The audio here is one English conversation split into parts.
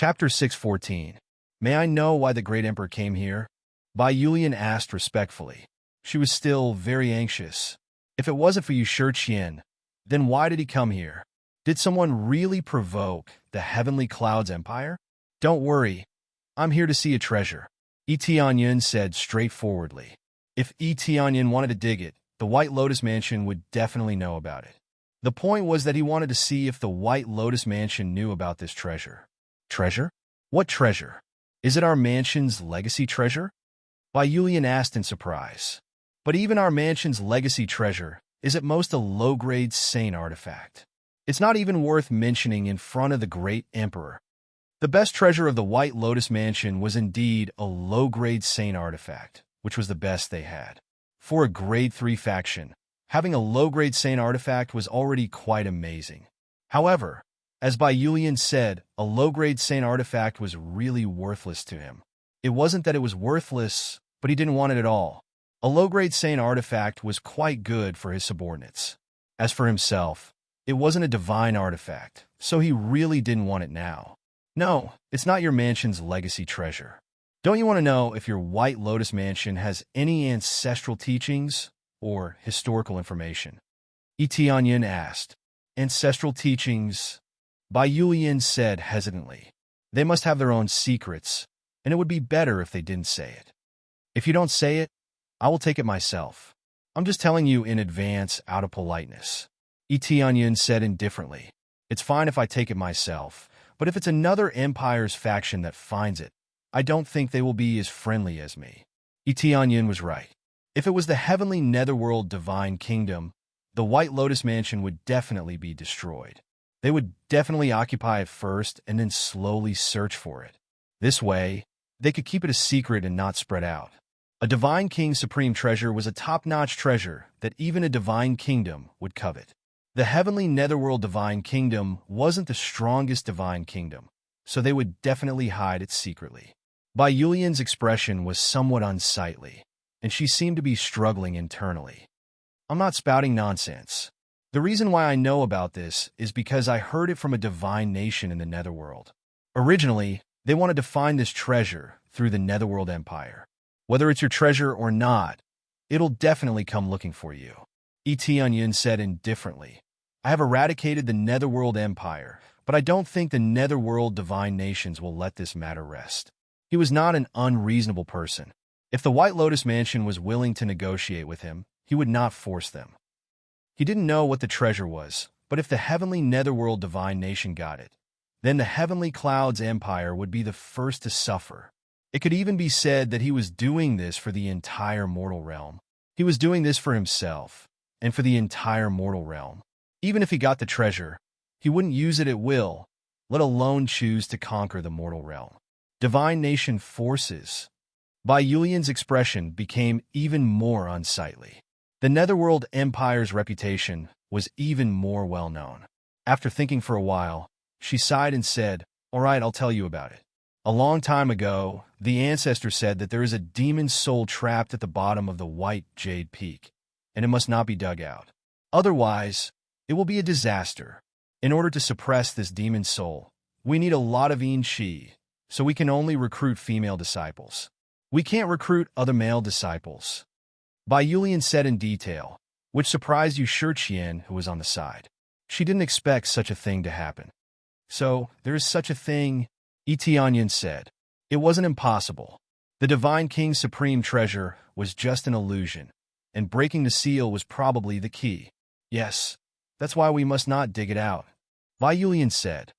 Chapter 614. May I know why the great emperor came here? Bai Yulian asked respectfully. She was still very anxious. If it wasn't for Yu Shiqian, then why did he come here? Did someone really provoke the Heavenly Clouds Empire? Don't worry, I'm here to see a treasure, Yi Tianyun said straightforwardly. If Yi Tianyun wanted to dig it, the White Lotus Mansion would definitely know about it. The point was that he wanted to see if the White Lotus Mansion knew about this treasure. Treasure? What treasure? Is it our mansion's legacy treasure? Bai Yulian asked in surprise. But even our mansion's legacy treasure is at most a low-grade sane artifact. It's not even worth mentioning in front of the great emperor. The best treasure of the White Lotus Mansion was indeed a low-grade sane artifact, which was the best they had. For a grade 3 faction, having a low-grade sane artifact was already quite amazing. However, as Bai Yulian said, a low-grade sane artifact was really worthless to him. It wasn't that it was worthless, but he didn't want it at all. A low-grade sane artifact was quite good for his subordinates. As for himself, it wasn't a divine artifact, so he really didn't want it now. No, it's not your mansion's legacy treasure. Don't you want to know if your White Lotus Mansion has any ancestral teachings or historical information? Yi Tianyun asked. Ancestral teachings? Bai Yulian said hesitantly. They must have their own secrets, and it would be better if they didn't say it. If you don't say it, I will take it myself. I'm just telling you in advance out of politeness. Yi Tianyun said indifferently. It's fine if I take it myself, but if it's another Empire's faction that finds it, I don't think they will be as friendly as me. Yi Tianyun was right. If it was the heavenly netherworld divine kingdom, the White Lotus Mansion would definitely be destroyed. They would definitely occupy it first and then slowly search for it. This way, they could keep it a secret and not spread out. A Divine King's supreme treasure was a top-notch treasure that even a divine kingdom would covet. The heavenly netherworld divine kingdom wasn't the strongest divine kingdom, so they would definitely hide it secretly. Bai Yulian's expression was somewhat unsightly, and she seemed to be struggling internally. I'm not spouting nonsense. The reason why I know about this is because I heard it from a divine nation in the netherworld. Originally, they wanted to find this treasure through the netherworld empire. Whether it's your treasure or not, it'll definitely come looking for you. Yi Tianyun said indifferently. I have eradicated the netherworld empire, but I don't think the netherworld divine nations will let this matter rest. He was not an unreasonable person. If the White Lotus Mansion was willing to negotiate with him, he would not force them. He didn't know what the treasure was, but if the heavenly netherworld divine nation got it, then the Heavenly Clouds Empire would be the first to suffer. It could even be said that he was doing this for the entire mortal realm. He was doing this for himself, and for the entire mortal realm. Even if he got the treasure, he wouldn't use it at will, let alone choose to conquer the mortal realm. Divine nation forces. Bai Yulian's expression became even more unsightly. The Netherworld Empire's reputation was even more well-known. After thinking for a while, she sighed and said, "All right, I'll tell you about it. A long time ago, the ancestor said that there is a demon soul trapped at the bottom of the White Jade Peak, and it must not be dug out. Otherwise, it will be a disaster. In order to suppress this demon soul, we need a lot of Yin-Chi, so we can only recruit female disciples. We can't recruit other male disciples." Bai Yulian said in detail, which surprised Yu Shiqian, who was on the side. She didn't expect such a thing to happen. So, there is such a thing, Yi Tianyun said. It wasn't impossible. The Divine King's supreme treasure was just an illusion, and breaking the seal was probably the key. Yes, that's why we must not dig it out, Bai Yulian said.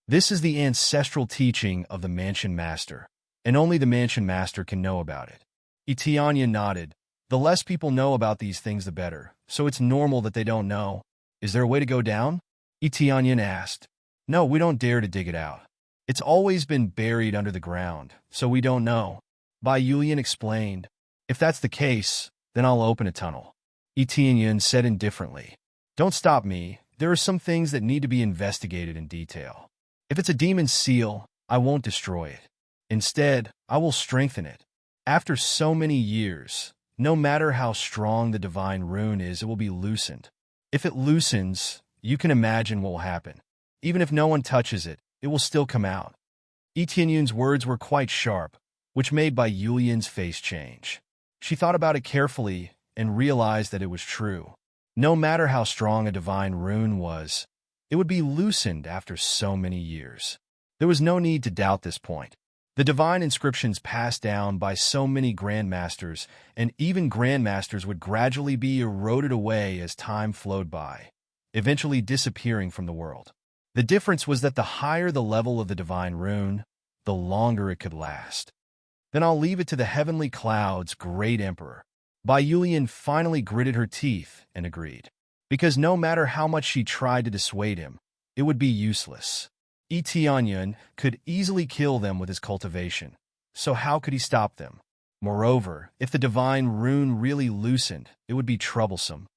This is the ancestral teaching of the Mansion Master, and only the Mansion Master can know about it. Yi Tianyun nodded. The less people know about these things, the better, so it's normal that they don't know. Is there a way to go down? Yi Tianyun asked. No, we don't dare to dig it out. It's always been buried under the ground, so we don't know. Bai Yulian explained. If that's the case, then I'll open a tunnel. Yi Tianyun said indifferently. Don't stop me. There are some things that need to be investigated in detail. If it's a demon's seal, I won't destroy it. Instead, I will strengthen it. After so many years, no matter how strong the divine rune is, it will be loosened. If it loosens, you can imagine what will happen. Even if no one touches it, it will still come out. Etienne's words were quite sharp, which made Bai Yulian's face change. She thought about it carefully and realized that it was true. No matter how strong a divine rune was, it would be loosened after so many years. There was no need to doubt this point. The divine inscriptions passed down by so many grandmasters, and even grandmasters would gradually be eroded away as time flowed by, eventually disappearing from the world. The difference was that the higher the level of the divine rune, the longer it could last. Then I'll leave it to the heavenly clouds, great emperor. Bai Yulian finally gritted her teeth and agreed. Because no matter how much she tried to dissuade him, it would be useless. Etienne could easily kill them with his cultivation, so how could he stop them? Moreover, if the divine rune really loosened, it would be troublesome.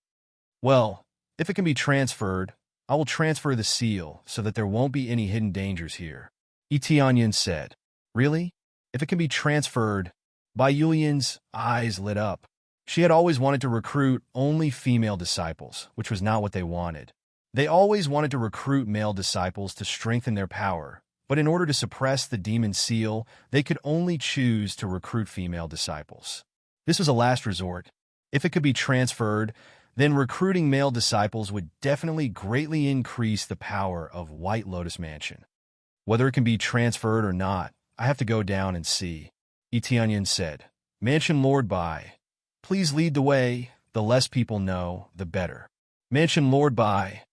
Well, if it can be transferred, I will transfer the seal so that there won't be any hidden dangers here. Etienne said. Really? If it can be transferred? Bai Yulian's eyes lit up. She had always wanted to recruit only female disciples, which was not what they wanted. They always wanted to recruit male disciples to strengthen their power, but in order to suppress the demon seal, they could only choose to recruit female disciples. This was a last resort. If it could be transferred, then recruiting male disciples would definitely greatly increase the power of White Lotus Mansion. Whether it can be transferred or not, I have to go down and see. Etienne said. Mansion Lord Bai, please lead the way. The less people know, the better. Mansion Lord Bai,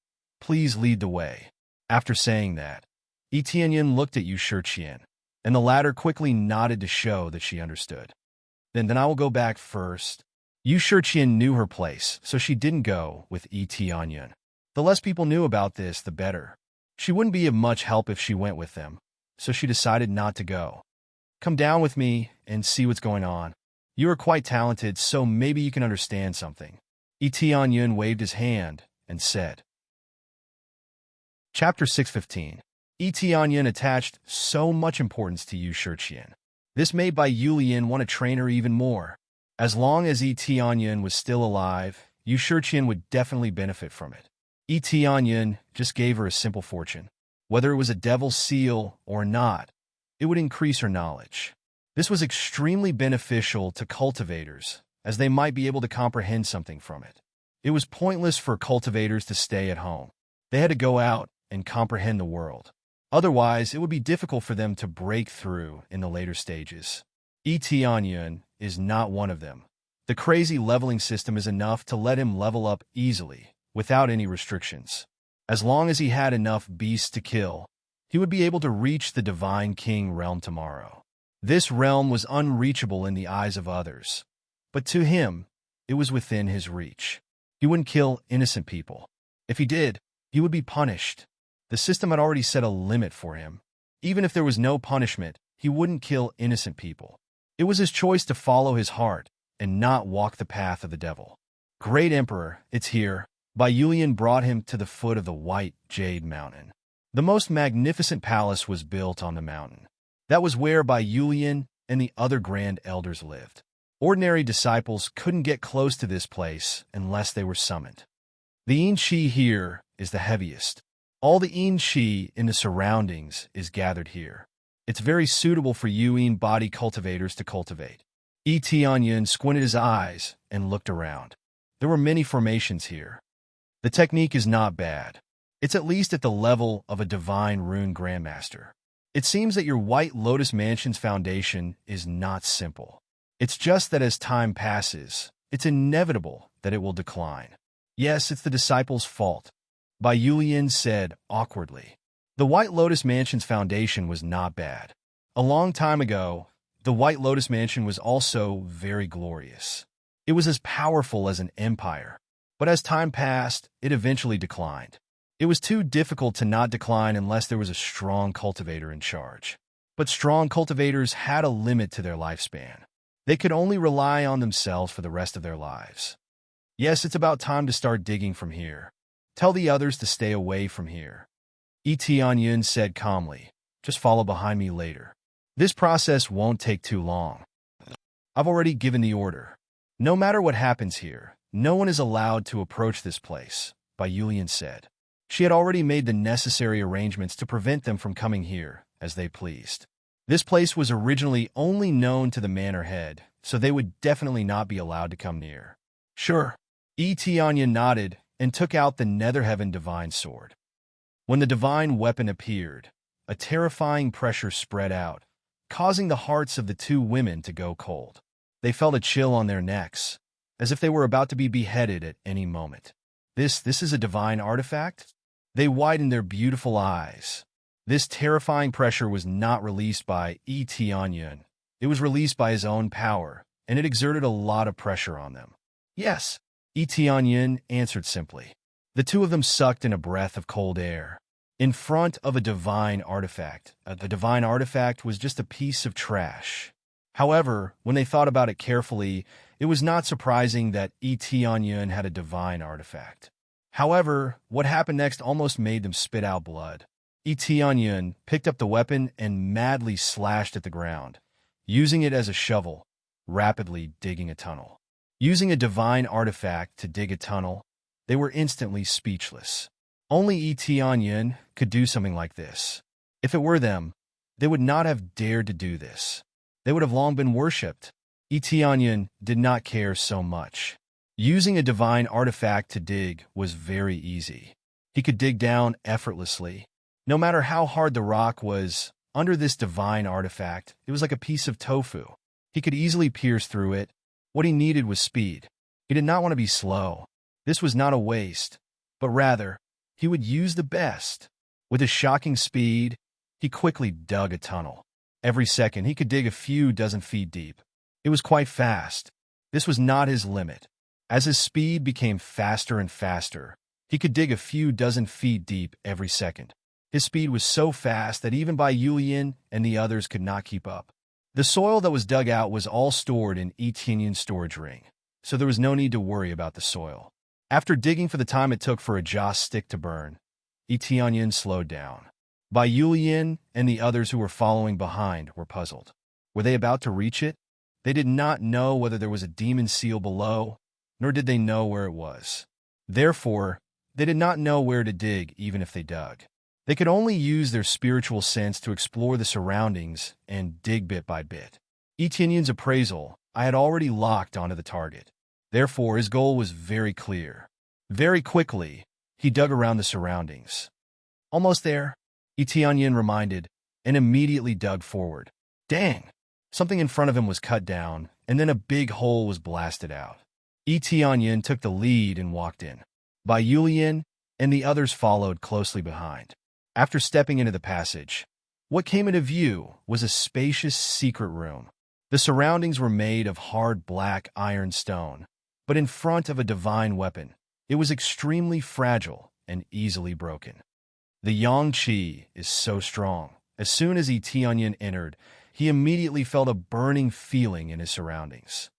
please lead the way. After saying that, Etienne looked at Yu Shiqian, and the latter quickly nodded to show that she understood. Then I will go back first. Yu Shiqian knew her place, so she didn't go with Etienne. The less people knew about this, the better. She wouldn't be of much help if she went with them, so she decided not to go. Come down with me and see what's going on. You are quite talented, so maybe you can understand something. Etienne waved his hand and said. Chapter 615. Etienne attached so much importance to Yu Shiqian. This made Bai Yulian want to train her even more. As long as Etienne was still alive, Yu Shiqian would definitely benefit from it. Etienne just gave her a simple fortune. Whether it was a devil's seal or not, it would increase her knowledge. This was extremely beneficial to cultivators, as they might be able to comprehend something from it. It was pointless for cultivators to stay at home. They had to go out and comprehend the world. Otherwise, it would be difficult for them to break through in the later stages. Etienne is not one of them. The crazy leveling system is enough to let him level up easily, without any restrictions. As long as he had enough beasts to kill, he would be able to reach the Divine King realm tomorrow. This realm was unreachable in the eyes of others, but to him, it was within his reach. He wouldn't kill innocent people. If he did, he would be punished. The system had already set a limit for him. Even if there was no punishment, he wouldn't kill innocent people. It was his choice to follow his heart and not walk the path of the devil. Great Emperor, it's here. Bai Yulian brought him to the foot of the white jade mountain. The most magnificent palace was built on the mountain. That was where Bai Yulian and the other grand elders lived. Ordinary disciples couldn't get close to this place unless they were summoned. The yin qi here is the heaviest. All the yin qi in the surroundings is gathered here. It's very suitable for yin body cultivators to cultivate. Etienne squinted his eyes and looked around. There were many formations here. The technique is not bad. It's at least at the level of a divine rune grandmaster. It seems that your White Lotus Mansion's foundation is not simple. It's just that as time passes, it's inevitable that it will decline. Yes, it's the disciples' fault, Bai Yulian said awkwardly. The White Lotus Mansion's foundation was not bad. A long time ago, the White Lotus Mansion was also very glorious. It was as powerful as an empire. But as time passed, it eventually declined. It was too difficult to not decline unless there was a strong cultivator in charge. But strong cultivators had a limit to their lifespan. They could only rely on themselves for the rest of their lives. Yes, it's about time to start digging from here. Tell the others to stay away from here. Etienne said calmly. Just follow behind me later. This process won't take too long. I've already given the order. No matter what happens here, no one is allowed to approach this place, Bai Yulian said. She had already made the necessary arrangements to prevent them from coming here as they pleased. This place was originally only known to the manor head, so they would definitely not be allowed to come near. Sure. Etianya nodded and took out the Netherheaven divine sword. When the divine weapon appeared, a terrifying pressure spread out, causing the hearts of the two women to go cold. They felt a chill on their necks, as if they were about to be beheaded at any moment. This is a divine artifact? They widened their beautiful eyes. This terrifying pressure was not released by Etianya. It was released by his own power, and it exerted a lot of pressure on them. Yes, Etianya answered simply. The two of them sucked in a breath of cold air. In front of a divine artifact. The divine artifact was just a piece of trash. However, when they thought about it carefully, it was not surprising that Etianya had a divine artifact. However, what happened next almost made them spit out blood. Etianya picked up the weapon and madly slashed at the ground, using it as a shovel, rapidly digging a tunnel. Using a divine artifact to dig a tunnel, they were instantly speechless. Only Etianya could do something like this. If it were them, they would not have dared to do this. They would have long been worshipped. Etianya did not care so much. Using a divine artifact to dig was very easy. He could dig down effortlessly. No matter how hard the rock was, under this divine artifact, it was like a piece of tofu. He could easily pierce through it. What he needed was speed. He did not want to be slow. This was not a waste, but rather, he would use the best. With his shocking speed, he quickly dug a tunnel. Every second, he could dig a few dozen feet deep. It was quite fast. This was not his limit. As his speed became faster and faster, he could dig a few dozen feet deep every second. His speed was so fast that even Bai Yulian and the others could not keep up. The soil that was dug out was all stored in Etianyan's storage ring, so there was no need to worry about the soil. After digging for the time it took for a joss stick to burn, Etianyan slowed down. Bai Yulian and the others who were following behind were puzzled. Were they about to reach it? They did not know whether there was a demon seal below, nor did they know where it was. Therefore, they did not know where to dig even if they dug. They could only use their spiritual sense to explore the surroundings and dig bit by bit. Etianyan's appraisal I had already locked onto the target. Therefore, his goal was very clear. Very quickly, he dug around the surroundings. Almost there, Etianyan reminded, and immediately dug forward. Dang! Something in front of him was cut down, and then a big hole was blasted out. Etianyan took the lead and walked in. Bai Yulian and the others followed closely behind. After stepping into the passage, what came into view was a spacious secret room. The surroundings were made of hard black iron stone, but in front of a divine weapon, it was extremely fragile and easily broken. The yang qi is so strong. As soon as Etianyan entered, he immediately felt a burning feeling in his surroundings.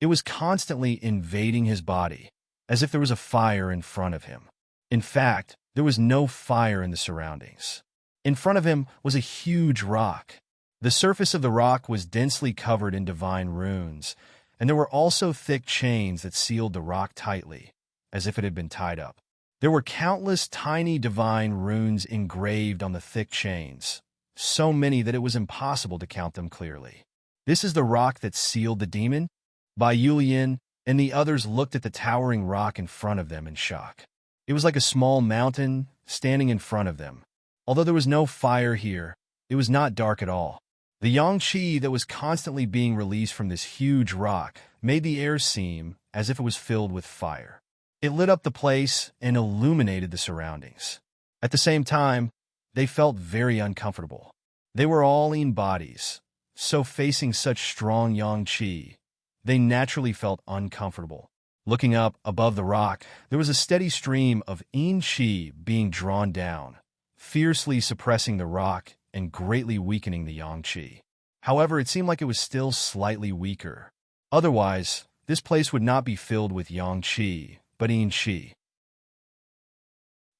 It was constantly invading his body, as if there was a fire in front of him. In fact, there was no fire in the surroundings. In front of him was a huge rock. The surface of the rock was densely covered in divine runes, and there were also thick chains that sealed the rock tightly, as if it had been tied up. There were countless tiny divine runes engraved on the thick chains, so many that it was impossible to count them clearly. This is the rock that sealed the demon? Bai Yulian and the others looked at the towering rock in front of them in shock. It was like a small mountain standing in front of them. Although there was no fire here, it was not dark at all. The yang qi that was constantly being released from this huge rock made the air seem as if it was filled with fire. It lit up the place and illuminated the surroundings. At the same time, they felt very uncomfortable. They were all in bodies, so facing such strong yang qi, they naturally felt uncomfortable. Looking up above the rock, there was a steady stream of yin qi being drawn down, fiercely suppressing the rock and greatly weakening the yang qi. However, it seemed like it was still slightly weaker. Otherwise, this place would not be filled with yang qi, but yin qi.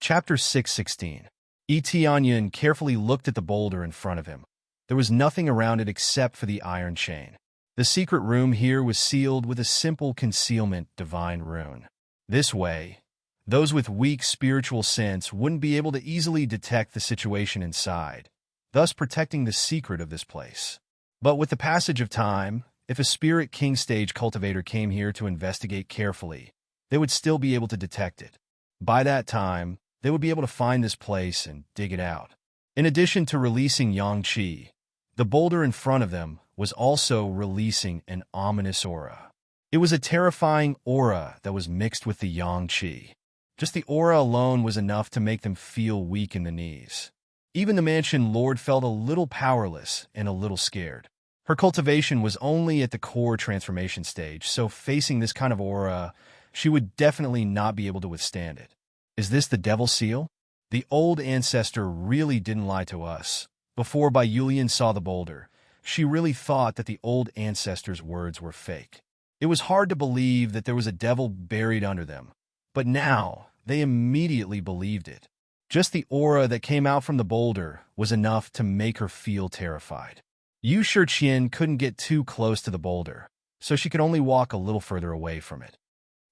Chapter 616. Etianyan carefully looked at the boulder in front of him. There was nothing around it except for the iron chain. The secret room here was sealed with a simple concealment divine rune. This way, those with weak spiritual sense wouldn't be able to easily detect the situation inside. thus protecting the secret of this place. But with the passage of time, if a spirit king stage cultivator came here to investigate carefully, they would still be able to detect it. By that time, they would be able to find this place and dig it out. In addition to releasing yang qi, the boulder in front of them was also releasing an ominous aura. It was a terrifying aura that was mixed with the yang qi. Just the aura alone was enough to make them feel weak in the knees. Even the mansion lord felt a little powerless and a little scared. Her cultivation was only at the core transformation stage, so facing this kind of aura, she would definitely not be able to withstand it. Is this the devil seal? The old ancestor really didn't lie to us. Before Bai Yulian saw the boulder, she really thought that the old ancestor's words were fake. It was hard to believe that there was a devil buried under them, but now they immediately believed it. Just the aura that came out from the boulder was enough to make her feel terrified. Yu Shiqian couldn't get too close to the boulder, so she could only walk a little further away from it.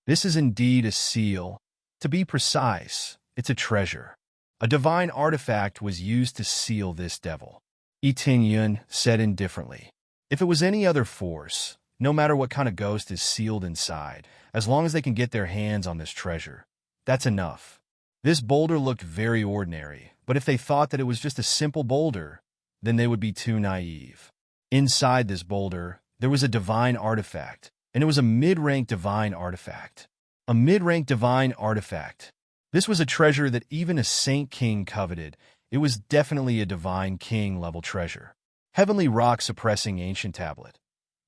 This is indeed a seal. To be precise, it's a treasure. A divine artifact was used to seal this devil. Yi Tingyun said indifferently. If it was any other force, no matter what kind of ghost is sealed inside, as long as they can get their hands on this treasure, that's enough. This boulder looked very ordinary, but if they thought that it was just a simple boulder, then they would be too naive. Inside this boulder, there was a divine artifact, and it was a mid-rank divine artifact. A mid-rank divine artifact. This was a treasure that even a Saint King coveted. It was definitely a divine king-level treasure. Heavenly rock suppressing ancient tablet.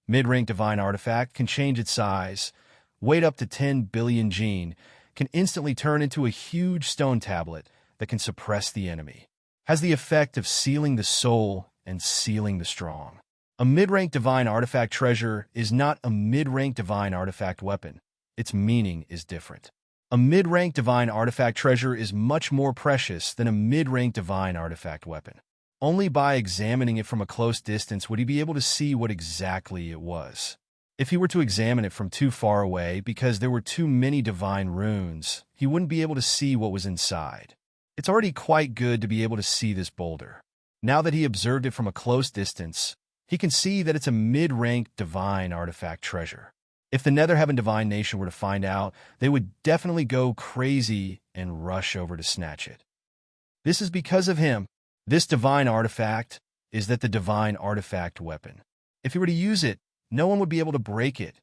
Mid-rank divine artifact can change its size, weight up to 10 billion gene, can instantly turn into a huge stone tablet that can suppress the enemy. Has the effect of sealing the soul and sealing the strong. A mid-rank divine artifact treasure is not a mid-rank divine artifact weapon. Its meaning is different. A mid-rank divine artifact treasure is much more precious than a mid-rank divine artifact weapon. Only by examining it from a close distance would he be able to see what exactly it was. If he were to examine it from too far away because there were too many divine runes, he wouldn't be able to see what was inside. It's already quite good to be able to see this boulder. Now that he observed it from a close distance, he can see that it's a mid-rank divine artifact treasure. If the Netherheaven Divine Nation were to find out, they would definitely go crazy and rush over to snatch it. This is because of him. This divine artifact is that the divine artifact weapon. If he were to use it, no one would be able to break it.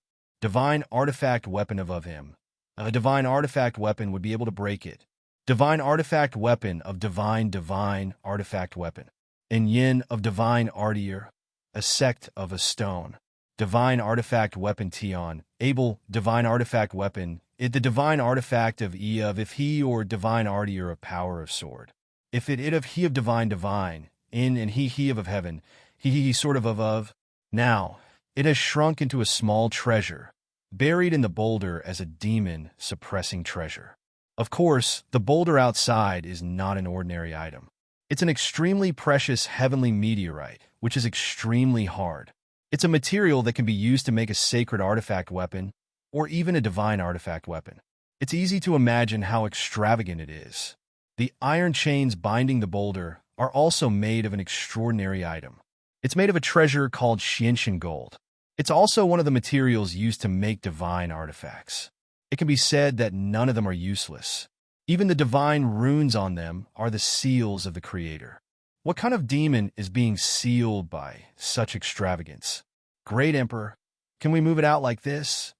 Divine artifact weapon of him. A divine artifact weapon would be able to break it. Divine artifact weapon of divine artifact weapon. And yin of divine artier, a sect of a stone. Divine artifact weapon Tion, able divine artifact weapon, it the divine artifact of if he or divine artier of power of sword. If it of he of divine, in and he of heaven, he sort of. Now, it has shrunk into a small treasure, buried in the boulder as a demon suppressing treasure. Of course, the boulder outside is not an ordinary item. It's an extremely precious heavenly meteorite, which is extremely hard. It's a material that can be used to make a sacred artifact weapon, or even a divine artifact weapon. It's easy to imagine how extravagant it is. The iron chains binding the boulder are also made of an extraordinary item. It's made of a treasure called Xianxian gold. It's also one of the materials used to make divine artifacts. It can be said that none of them are useless. Even the divine runes on them are the seals of the Creator. What kind of demon is being sealed by such extravagance? Great Emperor, can we move it out like this?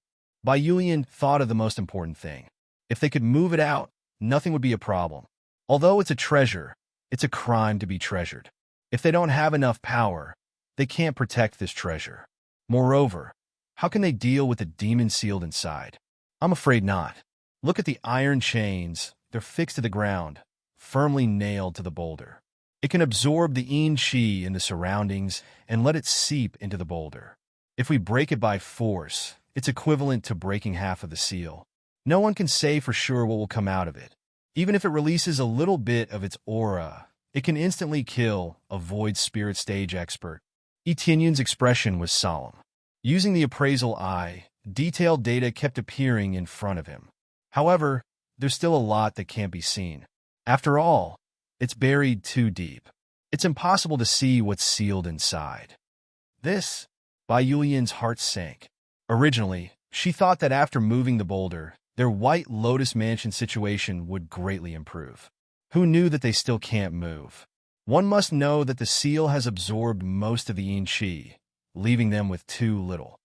Bai Yulian thought of the most important thing. If they could move it out, nothing would be a problem. Although it's a treasure, it's a crime to be treasured. If they don't have enough power, they can't protect this treasure. Moreover, how can they deal with the demon sealed inside? I'm afraid not. Look at the iron chains. They're fixed to the ground, firmly nailed to the boulder. It can absorb the yin qi in the surroundings and let it seep into the boulder. If we break it by force, it's equivalent to breaking half of the seal. No one can say for sure what will come out of it. Even if it releases a little bit of its aura, it can instantly kill a void spirit stage expert. Yi Tianyun's expression was solemn. Using the appraisal eye, detailed data kept appearing in front of him. However, there's still a lot that can't be seen. After all, it's buried too deep. It's impossible to see what's sealed inside. This, Bai Yulian's heart sank. Originally, she thought that after moving the boulder, their White Lotus Mansion situation would greatly improve. Who knew that they still can't move? One must know that the seal has absorbed most of the yin qi, leaving them with too little.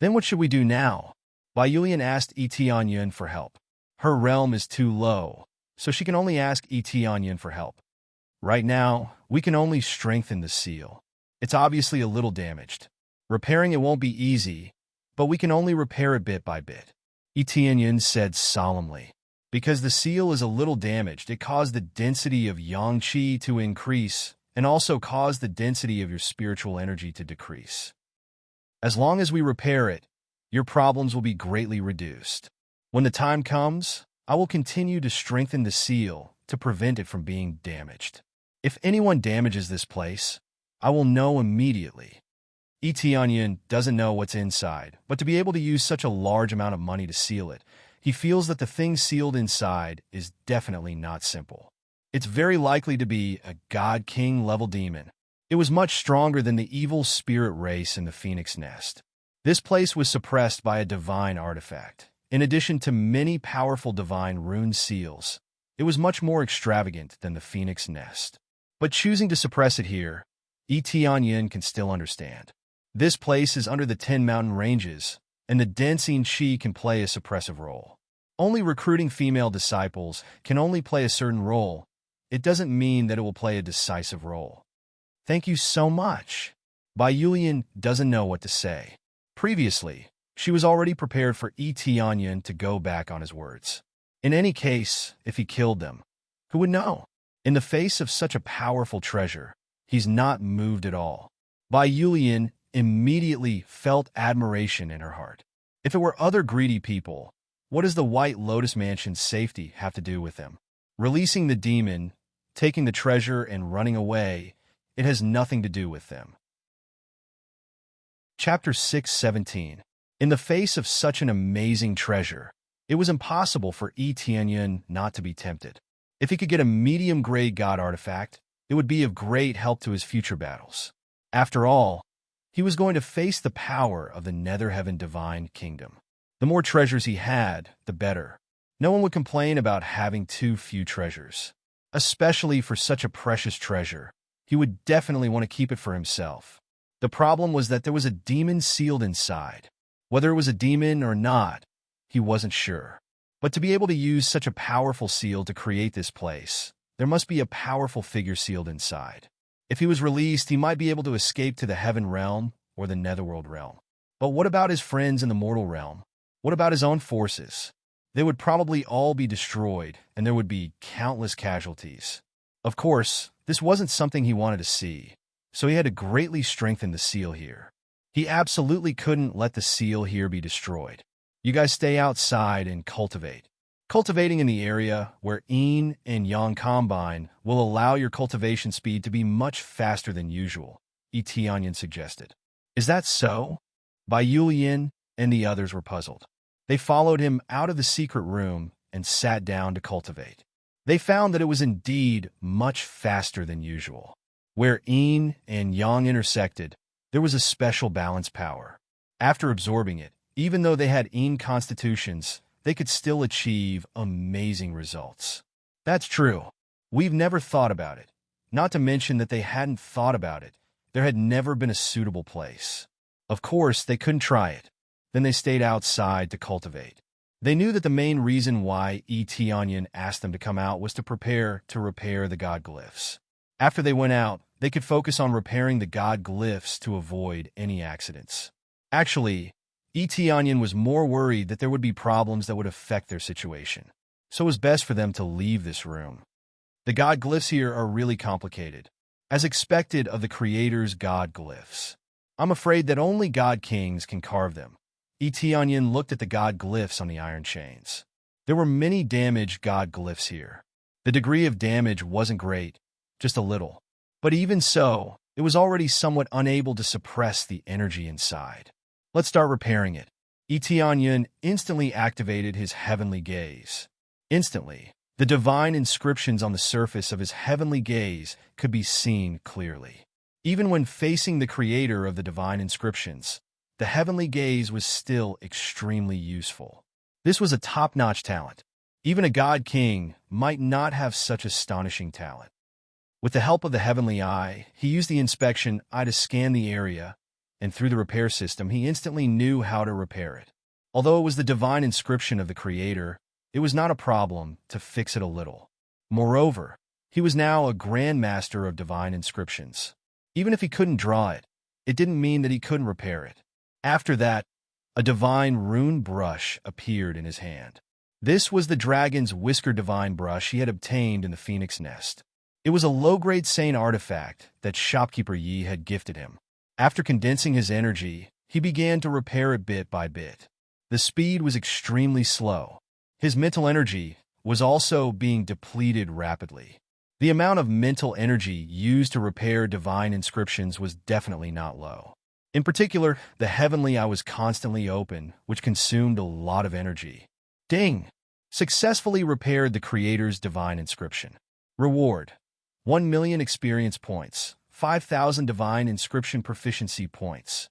Then what should we do now? Bai Yulian asked Tianyun for help. Her realm is too low, so she can only ask Tianyun for help. Right now, we can only strengthen the seal. It's obviously a little damaged. Repairing it won't be easy, but we can only repair it bit by bit. Tianyun said solemnly. Because the seal is a little damaged, it caused the density of yang qi to increase and also caused the density of your spiritual energy to decrease. As long as we repair it, your problems will be greatly reduced. When the time comes, I will continue to strengthen the seal to prevent it from being damaged. If anyone damages this place, I will know immediately. Tianyun doesn't know what's inside, but to be able to use such a large amount of money to seal it, he feels that the thing sealed inside is definitely not simple. It's very likely to be a God King level demon. It was much stronger than the evil spirit race in the Phoenix Nest. This place was suppressed by a divine artifact. In addition to many powerful divine rune seals, it was much more extravagant than the Phoenix Nest. But choosing to suppress it here, Tianyun can still understand. This place is under the 10 mountain ranges, and the dense yin qi can play a suppressive role. Only recruiting female disciples can only play a certain role. It doesn't mean that it will play a decisive role. Thank you so much. Bai Yulian doesn't know what to say. Previously, she was already prepared for Tianyun to go back on his words. In any case, if he killed them, who would know? In the face of such a powerful treasure, he's not moved at all. Bai Yulian immediately felt admiration in her heart. If it were other greedy people, what does the White Lotus Mansion's safety have to do with them? Releasing the demon, taking the treasure, and running away, it has nothing to do with them. Chapter 6:17. In the face of such an amazing treasure, it was impossible for Tianyun not to be tempted. If he could get a medium-grade god artifact, it would be of great help to his future battles. After all, he was going to face the power of the Nether Heaven Divine Kingdom. The more treasures he had, the better. No one would complain about having too few treasures. Especially for such a precious treasure, he would definitely want to keep it for himself. The problem was that there was a demon sealed inside. Whether it was a demon or not, he wasn't sure. But to be able to use such a powerful seal to create this place, there must be a powerful figure sealed inside. If he was released, he might be able to escape to the Heaven Realm or the Netherworld Realm. But what about his friends in the Mortal Realm? What about his own forces? They would probably all be destroyed, and there would be countless casualties. Of course, this wasn't something he wanted to see, so he had to greatly strengthen the seal here. He absolutely couldn't let the seal here be destroyed. You guys stay outside and cultivate. Cultivating in the area where yin and yang combine will allow your cultivation speed to be much faster than usual, Tianyun suggested. Is that so? Bai Yulian and the others were puzzled. They followed him out of the secret room and sat down to cultivate. They found that it was indeed much faster than usual. Where yin and yang intersected, there was a special balance power. After absorbing it, even though they had yin constitutions, they could still achieve amazing results. That's true. We've never thought about it. Not to mention that they hadn't thought about it. There had never been a suitable place. Of course, they couldn't try it. Then they stayed outside to cultivate. They knew that the main reason why Tianyun asked them to come out was to prepare to repair the god glyphs. After they went out, they could focus on repairing the god glyphs to avoid any accidents. Actually, Tianyun was more worried that there would be problems that would affect their situation, so it was best for them to leave this room. The god glyphs here are really complicated, as expected of the creator's god glyphs. I'm afraid that only god kings can carve them. Tianyun looked at the god glyphs on the iron chains. There were many damaged god glyphs here. The degree of damage wasn't great, just a little. But even so, it was already somewhat unable to suppress the energy inside. Let's start repairing it. Tianyun instantly activated his heavenly gaze. Instantly, The divine inscriptions on the surface of his heavenly gaze could be seen clearly. Even when facing the creator of the divine inscriptions, the heavenly gaze was still extremely useful. This was a top-notch talent. Even a god king might not have such astonishing talent. With the help of the heavenly eye, he used the inspection eye to scan the area, and through the repair system, he instantly knew how to repair it. Although it was the divine inscription of the creator, it was not a problem to fix it a little. Moreover, he was now a grandmaster of divine inscriptions. Even if he couldn't draw it, it didn't mean that he couldn't repair it. After that, a divine rune brush appeared in his hand. This was the dragon's whisker divine brush he had obtained in the phoenix nest. It was a low-grade Saint artifact that shopkeeper Yi had gifted him. After condensing his energy, he began to repair it bit by bit. The speed was extremely slow. His mental energy was also being depleted rapidly. The amount of mental energy used to repair divine inscriptions was definitely not low. In particular, the heavenly eye was constantly open, which consumed a lot of energy. Ding! Successfully repaired the creator's divine inscription. Reward: 1 million experience points, 5,000 divine inscription proficiency points.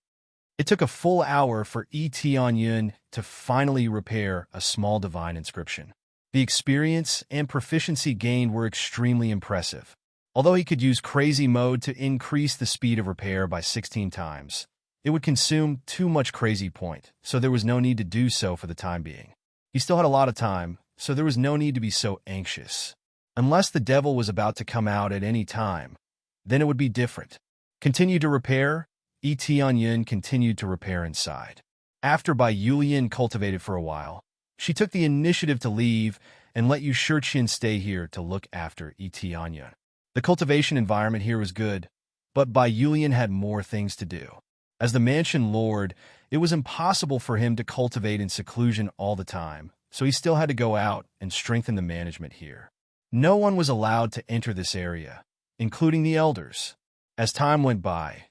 It took a full hour for Tianyun to finally repair a small divine inscription. The experience and proficiency gained were extremely impressive. Although he could use crazy mode to increase the speed of repair by 16 times, it would consume too much crazy point, so there was no need to do so for the time being. He still had a lot of time, so there was no need to be so anxious. Unless the devil was about to come out at any time, then it would be different. Continue to repair. Tianyun continued to repair inside. After Bai Yulian cultivated for a while, she took the initiative to leave and let Yu Shiqin stay here to look after Tianyun. The cultivation environment here was good, but Bai Yulian had more things to do. As the mansion lord, it was impossible for him to cultivate in seclusion all the time, so he still had to go out and strengthen the management here. No one was allowed to enter this area, including the elders. As time went by,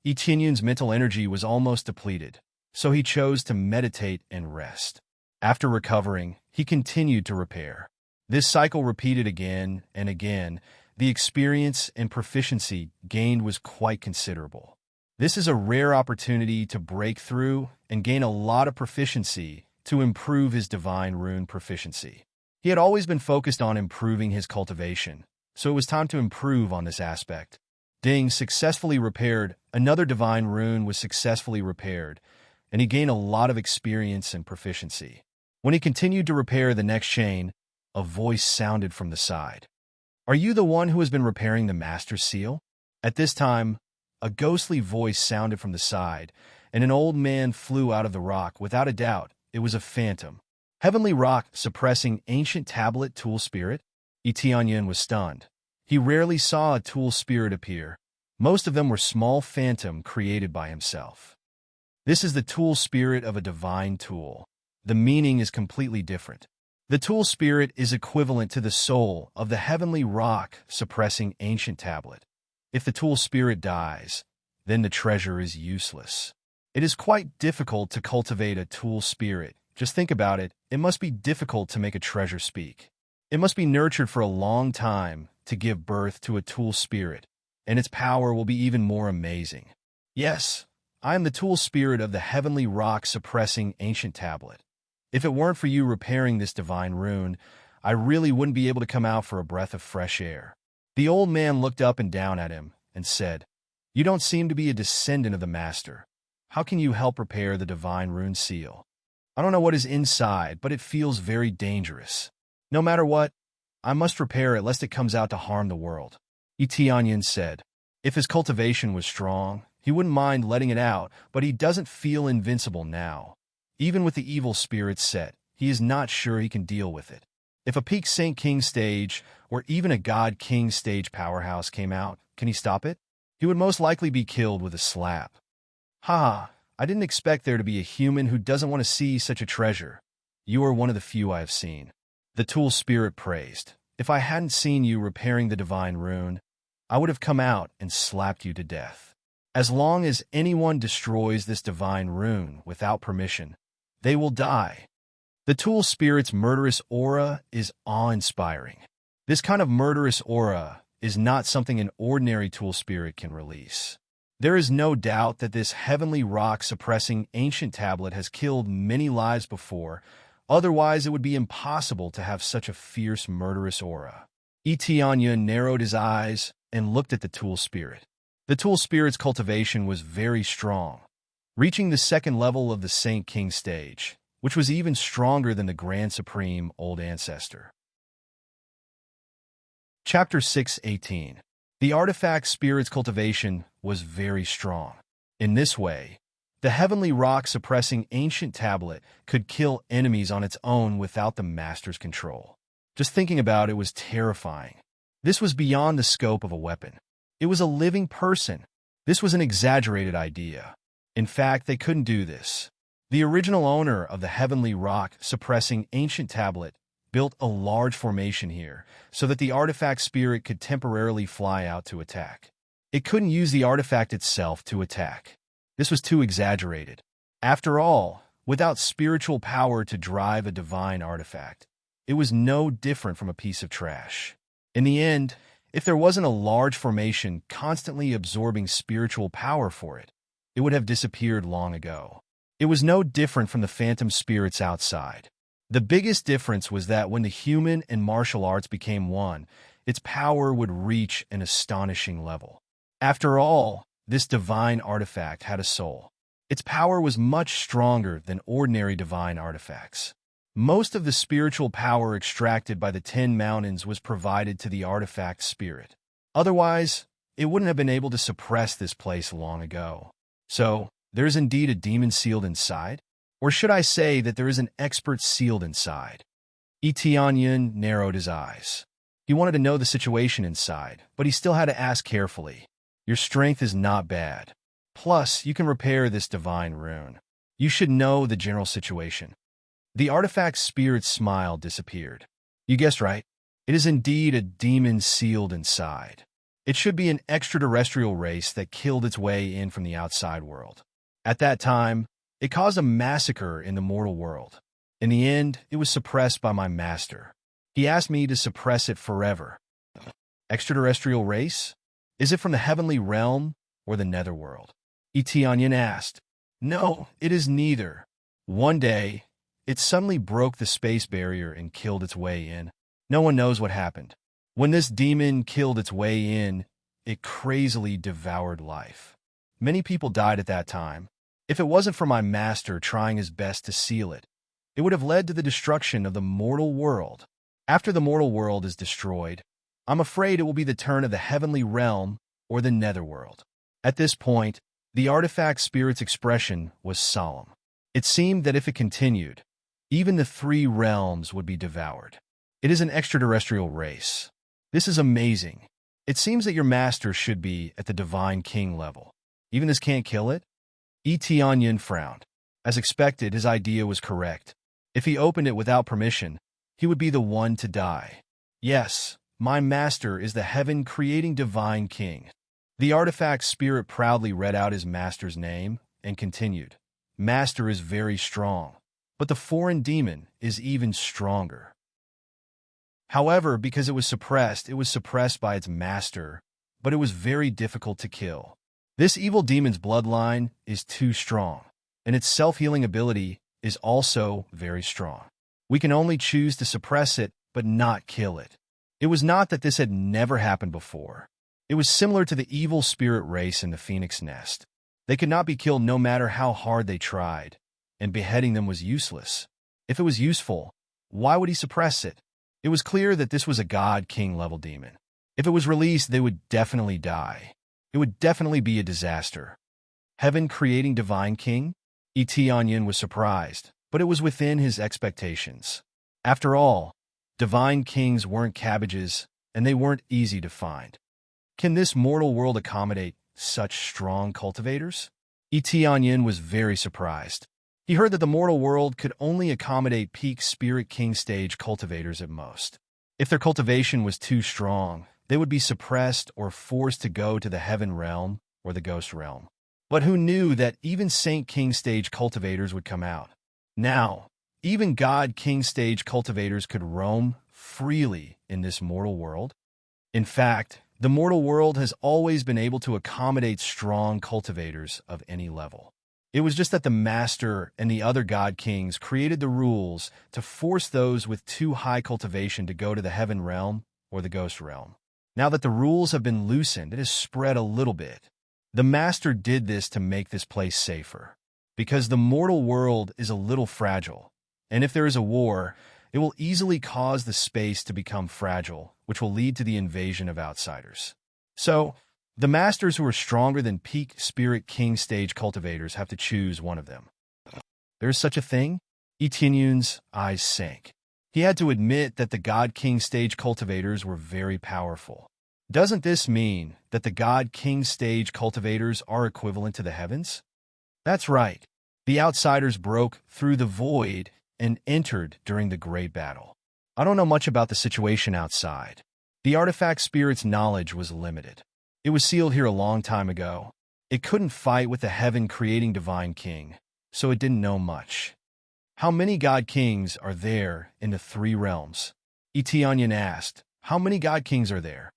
Tianyun's mental energy was almost depleted, so he chose to meditate and rest. After recovering, he continued to repair. This cycle repeated again and again. The experience and proficiency gained was quite considerable. This is a rare opportunity to break through and gain a lot of proficiency to improve his divine rune proficiency. He had always been focused on improving his cultivation, so it was time to improve on this aspect. Ding successfully repaired. Another divine rune was successfully repaired, and he gained a lot of experience and proficiency. When he continued to repair the next chain, a voice sounded from the side. "Are you the one who has been repairing the master seal?" At this time, a ghostly voice sounded from the side, and an old man flew out of the rock. Without a doubt, it was a phantom. Heavenly rock suppressing ancient tablet tool spirit? Tianyun was stunned. He rarely saw a tool spirit appear. Most of them were small phantom created by himself. This is the tool spirit of a divine tool. The meaning is completely different. The tool spirit is equivalent to the soul of the heavenly rock suppressing ancient tablet. If the tool spirit dies, then the treasure is useless. It is quite difficult to cultivate a tool spirit. Just think about it. It must be difficult to make a treasure speak. It must be nurtured for a long time to give birth to a tool spirit, and its power will be even more amazing. Yes, I am the tool spirit of the heavenly rock suppressing ancient tablet. If it weren't for you repairing this divine rune, I really wouldn't be able to come out for a breath of fresh air. The old man looked up and down at him and said, "You don't seem to be a descendant of the master. How can you help repair the divine rune seal? I don't know what is inside, but it feels very dangerous. No matter what, I must repair it lest it comes out to harm the world." Tianyun said. If his cultivation was strong, he wouldn't mind letting it out, but he doesn't feel invincible now. Even with the evil spirits set, he is not sure he can deal with it. If a peak Saint King stage or even a God King stage powerhouse came out, can he stop it? He would most likely be killed with a slap. Ha! I didn't expect there to be a human who doesn't want to see such a treasure. You are one of the few I have seen. The tool spirit praised. If I hadn't seen you repairing the divine rune, I would have come out and slapped you to death. As long as anyone destroys this divine rune without permission, they will die. The tool spirit's murderous aura is awe-inspiring. This kind of murderous aura is not something an ordinary tool spirit can release. There is no doubt that this heavenly rock-suppressing ancient tablet has killed many lives before, otherwise it would be impossible to have such a fierce murderous aura. Etionya narrowed his eyes and looked at the tool spirit. The tool spirit's cultivation was very strong, reaching the second level of the Saint King stage, which was even stronger than the Grand Supreme Old Ancestor. Chapter 6:18. The artifact spirit's cultivation was very strong. In this way, the heavenly rock-suppressing ancient tablet could kill enemies on its own without the master's control. Just thinking about it was terrifying. This was beyond the scope of a weapon. It was a living person. This was an exaggerated idea. In fact, they couldn't do this. The original owner of the heavenly rock-suppressing ancient tablet built a large formation here so that the artifact spirit could temporarily fly out to attack. It couldn't use the artifact itself to attack. This was too exaggerated. After all, without spiritual power to drive a divine artifact, it was no different from a piece of trash. In the end, if there wasn't a large formation constantly absorbing spiritual power for it, it would have disappeared long ago. It was no different from the phantom spirits outside. The biggest difference was that when the human and martial arts became one, its power would reach an astonishing level. After all, this divine artifact had a soul. Its power was much stronger than ordinary divine artifacts. Most of the spiritual power extracted by the 10 Mountains was provided to the artifact spirit. Otherwise, it wouldn't have been able to suppress this place long ago. So, there is indeed a demon sealed inside? Or should I say that there is an expert sealed inside? Etionyan narrowed his eyes. He wanted to know the situation inside, but he still had to ask carefully. Your strength is not bad. Plus, you can repair this divine rune. You should know the general situation. The artifact spirit's smile disappeared. You guessed right. It is indeed a demon sealed inside. It should be an extraterrestrial race that killed its way in from the outside world. At that time, it caused a massacre in the mortal world. In the end, it was suppressed by my master. He asked me to suppress it forever. Extraterrestrial race? Is it from the heavenly realm or the netherworld? Etionyan asked. No, it is neither. One day, it suddenly broke the space barrier and killed its way in. No one knows what happened. When this demon killed its way in, it crazily devoured life. Many people died at that time. If it wasn't for my master trying his best to seal it, it would have led to the destruction of the mortal world. After the mortal world is destroyed, I'm afraid it will be the turn of the heavenly realm or the netherworld. At this point, the artifact spirit's expression was solemn. It seemed that if it continued, even the 3 realms would be devoured. It is an extraterrestrial race. This is amazing. It seems that your master should be at the divine king level. Even this can't kill it? Etionyan frowned. As expected, his idea was correct. If he opened it without permission, he would be the one to die. Yes, my master is the heaven-creating divine king. The artifact spirit proudly read out his master's name and continued. Master is very strong, but the foreign demon is even stronger. However, because it was suppressed by its master, but it was very difficult to kill. This evil demon's bloodline is too strong, and its self-healing ability is also very strong. We can only choose to suppress it, but not kill it. It was not that this had never happened before. It was similar to the evil spirit race in the Phoenix Nest. They could not be killed no matter how hard they tried, and beheading them was useless. If it was useful, why would he suppress it? It was clear that this was a god-king level demon. If it was released, they would definitely die. It would definitely be a disaster. Heaven creating divine king? Etionyan was surprised, but it was within his expectations. After all, divine kings weren't cabbages, and they weren't easy to find. Can this mortal world accommodate such strong cultivators? Etionyan was very surprised. He heard that the mortal world could only accommodate peak Spirit King stage cultivators at most. If their cultivation was too strong, they would be suppressed or forced to go to the heaven realm or the ghost realm. But who knew that even Saint King stage cultivators would come out? Now, Even God King stage cultivators could roam freely in this mortal world. In fact, the mortal world has always been able to accommodate strong cultivators of any level. It was just that the Master and the other God Kings created the rules to force those with too high cultivation to go to the heaven realm or the ghost realm. Now that the rules have been loosened, it has spread a little bit. The Master did this to make this place safer, because the mortal world is a little fragile, and if there is a war, it will easily cause the space to become fragile, which will lead to the invasion of outsiders. So, the masters who are stronger than peak spirit king stage cultivators have to choose one of them. There is such a thing? Etienne's eyes sank. He had to admit that the God King stage cultivators were very powerful. Doesn't this mean that the God King stage cultivators are equivalent to the heavens? That's right. The outsiders broke through the void and entered during the great battle. I don't know much about the situation outside. The artifact spirit's knowledge was limited. It was sealed here a long time ago. It couldn't fight with the heaven-creating divine king, so it didn't know much. How many God Kings are there in the three realms? Etienne asked. How many God Kings are there?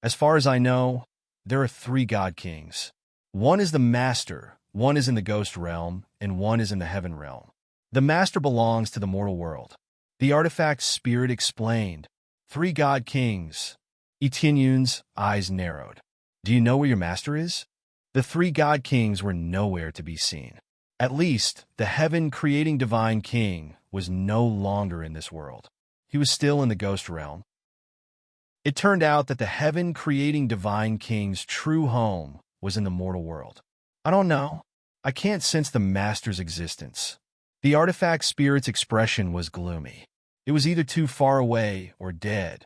As far as I know, there are 3 God Kings. One is the Master, one is in the ghost realm, and one is in the heaven realm. The Master belongs to the mortal world. The artifact spirit explained. 3 God Kings. Etienne's eyes narrowed. Do you know where your Master is? The 3 God Kings were nowhere to be seen. At least, the heaven-creating divine king was no longer in this world. He was still in the ghost realm. It turned out that the heaven-creating divine king's true home was in the mortal world. I don't know. I can't sense the Master's existence. The artifact spirit's expression was gloomy. It was either too far away or dead.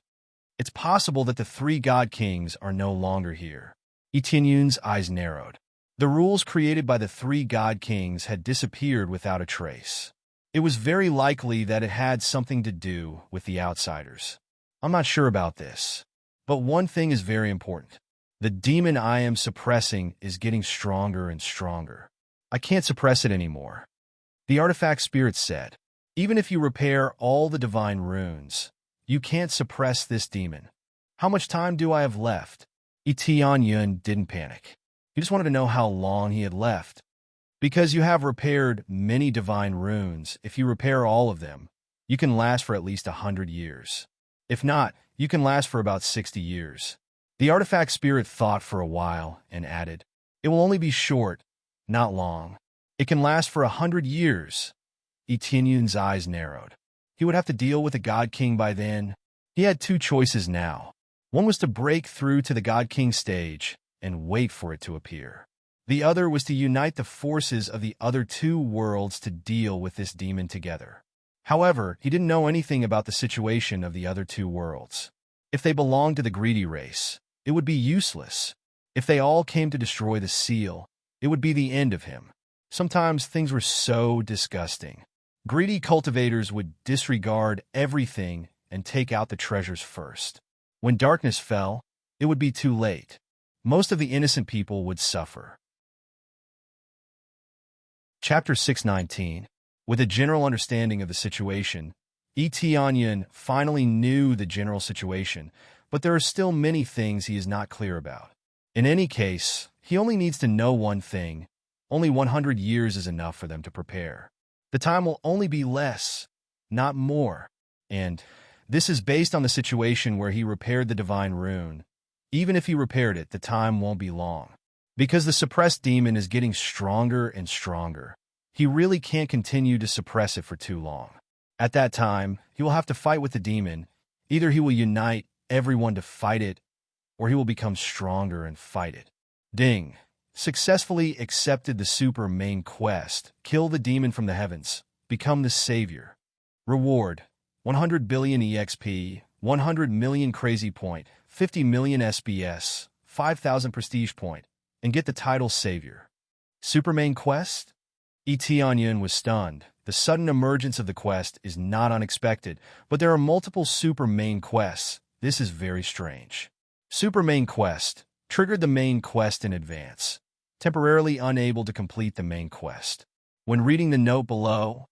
It's possible that the 3 God Kings are no longer here. Etienne's eyes narrowed. The rules created by the 3 God Kings had disappeared without a trace. It was very likely that it had something to do with the outsiders. I'm not sure about this, but one thing is very important. The demon I am suppressing is getting stronger and stronger. I can't suppress it anymore. The artifact spirit said, even if you repair all the divine runes, you can't suppress this demon. How much time do I have left? Etienne didn't panic. He just wanted to know how long he had left. Because you have repaired many divine runes, if you repair all of them, you can last for at least 100 years. If not, you can last for about 60 years. The artifact spirit thought for a while and added, it will only be short, not long. It can last for 100 years. Etienne's eyes narrowed. He would have to deal with the God King by then. He had 2 choices now. One was to break through to the God King stage and wait for it to appear. The other was to unite the forces of the other 2 worlds to deal with this demon together. However, he didn't know anything about the situation of the other 2 worlds. If they belonged to the greedy race, it would be useless. If they all came to destroy the seal, it would be the end of him. Sometimes things were so disgusting. Greedy cultivators would disregard everything and take out the treasures first. When darkness fell, it would be too late. Most of the innocent people would suffer. Chapter 619. With a general understanding of the situation, Etienne finally knew the general situation, but there are still many things he is not clear about. In any case, he only needs to know one thing. Only 100 years is enough for them to prepare. The time will only be less, not more. And this is based on the situation where he repaired the divine rune. Even if he repaired it, the time won't be long. Because the suppressed demon is getting stronger and stronger. He really can't continue to suppress it for too long. At that time, he will have to fight with the demon. Either he will unite everyone to fight it, or he will become stronger and fight it. Ding. Successfully accepted the super main quest. Kill the demon from the heavens. Become the savior. Reward. 100 billion EXP, 100 million crazy point, 50 million SBS, 5,000 prestige point, and get the title savior. Super main quest? Etienne was stunned. The sudden emergence of the quest is not unexpected, but there are multiple super main quests. This is very strange. Super main quest. Triggered the main quest in advance. Temporarily unable to complete the main quest. When reading the note below,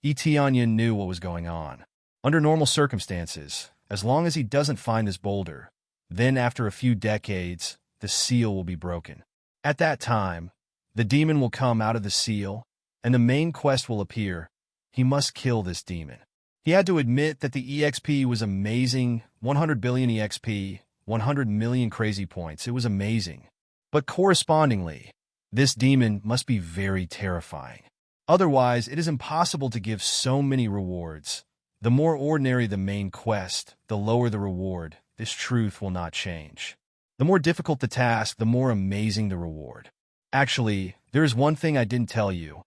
Etienne knew what was going on. Under normal circumstances, as long as he doesn't find this boulder, then after a few decades, the seal will be broken. At that time, the demon will come out of the seal, and the main quest will appear. He must kill this demon. He had to admit that the EXP was amazing. 100 billion EXP, 100 million crazy points. It was amazing. But correspondingly, this demon must be very terrifying. Otherwise, it is impossible to give so many rewards. The more ordinary the main quest, the lower the reward. This truth will not change. The more difficult the task, the more amazing the reward. Actually, there is one thing I didn't tell you.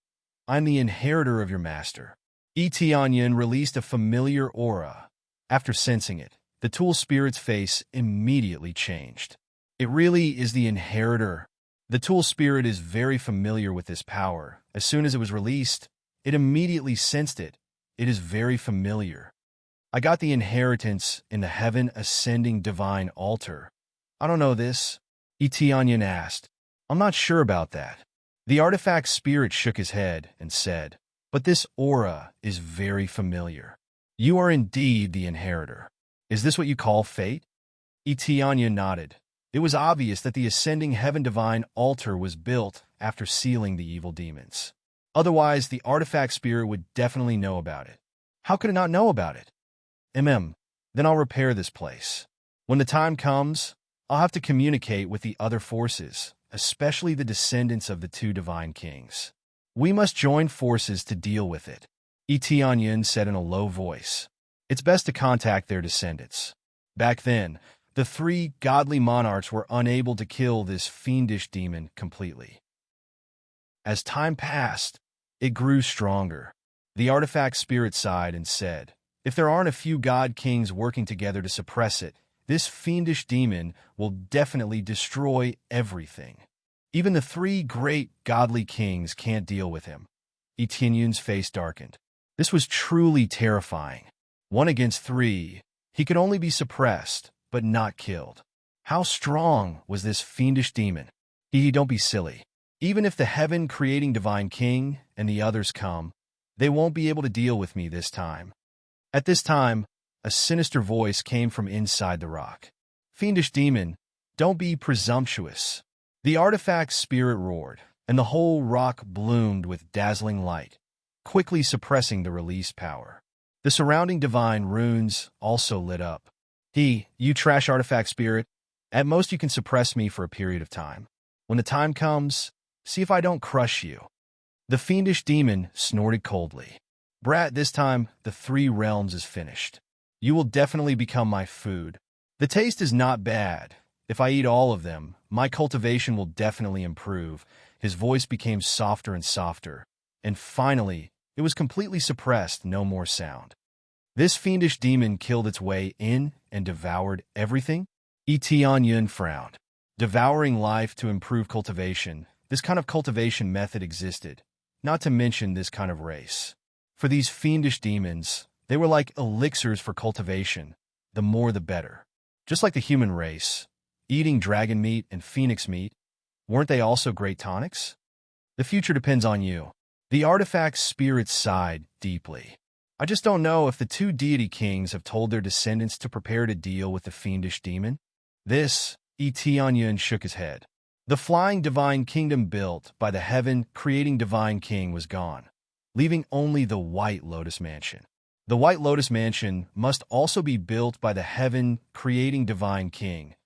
I'm the inheritor of your master. Etienne released a familiar aura. After sensing it, the tool spirit's face immediately changed. It really is the inheritor. The tool spirit is very familiar with this power. As soon as it was released, it immediately sensed it. It is very familiar. I got the inheritance in the heaven ascending divine altar. I don't know this, Etienne asked. I'm not sure about that. The artifact spirit shook his head and said, but this aura is very familiar. You are indeed the inheritor. Is this what you call fate? Etienne nodded. It was obvious that the ascending heaven divine altar was built after sealing the evil demons. Otherwise, the artifact spirit would definitely know about it. How could it not know about it? Then I'll repair this place. When the time comes, I'll have to communicate with the other forces, especially the descendants of the two divine kings. We must join forces to deal with it, Etienne said in a low voice. It's best to contact their descendants. Back then, the three godly monarchs were unable to kill this fiendish demon completely. As time passed, it grew stronger. The artifact spirit sighed and said, if there aren't a few god kings working together to suppress it, this fiendish demon will definitely destroy everything. Even the three great godly kings can't deal with him. Etienne's face darkened. This was truly terrifying. 1 against 3, he could only be suppressed, but not killed. How strong was this fiendish demon? Don't be silly. Even if the heaven-creating divine king and the others come, they won't be able to deal with me this time. At this time, a sinister voice came from inside the rock. Fiendish demon, don't be presumptuous. The artifact's spirit roared, and the whole rock bloomed with dazzling light, quickly suppressing the released power. The surrounding divine runes also lit up. You trash artifact spirit, at most you can suppress me for a period of time. When the time comes, see if I don't crush you. The fiendish demon snorted coldly. Brat, this time, the 3 realms is finished. You will definitely become my food. The taste is not bad. If I eat all of them, my cultivation will definitely improve. His voice became softer and softer. And finally, it was completely suppressed, no more sound. This fiendish demon killed its way in and devoured everything? Etienne frowned. Devouring life to improve cultivation. This kind of cultivation method existed, not to mention this kind of race. For these fiendish demons, they were like elixirs for cultivation, the more the better. Just like the human race, eating dragon meat and phoenix meat, weren't they also great tonics? The future depends on you. The artifact's spirit sighed deeply. I just don't know if the 2 deity kings have told their descendants to prepare to deal with the fiendish demon. Etienne shook his head. The flying divine kingdom built by the heaven-creating divine king was gone, leaving only the White Lotus Mansion. The White Lotus Mansion must also be built by the heaven-creating divine king.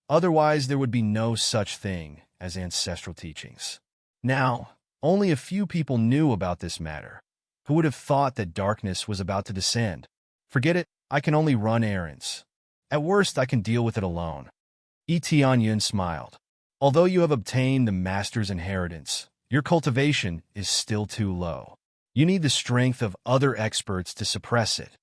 Otherwise, there would be no such thing as ancestral teachings. Now, only a few people knew about this matter. Who would have thought that darkness was about to descend? Forget it, I can only run errands. At worst, I can deal with it alone. Etienne smiled. Although you have obtained the master's inheritance, your cultivation is still too low. You need the strength of other experts to suppress it.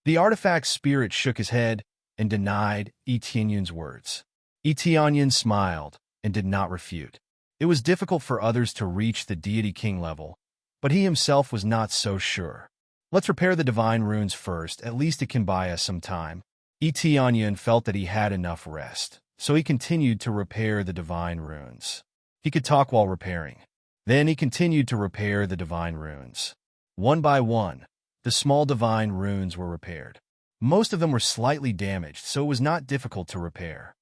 The artifact's spirit shook his head and denied Etienne's words. Etienne smiled and did not refute. It was difficult for others to reach the deity king level, but he himself was not so sure. Let's repair the divine runes first, at least it can buy us some time. Etienne felt that he had enough rest, so he continued to repair the divine runes. He could talk while repairing. Then he continued to repair the divine runes. One by one, the small divine runes were repaired. Most of them were slightly damaged, so it was not difficult to repair.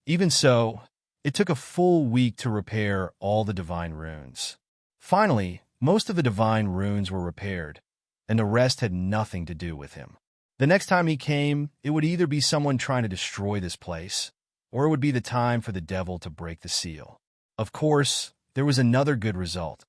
Even so, it took a full week to repair all the divine runes. Finally, most of the divine runes were repaired, and the rest had nothing to do with him. The next time he came, it would either be someone trying to destroy this place, or it would be the time for the devil to break the seal. Of course, there was another good result,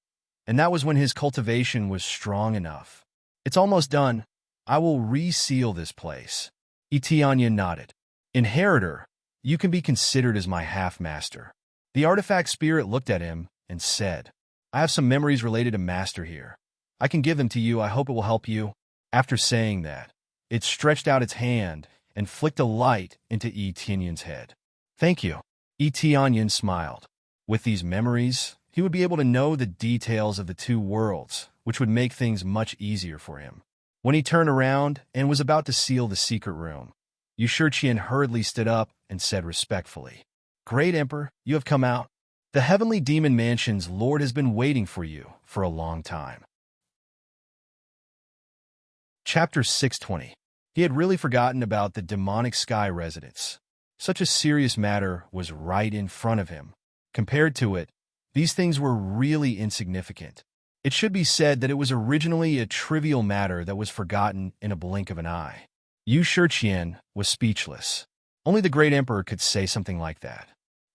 and that was when his cultivation was strong enough. It's almost done. I will reseal this place. Etienne nodded. Inheritor, you can be considered as my half-master. The artifact spirit looked at him and said, I have some memories related to Master here. I can give them to you. I hope it will help you. After saying that, it stretched out its hand and flicked a light into Etienne's head. Thank you. Etienne smiled. With these memories, he would be able to know the details of the two worlds, which would make things much easier for him. When he turned around and was about to seal the secret room, Yushirqian hurriedly stood up and said respectfully, Great Emperor, you have come out. The heavenly demon mansion's lord has been waiting for you for a long time. Chapter 620. He had really forgotten about the demonic sky residence. Such a serious matter was right in front of him. Compared to it, these things were really insignificant. It should be said that it was originally a trivial matter that was forgotten in a blink of an eye. Yushirqian was speechless. Only the great emperor could say something like that.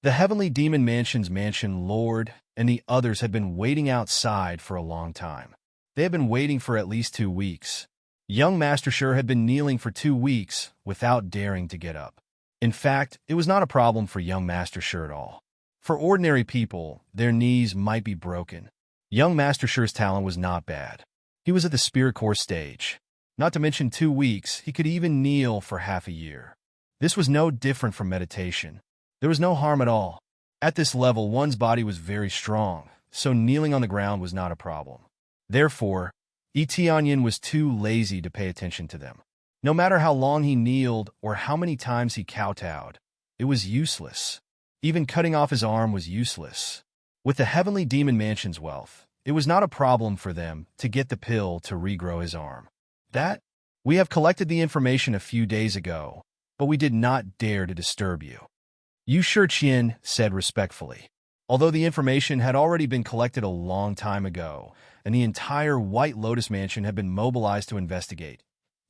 The heavenly demon mansion's mansion lord and the others had been waiting outside for a long time. They had been waiting for at least 2 weeks. Young Master Sure had been kneeling for 2 weeks without daring to get up. In fact, it was not a problem for young Master Sure at all. For ordinary people, their knees might be broken. Young Master Sure's talent was not bad. He was at the Spirit Core stage. Not to mention 2 weeks, he could even kneel for half a year. This was no different from meditation. There was no harm at all. At this level, one's body was very strong, so kneeling on the ground was not a problem. Therefore, Etienne was too lazy to pay attention to them. No matter how long he kneeled or how many times he kowtowed, it was useless. Even cutting off his arm was useless. With the heavenly demon mansion's wealth, it was not a problem for them to get the pill to regrow his arm. We have collected the information a few days ago, but we did not dare to disturb you. Yushirqian said respectfully. Although the information had already been collected a long time ago, and the entire White Lotus Mansion had been mobilized to investigate,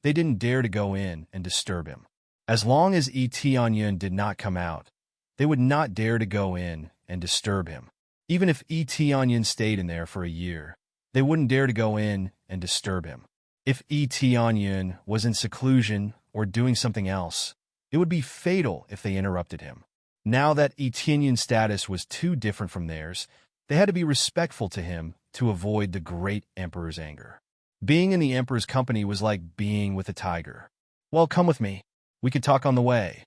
they didn't dare to go in and disturb him. As long as Etienne did not come out, they would not dare to go in and disturb him. Even if Etienne stayed in there for a year, they wouldn't dare to go in and disturb him. If Etienne was in seclusion or doing something else, it would be fatal if they interrupted him. Now that Etienne's status was too different from theirs, they had to be respectful to him to avoid the great emperor's anger. Being in the emperor's company was like being with a tiger. Well, come with me. We could talk on the way.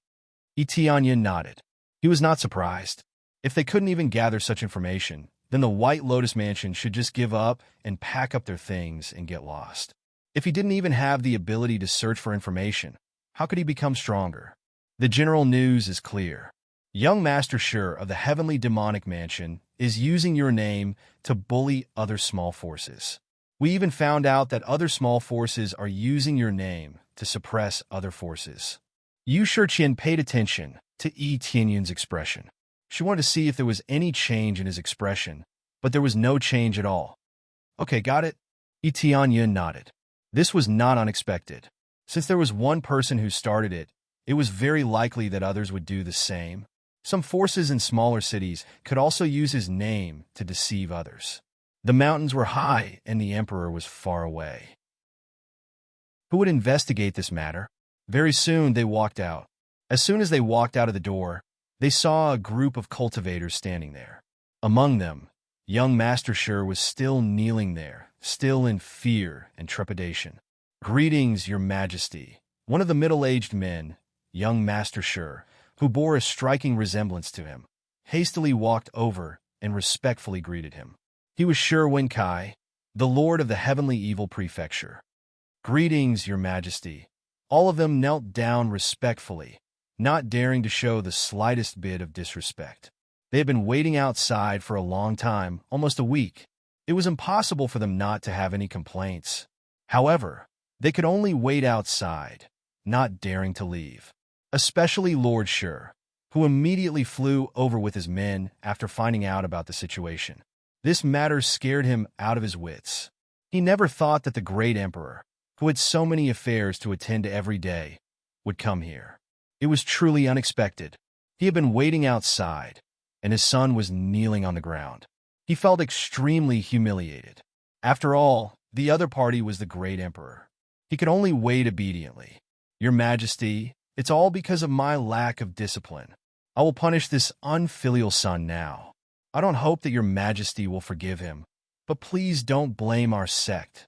Etienne nodded. He was not surprised. If they couldn't even gather such information, then the White Lotus Mansion should just give up and pack up their things and get lost. If he didn't even have the ability to search for information, how could he become stronger? The general news is clear. Young Master Sure of the Heavenly Demonic Mansion is using your name to bully other small forces. We even found out that other small forces are using your name to suppress other forces. Yushirqian paid attention to Etienne's expression. She wanted to see if there was any change in his expression, but there was no change at all. Okay, got it? Etienne nodded. This was not unexpected. Since there was one person who started it, it was very likely that others would do the same. Some forces in smaller cities could also use his name to deceive others. The mountains were high and the emperor was far away. Who would investigate this matter? Very soon they walked out. As soon as they walked out of the door, they saw a group of cultivators standing there. Among them, young Master Sure was still kneeling there, still in fear and trepidation. Greetings, Your Majesty. One of the middle-aged men, young Master Sure, who bore a striking resemblance to him, hastily walked over and respectfully greeted him. He was Sure Wenkai, the Lord of the Heavenly Evil Prefecture. Greetings, Your Majesty. All of them knelt down respectfully, not daring to show the slightest bit of disrespect. They had been waiting outside for a long time, almost a week. It was impossible for them not to have any complaints. However, they could only wait outside, not daring to leave. Especially Lord Sher, who immediately flew over with his men after finding out about the situation. This matter scared him out of his wits. He never thought that the great emperor, who had so many affairs to attend to every day, would come here. It was truly unexpected. He had been waiting outside, and his son was kneeling on the ground. He felt extremely humiliated. After all, the other party was the great emperor. He could only wait obediently. Your Majesty, it's all because of my lack of discipline. I will punish this unfilial son now. I don't hope that your Majesty will forgive him, but please don't blame our sect.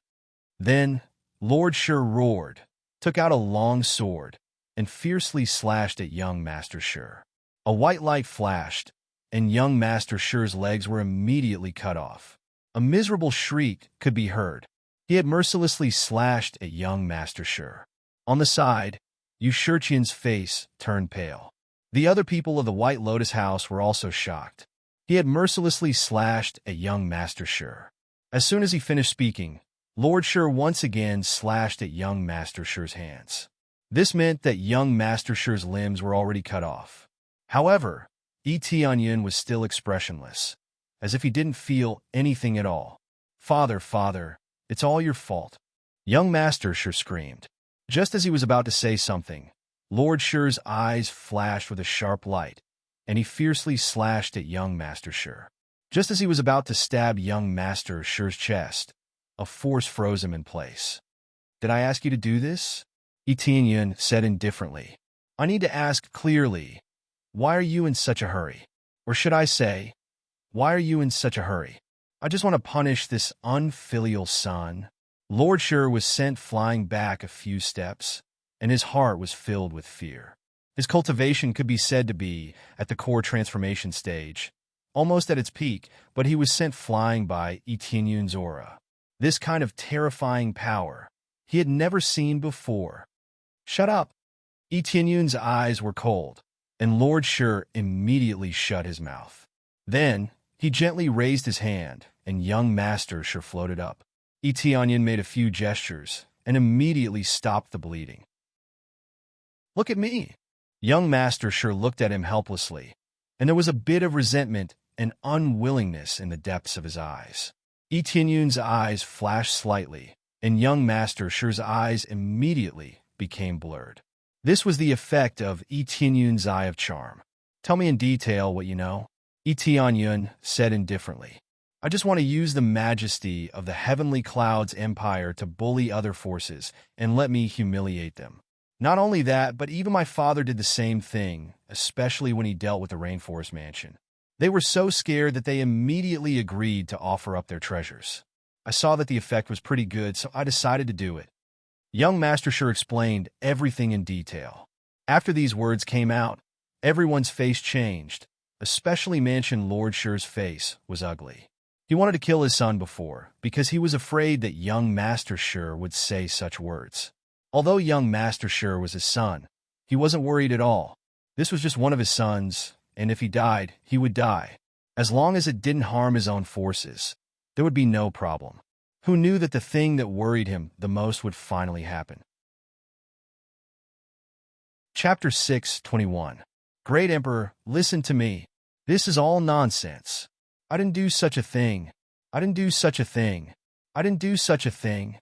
Then, Lord Sher roared, took out a long sword, and fiercely slashed at young Master Sher. A white light flashed, and young Master Sher's legs were immediately cut off. A miserable shriek could be heard. He had mercilessly slashed at young Master Sher. On the side, Yu Shiqian's face turned pale. The other people of the White Lotus House were also shocked. He had mercilessly slashed at young Master Sher. As soon as he finished speaking, Lord Sher once again slashed at young Master Sher's hands. This meant that young Master Sher's limbs were already cut off. However, Tianyun was still expressionless, as if he didn't feel anything at all. Father, father, it's all your fault. Young Master Sher screamed. Just as he was about to say something, Lord Sher's eyes flashed with a sharp light, and he fiercely slashed at young Master Sher. Just as he was about to stab young Master Sher's chest, a force froze him in place. Did I ask you to do this? Tianyun said indifferently. I need to ask clearly, why are you in such a hurry? Or should I say, why are you in such a hurry? I just want to punish this unfilial son. Lord Sher was sent flying back a few steps, and his heart was filled with fear. His cultivation could be said to be at the core transformation stage, almost at its peak, but he was sent flying by Tianyun's aura. This kind of terrifying power he had never seen before. Shut up! Tianyun's eyes were cold, and Lord Sher immediately shut his mouth. Then, he gently raised his hand, and young Master Sher floated up. Tianyun made a few gestures, and immediately stopped the bleeding. Look at me! Young Master Sher looked at him helplessly, and there was a bit of resentment and unwillingness in the depths of his eyes. Tianyun's eyes flashed slightly, and young Master Sher's eyes immediately became blurred. This was the effect of Tianyun's eye of charm. Tell me in detail what you know, Tianyun said indifferently. I just want to use the majesty of the Heavenly Cloud's empire to bully other forces and let me humiliate them. Not only that, but even my father did the same thing, especially when he dealt with the Rainforest Mansion. They were so scared that they immediately agreed to offer up their treasures. I saw that the effect was pretty good, so I decided to do it. Young Master Sher explained everything in detail. After these words came out, everyone's face changed, especially Mansion Lord Sher's face was ugly. He wanted to kill his son before, because he was afraid that young Master Sher would say such words. Although young Master Sher was his son, he wasn't worried at all. This was just one of his sons, and if he died, he would die. As long as it didn't harm his own forces, there would be no problem. Who knew that the thing that worried him the most would finally happen? Chapter 6:21. Great Emperor, listen to me. This is all nonsense. I didn't do such a thing. I didn't do such a thing. I didn't do such a thing.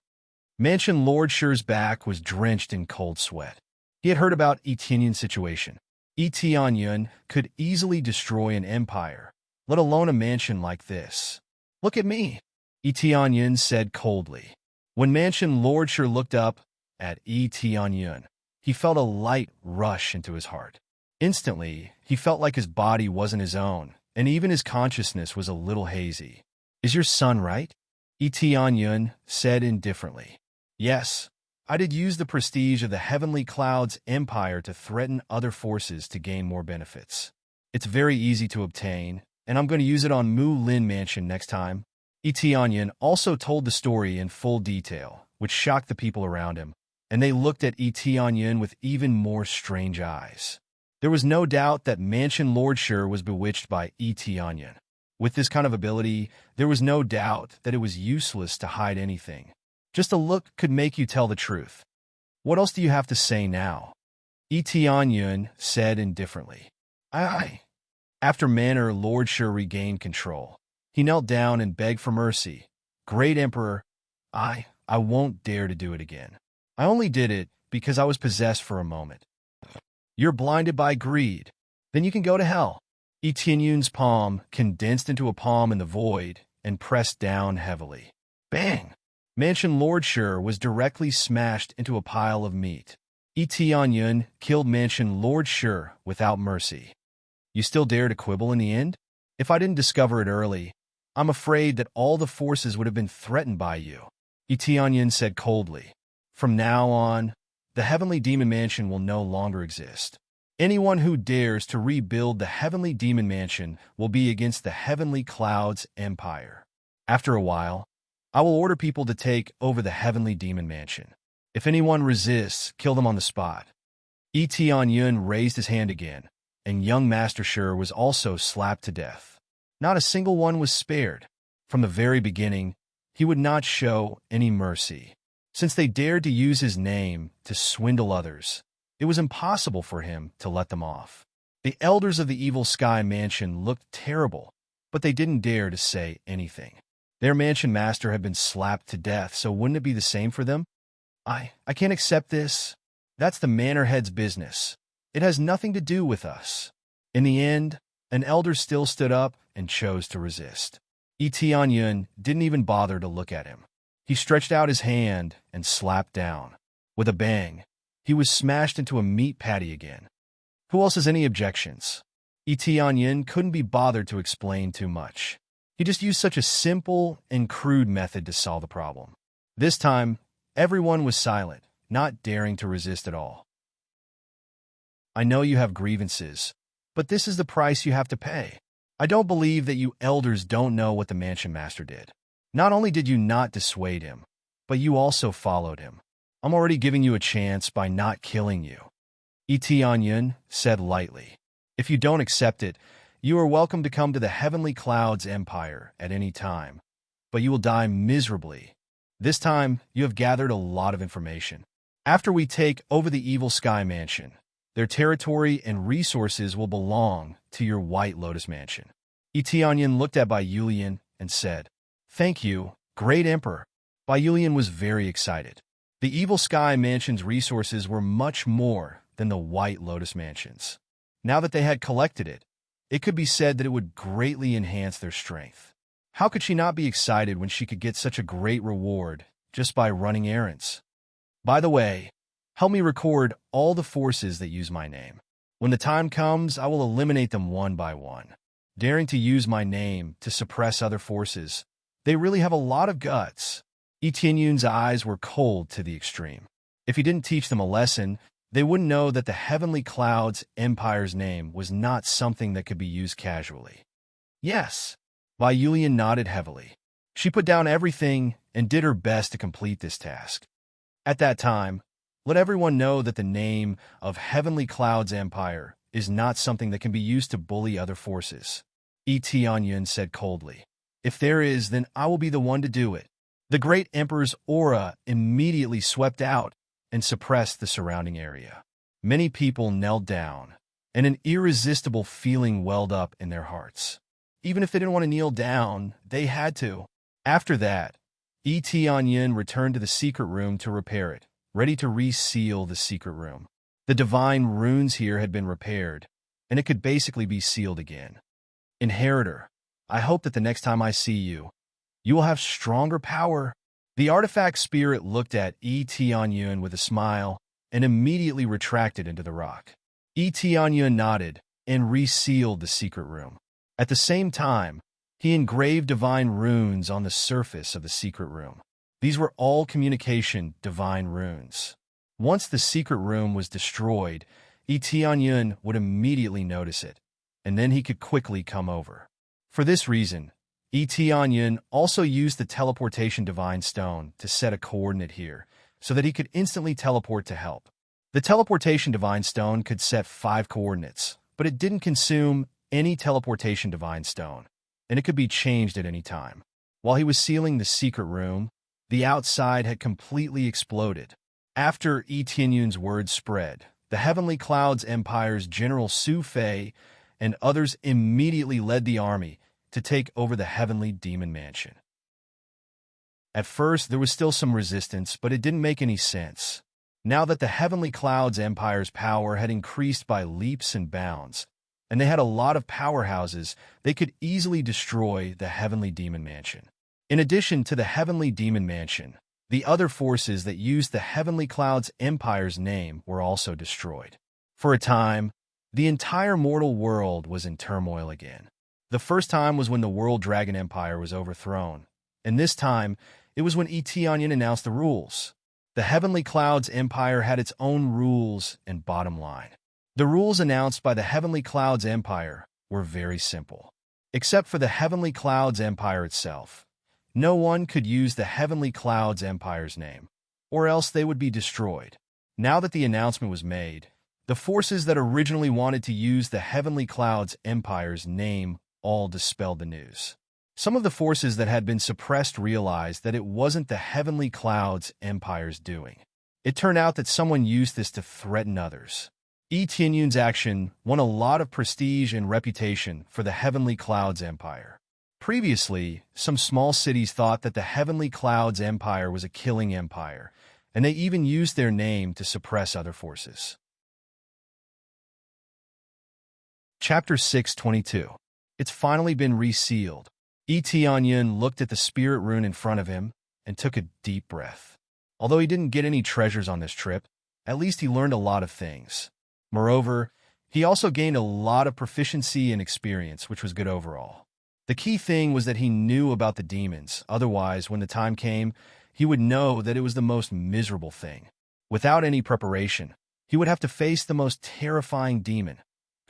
Mansion Lord Sher's back was drenched in cold sweat. He had heard about Tianyun's situation. Tianyun could easily destroy an empire, let alone a mansion like this. Look at me, Tianyun said coldly. When Mansion Lord Sher looked up at Tianyun, he felt a light rush into his heart. Instantly, he felt like his body wasn't his own, and even his consciousness was a little hazy. Is your son right? Tianyun said indifferently. Yes, I did use the prestige of the Heavenly Cloud's empire to threaten other forces to gain more benefits. It's very easy to obtain, and I'm going to use it on Mu Lin Mansion next time. Tianyun also told the story in full detail, which shocked the people around him, and they looked at Tianyun with even more strange eyes. There was no doubt that Mansion Lord Sher was bewitched by Tianyun. With this kind of ability, there was no doubt that it was useless to hide anything. Just a look could make you tell the truth. What else do you have to say now? Tianyun said indifferently. I. After Manor Lordshire regained control, he knelt down and begged for mercy. Great Emperor, I won't dare to do it again. I only did it because I was possessed for a moment. You're blinded by greed. Then you can go to hell. Tianyun's palm condensed into a palm in the void and pressed down heavily. Bang! Mansion Lordshire was directly smashed into a pile of meat. Tianyun killed Mansion Lordshire without mercy. You still dare to quibble in the end? If I didn't discover it early, I'm afraid that all the forces would have been threatened by you. Tianyun said coldly. From now on, the Heavenly Demon Mansion will no longer exist. Anyone who dares to rebuild the Heavenly Demon Mansion will be against the Heavenly Clouds Empire. After a while, I will order people to take over the Heavenly Demon Mansion. If anyone resists, kill them on the spot. Tianyun raised his hand again, and young Master Shi was also slapped to death. Not a single one was spared. From the very beginning, he would not show any mercy. Since they dared to use his name to swindle others, it was impossible for him to let them off. The elders of the Evil Sky Mansion looked terrible, but they didn't dare to say anything. Their mansion master had been slapped to death, so wouldn't it be the same for them? I can't accept this. That's the manor head's business. It has nothing to do with us. In the end, an elder still stood up and chose to resist. Tianyun didn't even bother to look at him. He stretched out his hand and slapped down. With a bang, he was smashed into a meat patty again. Who else has any objections? Tianyun couldn't be bothered to explain too much. He just used such a simple and crude method to solve the problem. This time, everyone was silent, not daring to resist at all. I know you have grievances, but this is the price you have to pay. I don't believe that you elders don't know what the mansion master did. Not only did you not dissuade him, but you also followed him. I'm already giving you a chance by not killing you. Tianyun said lightly. If you don't accept it, you are welcome to come to the Heavenly Clouds Empire at any time, but you will die miserably. This time, you have gathered a lot of information. After we take over the Evil Sky Mansion, their territory and resources will belong to your White Lotus Mansion. Tianyun looked at Bai Yulian and said, Thank you, Great Emperor. Bai Yulian was very excited. The Evil Sky Mansion's resources were much more than the White Lotus Mansion's. Now that they had collected it, it could be said that it would greatly enhance their strength. How could she not be excited when she could get such a great reward just by running errands? By the way, help me record all the forces that use my name. When the time comes, I will eliminate them one by one. Daring to use my name to suppress other forces, they really have a lot of guts. Tianyun's eyes were cold to the extreme. If he didn't teach them a lesson, they wouldn't know that the Heavenly Clouds Empire's name was not something that could be used casually. Yes, Bai Yulian nodded heavily. She put down everything and did her best to complete this task. At that time, let everyone know that the name of Heavenly Clouds Empire is not something that can be used to bully other forces. Tianyun said coldly. If there is, then I will be the one to do it. The Great Emperor's aura immediately swept out and suppressed the surrounding area. Many people knelt down, and an irresistible feeling welled up in their hearts. Even if they didn't want to kneel down, they had to. After that, Tianyun returned to the secret room to repair it, ready to reseal the secret room. The divine runes here had been repaired, and it could basically be sealed again. Inheritor, I hope that the next time I see you, you will have stronger power. The artifact spirit looked at Tianyun with a smile and immediately retracted into the rock. Tianyun nodded and resealed the secret room. At the same time, he engraved divine runes on the surface of the secret room. These were all communication divine runes. Once the secret room was destroyed, Tianyun would immediately notice it, and then he could quickly come over. For this reason, Tianyun also used the teleportation divine stone to set a coordinate here, so that he could instantly teleport to help. The teleportation divine stone could set 5 coordinates, but it didn't consume any teleportation divine stone, and it could be changed at any time. While he was sealing the secret room, The outside had completely exploded. After Yi Tianyun's words spread, the Heavenly Clouds Empire's General Su Fei and others immediately led the army to take over the Heavenly Demon Mansion. At first, there was still some resistance, but it didn't make any sense. Now that the Heavenly Clouds Empire's power had increased by leaps and bounds, and they had a lot of powerhouses, they could easily destroy the Heavenly Demon Mansion. In addition to the Heavenly Demon Mansion, the other forces that used the Heavenly Clouds Empire's name were also destroyed. For a time, the entire mortal world was in turmoil again. The first time was when the World Dragon Empire was overthrown, and this time, it was when Yi Tianyun announced the rules. The Heavenly Clouds Empire had its own rules and bottom line. The rules announced by the Heavenly Clouds Empire were very simple. Except for the Heavenly Clouds Empire itself, no one could use the Heavenly Clouds Empire's name, or else they would be destroyed. Now that the announcement was made, the forces that originally wanted to use the Heavenly Clouds Empire's name all dispelled the news. Some of the forces that had been suppressed realized that it wasn't the Heavenly Clouds Empire's doing. It turned out that someone used this to threaten others. Yi Tianyun's action won a lot of prestige and reputation for the Heavenly Clouds Empire. Previously, some small cities thought that the Heavenly Clouds Empire was a killing empire, and they even used their name to suppress other forces. Chapter 622. It's finally been resealed. Yi Tianyun looked at the spirit rune in front of him and took a deep breath. Although he didn't get any treasures on this trip, at least he learned a lot of things. Moreover, he also gained a lot of proficiency and experience, which was good overall. The key thing was that he knew about the demons, otherwise, when the time came, he would know that it was the most miserable thing. Without any preparation, he would have to face the most terrifying demon.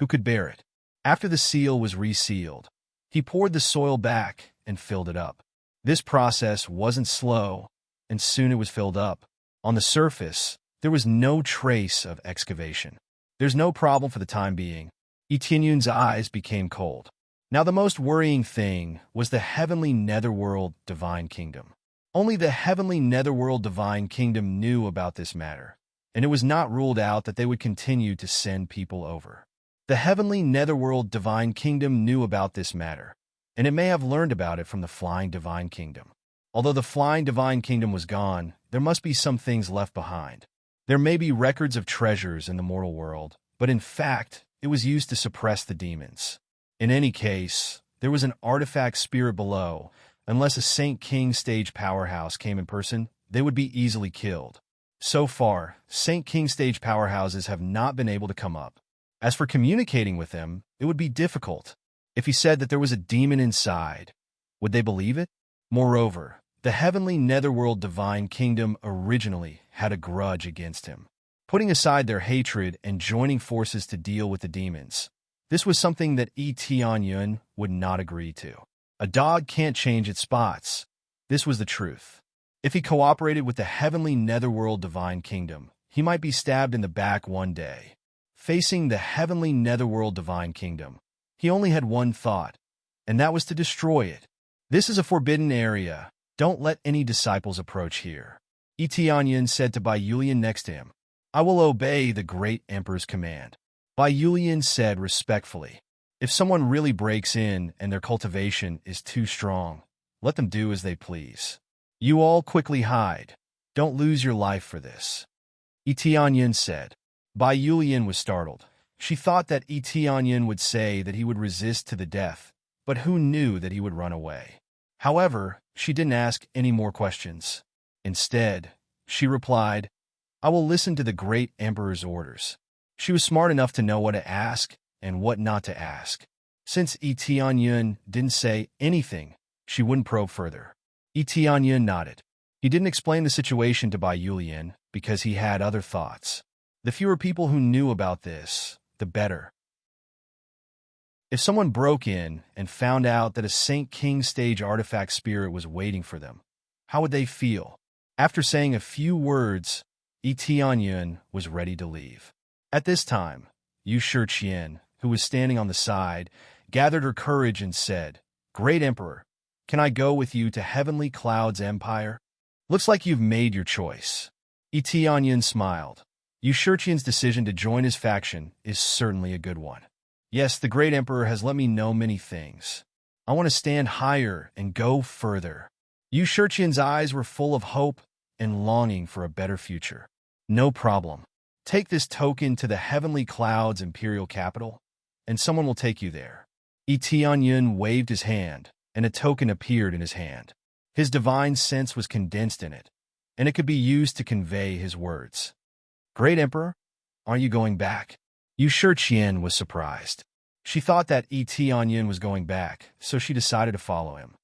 Who could bear it? After the seal was resealed, he poured the soil back and filled it up. This process wasn't slow, and soon it was filled up. On the surface, there was no trace of excavation. There's no problem for the time being. Yi Tianyun's eyes became cold. Now the most worrying thing was the Heavenly Netherworld Divine Kingdom. Only the Heavenly Netherworld Divine Kingdom knew about this matter, and it was not ruled out that they would continue to send people over. The Heavenly Netherworld Divine Kingdom knew about this matter, and it may have learned about it from the Flying Divine Kingdom. Although the Flying Divine Kingdom was gone, there must be some things left behind. There may be records of treasures in the mortal world, but in fact, it was used to suppress the demons. In any case, there was an artifact spirit below. Unless a Saint King stage powerhouse came in person, they would be easily killed. So far, Saint King stage powerhouses have not been able to come up. As for communicating with them, it would be difficult. If he said that there was a demon inside, would they believe it? Moreover, the Heavenly Netherworld Divine Kingdom originally had a grudge against him. Putting aside their hatred and joining forces to deal with the demons, this was something that Yi Tianyun would not agree to. A dog can't change its spots. This was the truth. If he cooperated with the Heavenly Netherworld Divine Kingdom, he might be stabbed in the back one day. Facing the Heavenly Netherworld Divine Kingdom, he only had one thought, and that was to destroy it. This is a forbidden area. Don't let any disciples approach here. Yi Tianyun said to Bai Yulian next to him. I will obey the great emperor's command. Bai Yulian said respectfully. If someone really breaks in and their cultivation is too strong, let them do as they please. You all quickly hide. Don't lose your life for this. Yi Tianyun said. Bai Yulian was startled. She thought that Yi Tianyun would say that he would resist to the death, but who knew that he would run away? However, she didn't ask any more questions. Instead, she replied, I will listen to the great emperor's orders. She was smart enough to know what to ask and what not to ask. Since Yi Tianyun didn't say anything, she wouldn't probe further. Yi Tianyun nodded. He didn't explain the situation to Bai Yulian because he had other thoughts. The fewer people who knew about this, the better. If someone broke in and found out that a Saint King stage artifact spirit was waiting for them, how would they feel? After saying a few words, Yi Tianyun was ready to leave. At this time, Yu Shiqian, who was standing on the side, gathered her courage and said, Great Emperor, can I go with you to Heavenly Cloud's Empire? Looks like you've made your choice. Etianyin smiled. Yu Shiqian's decision to join his faction is certainly a good one. Yes, the great emperor has let me know many things. I want to stand higher and go further. Yu Shiqian's eyes were full of hope and longing for a better future. No problem. Take this token to the heavenly cloud's imperial capital, and someone will take you there. Etianyin waved his hand, and a token appeared in his hand. His divine sense was condensed in it, and it could be used to convey his words. Great Emperor, aren't you going back? Yu Shiqian was surprised. She thought that Etianyin was going back, so she decided to follow him.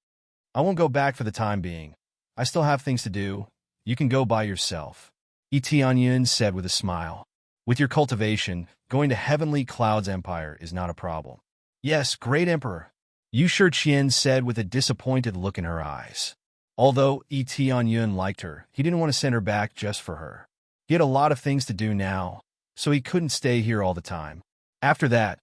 I won't go back for the time being. I still have things to do. You can go by yourself. Etianyin said with a smile. With your cultivation, going to Heavenly Cloud's empire is not a problem. Yes, Great Emperor, Yu Shiqian said with a disappointed look in her eyes. Although Etianyin liked her, he didn't want to send her back just for her. He had a lot of things to do now, so he couldn't stay here all the time. After that,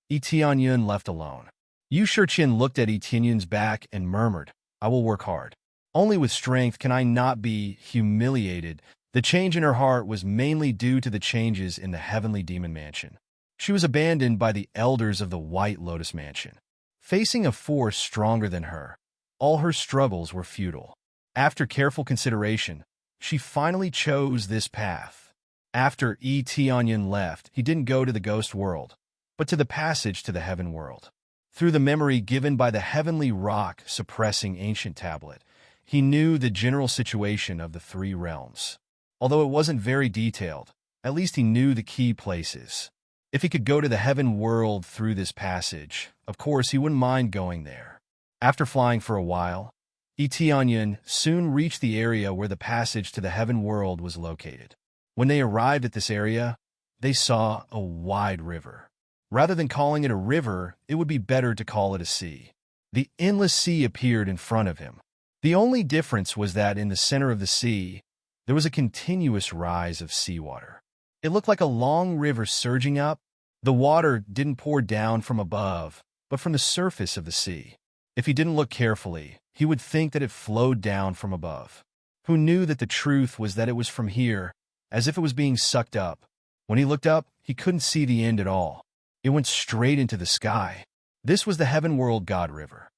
Etianyin left alone. Yu Shiqian looked at Etianyin's back and murmured, I will work hard. Only with strength can I not be humiliated. The change in her heart was mainly due to the changes in the Heavenly Demon Mansion. She was abandoned by the elders of the White Lotus Mansion. Facing a force stronger than her, all her struggles were futile. After careful consideration, she finally chose this path. After Etianyin left, he didn't go to the ghost world, but to the passage to the heaven world. Through the memory given by the heavenly rock suppressing ancient tablet, he knew the general situation of the three realms. Although it wasn't very detailed, at least he knew the key places. If he could go to the heaven world through this passage, of course he wouldn't mind going there. After flying for a while, Etianyin soon reached the area where the passage to the heaven world was located. When they arrived at this area, they saw a wide river. Rather than calling it a river, it would be better to call it a sea. The endless sea appeared in front of him. The only difference was that in the center of the sea, there was a continuous rise of seawater. It looked like a long river surging up. The water didn't pour down from above, but from the surface of the sea. If he didn't look carefully, he would think that it flowed down from above. Who knew that the truth was that it was from here, as if it was being sucked up. When he looked up, he couldn't see the end at all. It went straight into the sky. This was the Heaven World God River.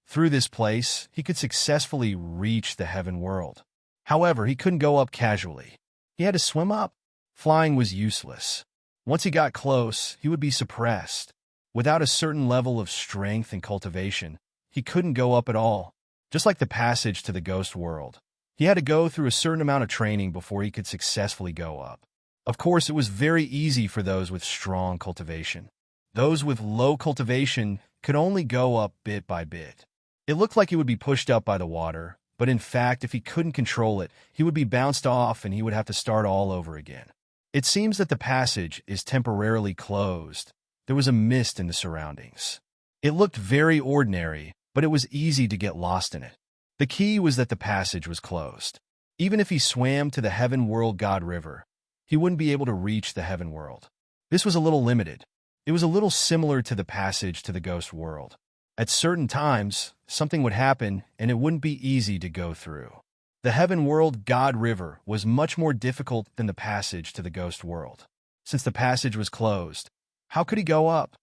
Through this place, he could successfully reach the Heaven World. However, he couldn't go up casually. He had to swim up. Flying was useless. Once he got close, he would be suppressed. Without a certain level of strength and cultivation, he couldn't go up at all. Just like the passage to the ghost world, he had to go through a certain amount of training before he could successfully go up. Of course, it was very easy for those with strong cultivation. Those with low cultivation could only go up bit by bit. It looked like he would be pushed up by the water, but in fact, if he couldn't control it, he would be bounced off and he would have to start all over again. It seems that the passage is temporarily closed. There was a mist in the surroundings. It looked very ordinary, but it was easy to get lost in it. The key was that the passage was closed. Even if he swam to the Heaven World God River, he wouldn't be able to reach the Heaven World. This was a little limited. It was a little similar to the passage to the ghost world. At certain times, something would happen and it wouldn't be easy to go through. The Heaven World God River was much more difficult than the passage to the ghost world. Since the passage was closed, how could he go up?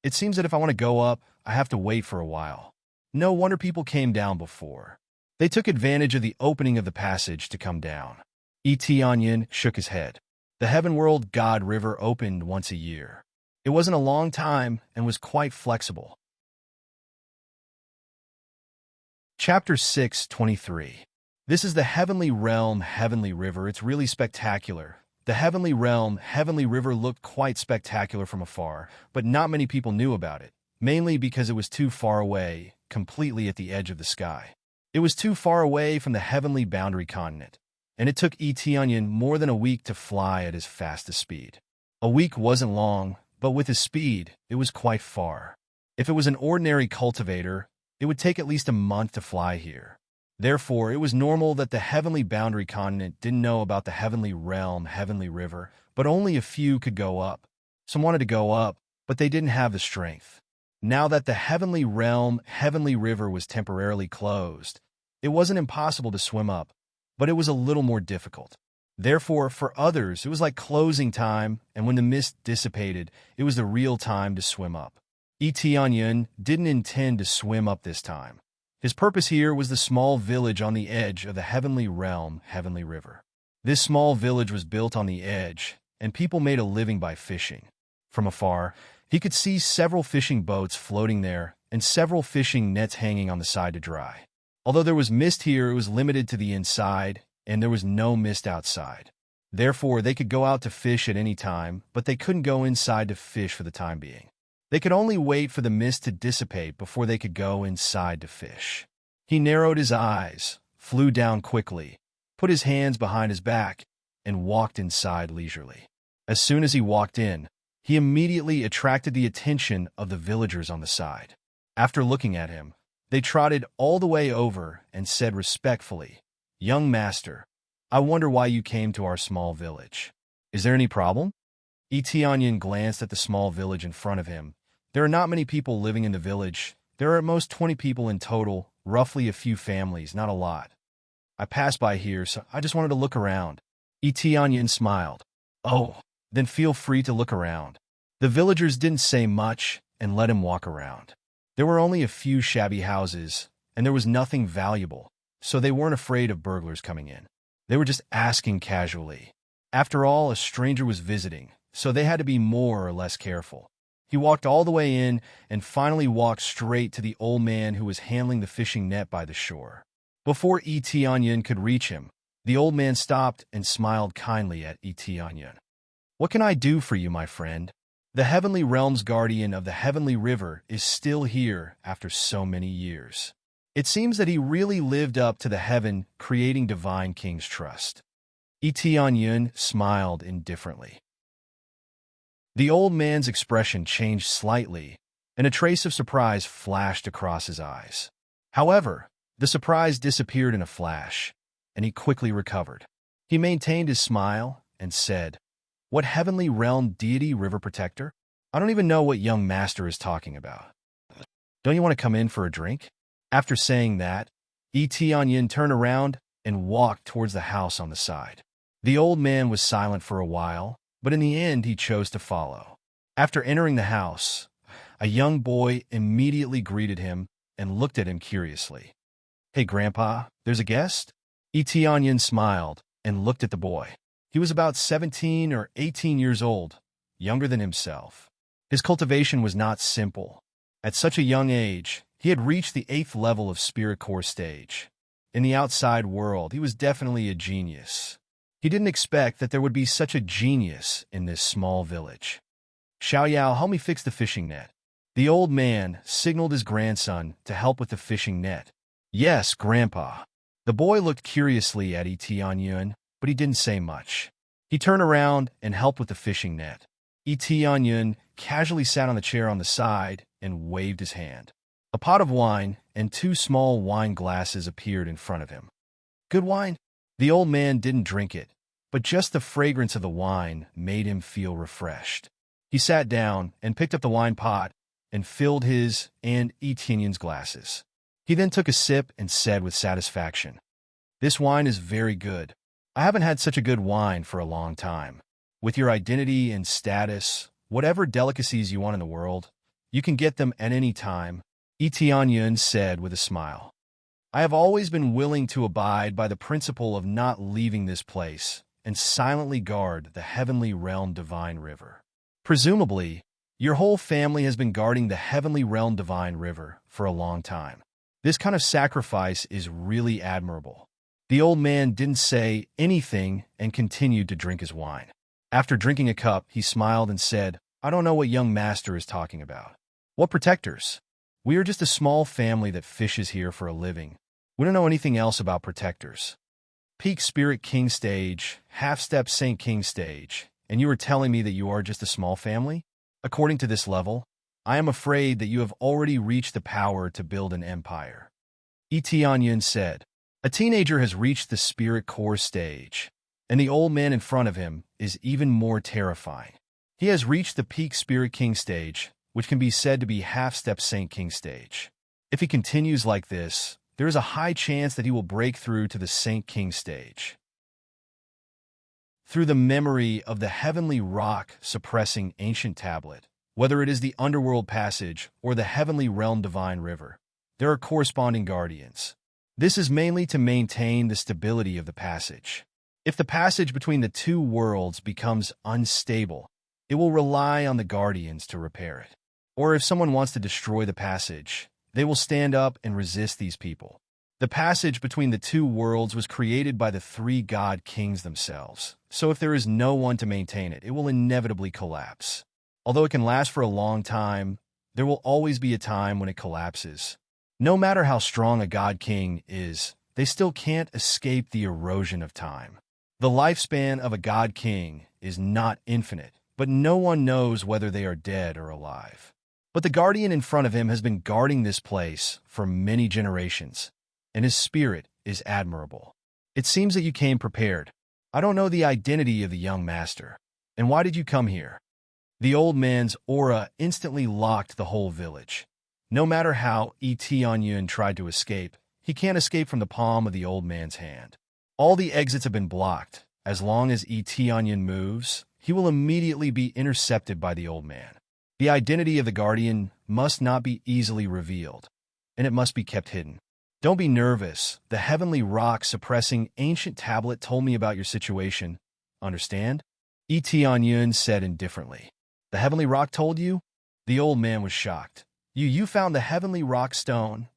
It seems that if I want to go up, I have to wait for a while. No wonder people came down before. They took advantage of the opening of the passage to come down. Etianyin shook his head. The Heaven World God River opened once a year. It wasn't a long time and was quite flexible. Chapter 6:23. This is the Heavenly Realm Heavenly River. It's really spectacular. The Heavenly Realm Heavenly River looked quite spectacular from afar, but not many people knew about it, mainly because it was too far away, completely at the edge of the sky. It was too far away from the Heavenly Boundary Continent, and it took Etianyin more than a week to fly at his fastest speed. A week wasn't long, but with his speed, it was quite far. If it was an ordinary cultivator, it would take at least a month to fly here. Therefore, it was normal that the Heavenly Boundary Continent didn't know about the Heavenly Realm Heavenly River, but only a few could go up. Some wanted to go up, but they didn't have the strength. Now that the Heavenly Realm Heavenly River was temporarily closed, It wasn't impossible to swim up, but it was a little more difficult. Therefore, for others, it was like closing time, and when the mist dissipated, it was the real time to swim up. Tianyun didn't intend to swim up this time. His purpose here was the small village on the edge of the heavenly realm, Heavenly River. This small village was built on the edge, and people made a living by fishing. From afar, he could see several fishing boats floating there and several fishing nets hanging on the side to dry. Although there was mist here, it was limited to the inside, and there was no mist outside. Therefore, they could go out to fish at any time, but they couldn't go inside to fish for the time being. They could only wait for the mist to dissipate before they could go inside to fish. He narrowed his eyes, flew down quickly, put his hands behind his back, and walked inside leisurely. As soon as he walked in, he immediately attracted the attention of the villagers on the side. After looking at him, they trotted all the way over and said respectfully, "Young master, I wonder why you came to our small village. Is there any problem?" Tianyun glanced at the small village in front of him. There are not many people living in the village. There are at most 20 people in total, roughly a few families, not a lot. I passed by here, so I just wanted to look around. Tianyun smiled. "Oh, then feel free to look around." The villagers didn't say much and let him walk around. There were only a few shabby houses, and there was nothing valuable, so they weren't afraid of burglars coming in. They were just asking casually. After all, a stranger was visiting, so they had to be more or less careful. He walked all the way in and finally walked straight to the old man who was handling the fishing net by the shore. Before Tianyun could reach him, the old man stopped and smiled kindly at Tianyun. "What can I do for you, my friend? The Heavenly Realm's guardian of the Heavenly River is still here after so many years." It seems that he really lived up to the heaven creating divine king's trust. Tianyun smiled indifferently. The old man's expression changed slightly, and a trace of surprise flashed across his eyes. However, the surprise disappeared in a flash, and he quickly recovered. He maintained his smile and said, "What heavenly realm deity river protector? I don't even know what young master is talking about. Don't you want to come in for a drink?" After saying that, Tianyun turned around and walked towards the house on the side. The old man was silent for a while, but in the end he chose to follow. After entering the house, a young boy immediately greeted him and looked at him curiously. "Hey, Grandpa, there's a guest?" Tianyun smiled and looked at the boy. He was about 17 or 18 years old, younger than himself. His cultivation was not simple. At such a young age, he had reached the 8th level of Spirit Core stage. In the outside world, he was definitely a genius. He didn't expect that there would be such a genius in this small village. "Xiaoyao, help me fix the fishing net." The old man signaled his grandson to help with the fishing net. "Yes, Grandpa." The boy looked curiously at Tianyun, but he didn't say much. He turned around and helped with the fishing net. Tianyun casually sat on the chair on the side and waved his hand. A pot of wine and 2 small wine glasses appeared in front of him. "Good wine?" The old man didn't drink it, but just the fragrance of the wine made him feel refreshed. He sat down and picked up the wine pot and filled his and Tianyun's glasses. He then took a sip and said with satisfaction, "This wine is very good. I haven't had such a good wine for a long time. With your identity and status, whatever delicacies you want in the world, you can get them at any time," Tianyun said with a smile. "I have always been willing to abide by the principle of not leaving this place and silently guard the heavenly realm divine river. Presumably, your whole family has been guarding the heavenly realm divine river for a long time. This kind of sacrifice is really admirable." The old man didn't say anything and continued to drink his wine. After drinking a cup, he smiled and said, "I don't know what young master is talking about. What protectors? We are just a small family that fishes here for a living. We don't know anything else about protectors. Peak Spirit King stage, half-step Saint King stage, and you are telling me that you are just a small family? According to this level, I am afraid that you have already reached the power to build an empire." Tianyun said, "A teenager has reached the Spirit Core stage, and the old man in front of him is even more terrifying. He has reached the Peak Spirit King stage, which can be said to be half-step Saint King stage. If he continues like this, there is a high chance that he will break through to the Saint King stage. Through the memory of the heavenly rock suppressing ancient tablet, whether it is the underworld passage or the heavenly realm divine river, there are corresponding guardians. This is mainly to maintain the stability of the passage. If the passage between the two worlds becomes unstable, it will rely on the guardians to repair it. Or if someone wants to destroy the passage, they will stand up and resist these people. The passage between the two worlds was created by the three god kings themselves, so if there is no one to maintain it, it will inevitably collapse. Although it can last for a long time, there will always be a time when it collapses. No matter how strong a god king is, they still can't escape the erosion of time. The lifespan of a god king is not infinite, but no one knows whether they are dead or alive. But the guardian in front of him has been guarding this place for many generations, and his spirit is admirable. It seems that you came prepared. I don't know the identity of the young master. And why did you come here? The old man's aura instantly locked the whole village. No matter how Tianyun tried to escape, he can't escape from the palm of the old man's hand. All the exits have been blocked. As long as Tianyun moves, he will immediately be intercepted by the old man. The identity of the guardian must not be easily revealed, and it must be kept hidden. Don't be nervous. The heavenly rock suppressing ancient tablet told me about your situation. Understand? Tianyun said indifferently. The heavenly rock told you? The old man was shocked. You found the heavenly rock stone?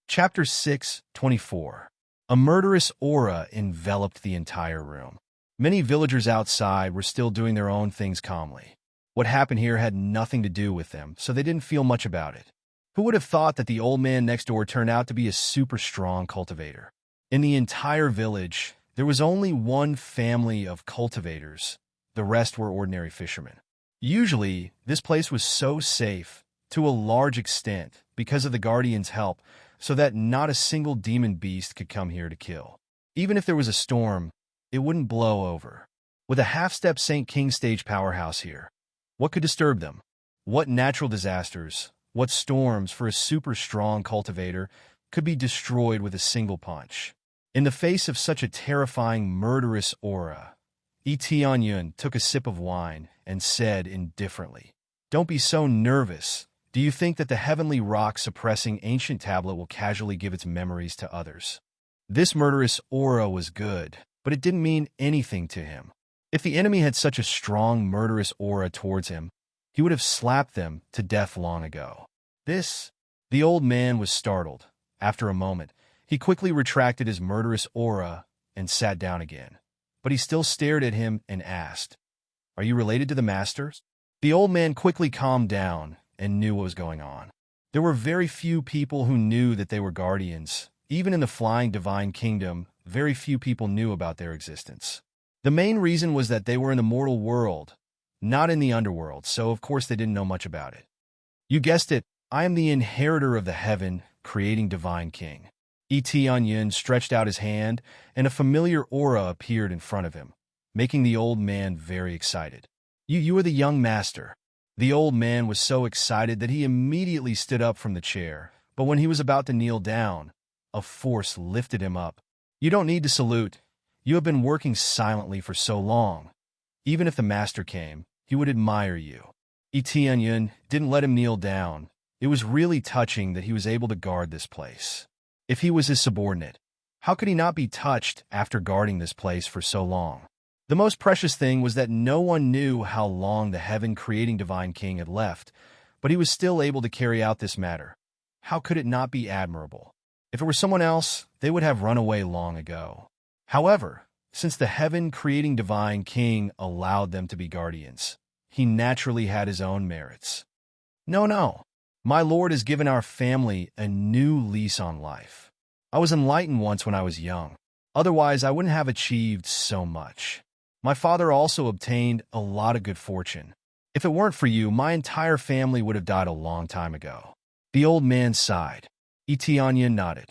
Chapter 6:24. A murderous aura enveloped the entire room. Many villagers outside were still doing their own things calmly. What happened here had nothing to do with them, so they didn't feel much about it. Who would have thought that the old man next door turned out to be a super strong cultivator? In the entire village, there was only one family of cultivators. The rest were ordinary fishermen. Usually, this place was so safe, to a large extent, because of the guardian's help, so that not a single demon beast could come here to kill. Even if there was a storm, it wouldn't blow over. With a half-step St. King stage powerhouse here, what could disturb them? What natural disasters, what storms for a super strong cultivator could be destroyed with a single punch? In the face of such a terrifying, murderous aura, Tianyun took a sip of wine and said indifferently, "Don't be so nervous. Do you think that the heavenly rock suppressing ancient tablet will casually give its memories to others?" This murderous aura was good, but it didn't mean anything to him. If the enemy had such a strong murderous aura towards him, he would have slapped them to death long ago. The old man was startled. After a moment, he quickly retracted his murderous aura and sat down again. But he still stared at him and asked, "Are you related to the masters?" The old man quickly calmed down and knew what was going on. There were very few people who knew that they were guardians. Even in the flying divine kingdom, very few people knew about their existence. The main reason was that they were in the mortal world, not in the underworld, so of course they didn't know much about it. You guessed it, I am the inheritor of the heaven, creating divine king. Tianyun stretched out his hand, and a familiar aura appeared in front of him, making the old man very excited. You are the young master." The old man was so excited that he immediately stood up from the chair, but when he was about to kneel down, a force lifted him up. "You don't need to salute. You have been working silently for so long. Even if the master came, he would admire you." Tianyun didn't let him kneel down. It was really touching that he was able to guard this place. If he was his subordinate, how could he not be touched after guarding this place for so long? The most precious thing was that no one knew how long the heaven-creating divine king had left, but he was still able to carry out this matter. How could it not be admirable? If it were someone else, they would have run away long ago. However, since the heaven-creating divine king allowed them to be guardians, he naturally had his own merits. No. My Lord has given our family a new lease on life. I was enlightened once when I was young. Otherwise, I wouldn't have achieved so much. My father also obtained a lot of good fortune. If it weren't for you, my entire family would have died a long time ago." The old man sighed. Tianyun nodded.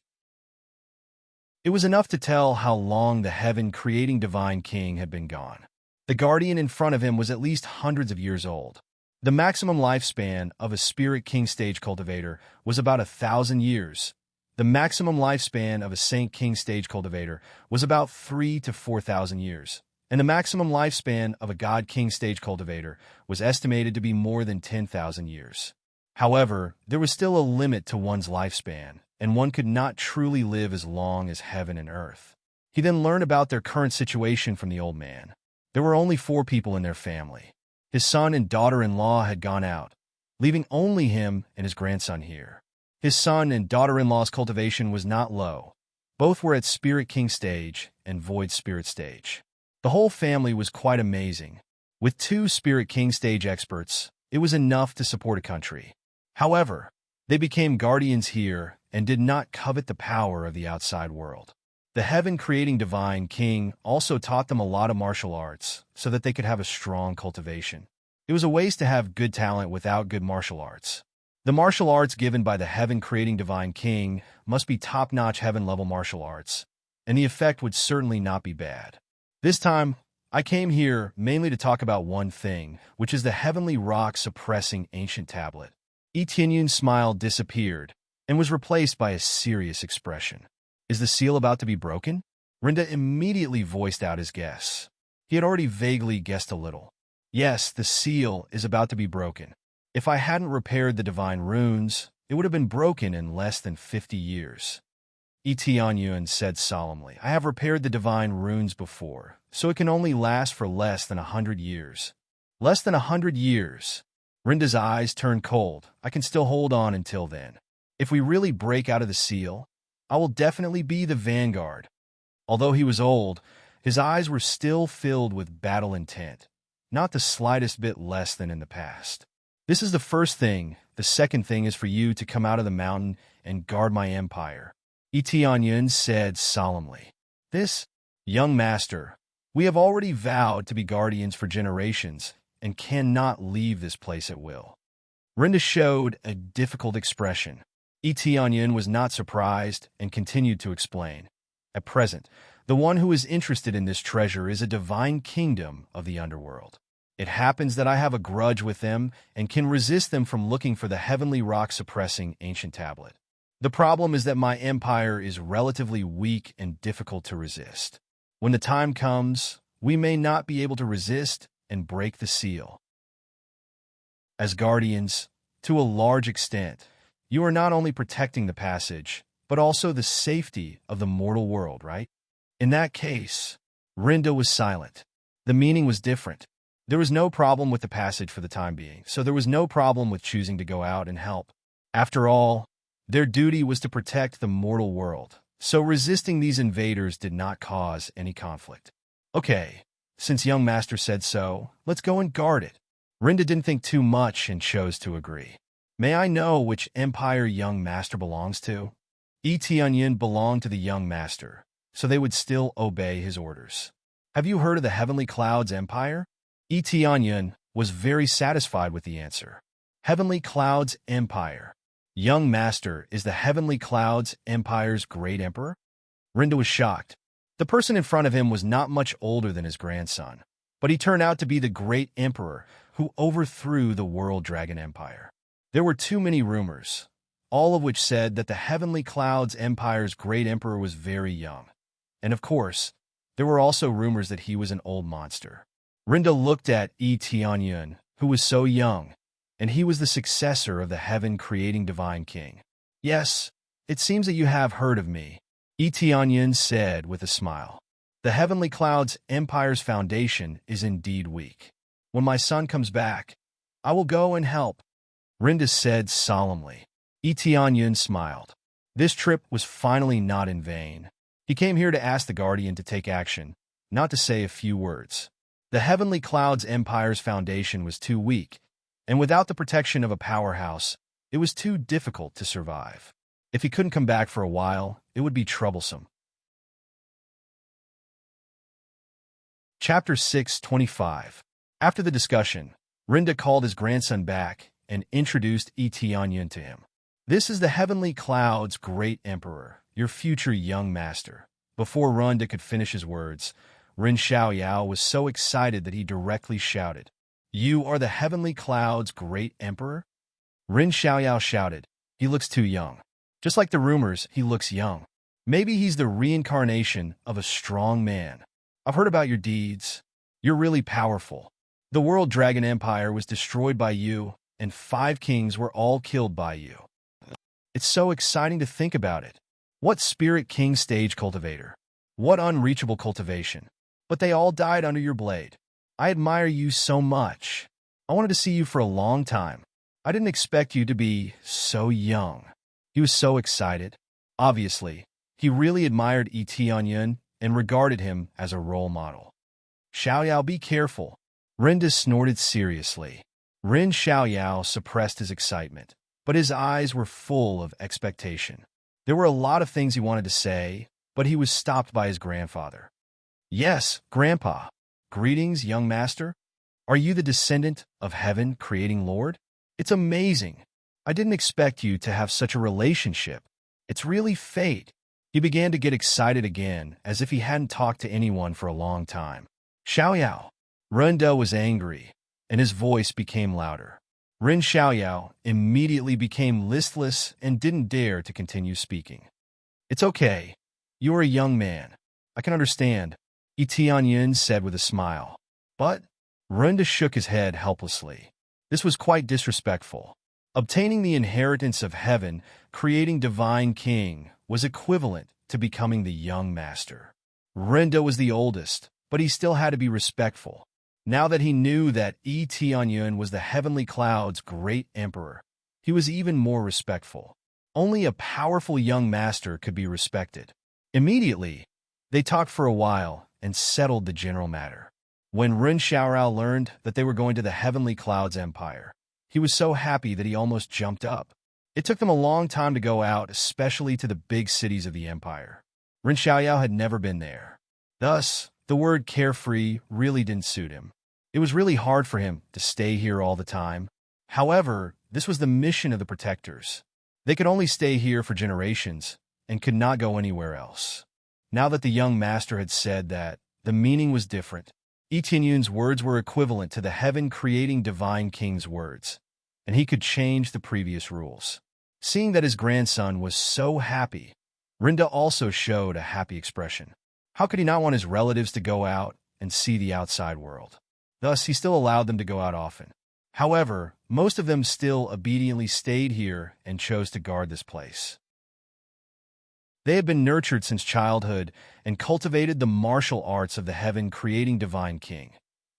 It was enough to tell how long the heaven-creating divine king had been gone. The guardian in front of him was at least hundreds of years old. The maximum lifespan of a Spirit King stage cultivator was about 1,000 years. The maximum lifespan of a Saint King stage cultivator was about 3 to 4,000 years. And the maximum lifespan of a God King stage cultivator was estimated to be more than 10,000 years. However, there was still a limit to one's lifespan, and one could not truly live as long as heaven and earth. He then learned about their current situation from the old man. There were only 4 people in their family. His son and daughter-in-law had gone out, leaving only him and his grandson here. His son and daughter-in-law's cultivation was not low. Both were at Spirit King stage and Void Spirit stage. The whole family was quite amazing. With 2 Spirit King stage experts, it was enough to support a country. However, they became guardians here and did not covet the power of the outside world. The heaven-creating divine king also taught them a lot of martial arts so that they could have a strong cultivation. It was a waste to have good talent without good martial arts. The martial arts given by the heaven-creating divine king must be top-notch heaven-level martial arts, and the effect would certainly not be bad. This time, I came here mainly to talk about one thing, which is the heavenly rock-suppressing ancient tablet. Etienne's smile disappeared and was replaced by a serious expression. Is the seal about to be broken? Rinda immediately voiced out his guess. He had already vaguely guessed a little. Yes, the seal is about to be broken. If I hadn't repaired the divine runes, it would have been broken in less than 50 years. Etienne said solemnly, I have repaired the divine runes before, so it can only last for less than 100 years. Less than 100 years. Rinda's eyes turned cold. I can still hold on until then. If we really break out of the seal, I will definitely be the vanguard. Although he was old, his eyes were still filled with battle intent, not the slightest bit less than in the past. This is the first thing. The second thing is for you to come out of the mountain and guard my empire, Etienne said solemnly. This, young master, we have already vowed to be guardians for generations and cannot leave this place at will. Rinda showed a difficult expression. Etienne was not surprised and continued to explain. At present, the one who is interested in this treasure is a divine kingdom of the underworld. It happens that I have a grudge with them and can resist them from looking for the heavenly rock-suppressing ancient tablet. The problem is that my empire is relatively weak and difficult to resist. When the time comes, we may not be able to resist and break the seal. As guardians, to a large extent, you are not only protecting the passage, but also the safety of the mortal world, right? In that case, Rinda was silent. The meaning was different. There was no problem with the passage for the time being, so there was no problem with choosing to go out and help. After all, their duty was to protect the mortal world, so resisting these invaders did not cause any conflict. Okay, since young master said so, let's go and guard it. Rinda didn't think too much and chose to agree. May I know which empire young master belongs to? Etienne belonged to the young master, so they would still obey his orders. Have you heard of the Heavenly Clouds Empire? Etienne was very satisfied with the answer. Heavenly Clouds Empire. Young master is the Heavenly Clouds Empire's great emperor? Rinda was shocked. The person in front of him was not much older than his grandson, but he turned out to be the great emperor who overthrew the World Dragon Empire. There were too many rumors, all of which said that the Heavenly Clouds Empire's great emperor was very young. And of course, there were also rumors that he was an old monster. Rinda looked at Etienne, who was so young, and he was the successor of the heaven-creating divine king. Yes, it seems that you have heard of me, Etienne said with a smile. The Heavenly Clouds Empire's foundation is indeed weak. When my son comes back, I will go and help, Rinda said solemnly. Etienne smiled. This trip was finally not in vain. He came here to ask the Guardian to take action, not to say a few words. The Heavenly Clouds Empire's foundation was too weak, and without the protection of a powerhouse, it was too difficult to survive. If he couldn't come back for a while, it would be troublesome. Chapter 6:25. After the discussion, Rinda called his grandson back and introduced Etienne to him. This is the Heavenly Clouds' great emperor, your future young master. Before Rinda could finish his words, Rin Xiaoyao was so excited that he directly shouted, You are the heavenly cloud's great emperor? Rin Xiaoyao shouted. He looks too young. Just like the rumors, he looks young. Maybe he's the reincarnation of a strong man. I've heard about your deeds. You're really powerful. The World Dragon Empire was destroyed by you, and 5 kings were all killed by you. It's so exciting to think about it. What spirit king stage cultivator? What unreachable cultivation? But they all died under your blade. I admire you so much. I wanted to see you for a long time. I didn't expect you to be so young. He was so excited. Obviously, he really admired Yi Tianyun and regarded him as a role model. Xiaoyao, be careful. Rinda snorted seriously. Rin Xiaoyao suppressed his excitement, but his eyes were full of expectation. There were a lot of things he wanted to say, but he was stopped by his grandfather. Yes, Grandpa. Greetings, young master. Are you the descendant of heaven creating Lord? It's amazing. I didn't expect you to have such a relationship. It's really fate. He began to get excited again, as if he hadn't talked to anyone for a long time. Xiaoyao. Renda was angry, and his voice became louder. Rin Xiaoyao immediately became listless and didn't dare to continue speaking. It's okay. You are a young man. I can understand, Yi Tianyun said with a smile. But Renda shook his head helplessly. This was quite disrespectful. Obtaining the inheritance of heaven, creating divine king, was equivalent to becoming the young master. Renda was the oldest, but he still had to be respectful. Now that he knew that Yi Tianyun was the heavenly cloud's great emperor, he was even more respectful. Only a powerful young master could be respected. Immediately, they talked for a while and settled the general matter. When Rin Xiaorao learned that they were going to the heavenly cloud's empire, he was so happy that he almost jumped up. It took them a long time to go out, especially to the big cities of the empire. Rin Xiaoyao had never been there. Thus, the word carefree really didn't suit him. It was really hard for him to stay here all the time. However, this was the mission of the protectors. They could only stay here for generations and could not go anywhere else. Now that the young master had said that, the meaning was different. Yi Tianyun's words were equivalent to the heaven-creating divine king's words, and he could change the previous rules. Seeing that his grandson was so happy, Rinda also showed a happy expression. How could he not want his relatives to go out and see the outside world? Thus, he still allowed them to go out often. However, most of them still obediently stayed here and chose to guard this place. They had been nurtured since childhood and cultivated the martial arts of the heaven-creating divine king,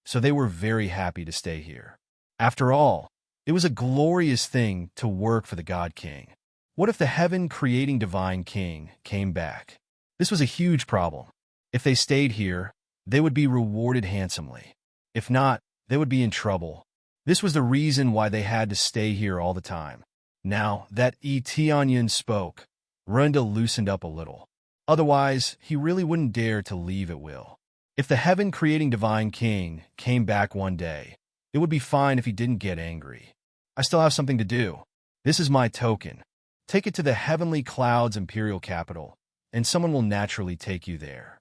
so they were very happy to stay here. After all, it was a glorious thing to work for the God King. What if the heaven-creating divine king came back? This was a huge problem. If they stayed here, they would be rewarded handsomely. If not, they would be in trouble. This was the reason why they had to stay here all the time. Now that Yi Tianyun spoke, Renda loosened up a little. Otherwise, he really wouldn't dare to leave at will. If the heaven-creating divine king came back one day, it would be fine if he didn't get angry. I still have something to do. This is my token. Take it to the heavenly cloud's imperial capital, and someone will naturally take you there.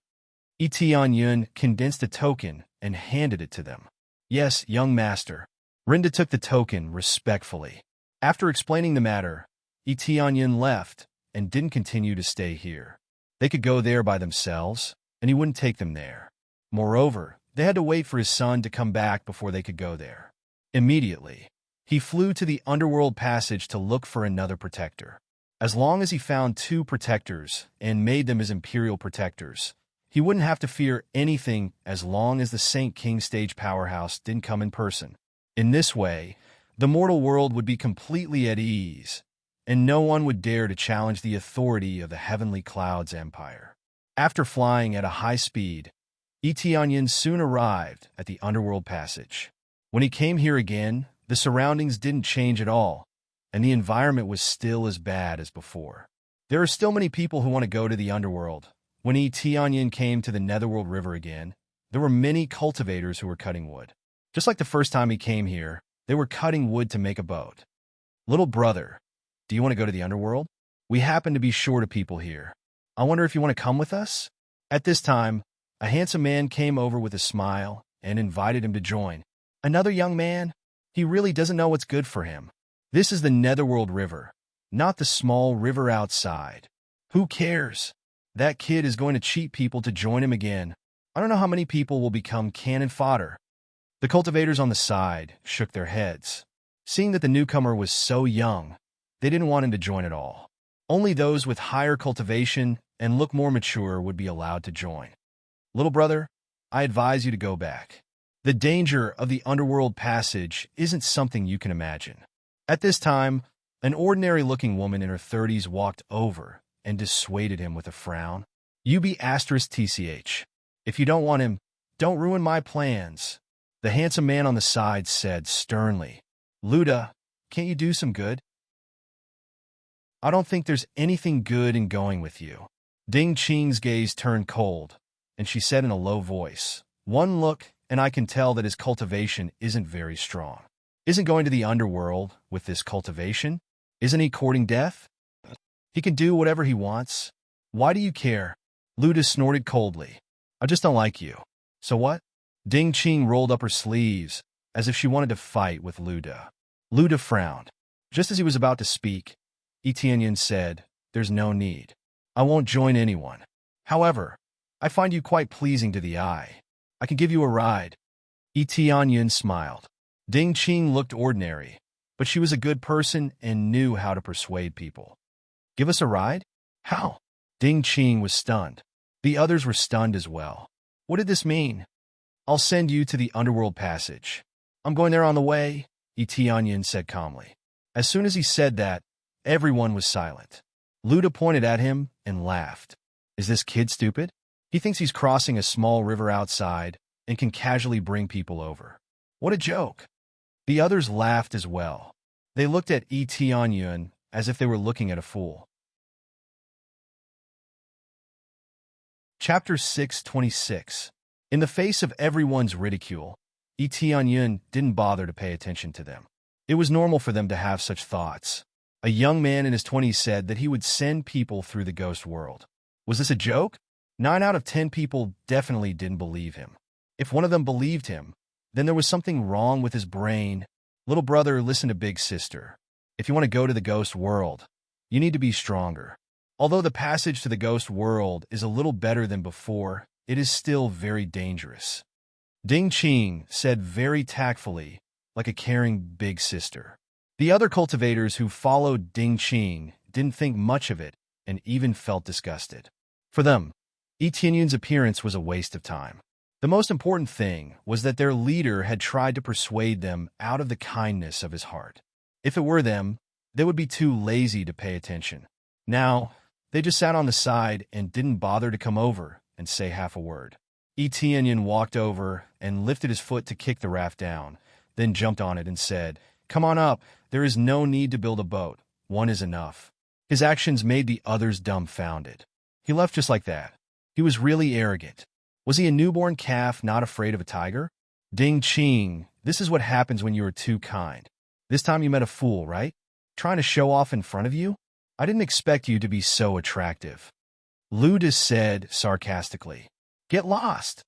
Yi Tianyun condensed the token and handed it to them. Yes, young master. Renda took the token respectfully. After explaining the matter, Yi Tianyun left and didn't continue to stay here. They could go there by themselves, and he wouldn't take them there. Moreover, they had to wait for his son to come back before they could go there. Immediately, he flew to the underworld passage to look for another protector. As long as he found 2 protectors and made them his imperial protectors, he wouldn't have to fear anything as long as the Saint King stage powerhouse didn't come in person. In this way, the mortal world would be completely at ease, and no one would dare to challenge the authority of the heavenly cloud's empire. After flying at a high speed, Yi Tianyun soon arrived at the underworld passage. When he came here again, the surroundings didn't change at all, and the environment was still as bad as before. There are still many people who want to go to the underworld. When Yi Tianyun came to the Netherworld River again, there were many cultivators who were cutting wood. Just like the first time he came here, they were cutting wood to make a boat. Little brother, do you want to go to the underworld? We happen to be short of people here. I wonder if you want to come with us? At this time, a handsome man came over with a smile and invited him to join. Another young man? He really doesn't know what's good for him. This is the Netherworld River, not the small river outside. Who cares? That kid is going to cheat people to join him again. I don't know how many people will become cannon fodder. The cultivators on the side shook their heads. Seeing that the newcomer was so young, they didn't want him to join at all. Only those with higher cultivation and look more mature would be allowed to join. Little brother, I advise you to go back. The danger of the underworld passage isn't something you can imagine. At this time, an ordinary-looking woman in her 30s walked over and dissuaded him with a frown. You be *TCH. If you don't want him, don't ruin my plans. The handsome man on the side said sternly. Luda, can't you do some good? I don't think there's anything good in going with you. Ding Qing's gaze turned cold, and she said in a low voice, one look, and I can tell that his cultivation isn't very strong. Isn't going to the underworld with this cultivation? Isn't he courting death? He can do whatever he wants. Why do you care? Luda snorted coldly. I just don't like you. So what? Ding Qing rolled up her sleeves, as if she wanted to fight with Luda. Luda frowned. Just as he was about to speak, Etienne said, there's no need. I won't join anyone. However, I find you quite pleasing to the eye. I can give you a ride. Etienne smiled. Ding Qing looked ordinary, but she was a good person and knew how to persuade people. Give us a ride? How? Ding Qing was stunned. The others were stunned as well. What did this mean? I'll send you to the underworld passage. I'm going there on the way, Etienne said calmly. As soon as he said that, everyone was silent. Luda pointed at him and laughed. Is this kid stupid? He thinks he's crossing a small river outside and can casually bring people over. What a joke. The others laughed as well. They looked at Etienne as if they were looking at a fool. Chapter 6:26. In the face of everyone's ridicule, Etienne didn't bother to pay attention to them. It was normal for them to have such thoughts. A young man in his 20s said that he would send people through the ghost world. Was this a joke? 9 out of 10 people definitely didn't believe him. If one of them believed him, then there was something wrong with his brain. Little brother, listen to big sister. If you want to go to the ghost world, you need to be stronger. Although the passage to the ghost world is a little better than before, it is still very dangerous. Ding Qing said very tactfully, like a caring big sister. The other cultivators who followed Ding Qing didn't think much of it and even felt disgusted. For them, Etienne's appearance was a waste of time. The most important thing was that their leader had tried to persuade them out of the kindness of his heart. If it were them, they would be too lazy to pay attention. Now, they just sat on the side and didn't bother to come over and say half a word. Etienne walked over and lifted his foot to kick the raft down, then jumped on it and said, Come on up, there is no need to build a boat. One is enough. His actions made the others dumbfounded. He left just like that. He was really arrogant. Was he a newborn calf not afraid of a tiger? Ding Qing, this is what happens when you are too kind. This time you met a fool, right? Trying to show off in front of you? I didn't expect you to be so attractive. Luda said sarcastically. Get lost.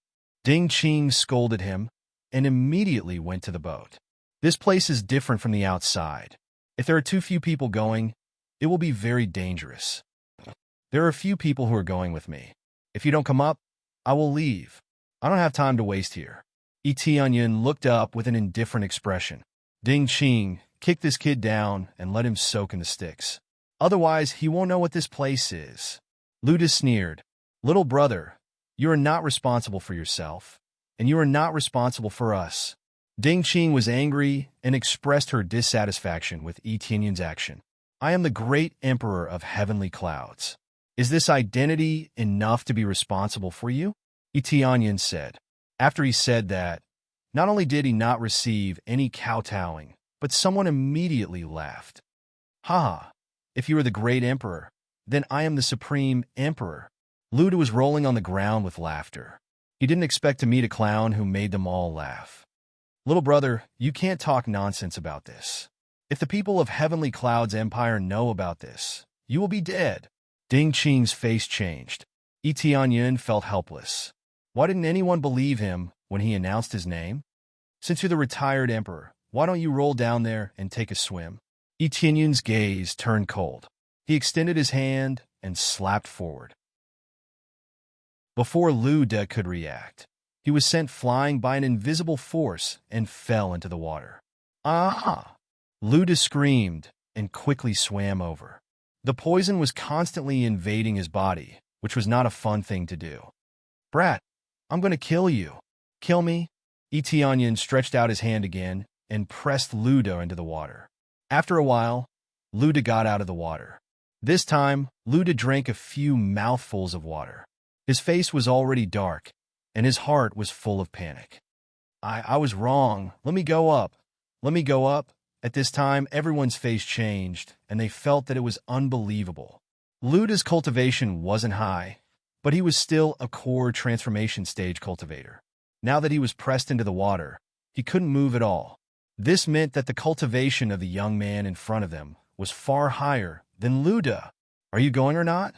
Ding Qing scolded him and immediately went to the boat. This place is different from the outside. If there are too few people going, it will be very dangerous. There are a few people who are going with me. If you don't come up, I will leave. I don't have time to waste here. Etienne looked up with an indifferent expression. Ding Qing, kick this kid down and let him soak in the sticks. Otherwise, he won't know what this place is. Luda sneered. Little brother, you are not responsible for yourself, and you are not responsible for us. Ding Qing was angry and expressed her dissatisfaction with Etienne's action. I am the great emperor of heavenly clouds. Is this identity enough to be responsible for you? Etienne said. After he said that, not only did he not receive any kowtowing, but someone immediately laughed. Ha! If you are the great emperor, then I am the supreme emperor. Luda was rolling on the ground with laughter. He didn't expect to meet a clown who made them all laugh. Little brother, you can't talk nonsense about this. If the people of Heavenly Cloud's empire know about this, you will be dead. Ding Qing's face changed. Etienne felt helpless. Why didn't anyone believe him when he announced his name? Since you're the retired emperor, why don't you roll down there and take a swim? Etenion's gaze turned cold. He extended his hand and slapped forward. Before Lu De could react, he was sent flying by an invisible force and fell into the water. Ah! Lu De screamed and quickly swam over. The poison was constantly invading his body, which was not a fun thing to do. Brat, I'm going to kill you. Kill me? Eteonion stretched out his hand again and pressed Lu De into the water. After a while, Lu De got out of the water. This time, Lu De drank a few mouthfuls of water. His face was already dark, and his heart was full of panic. I was wrong. Let me go up. Let me go up. At this time, everyone's face changed, and they felt that it was unbelievable. Lu De's cultivation wasn't high, but he was still a core transformation stage cultivator. Now that he was pressed into the water, he couldn't move at all. This meant that the cultivation of the young man in front of them was far higher than Lu De. Are you going or not?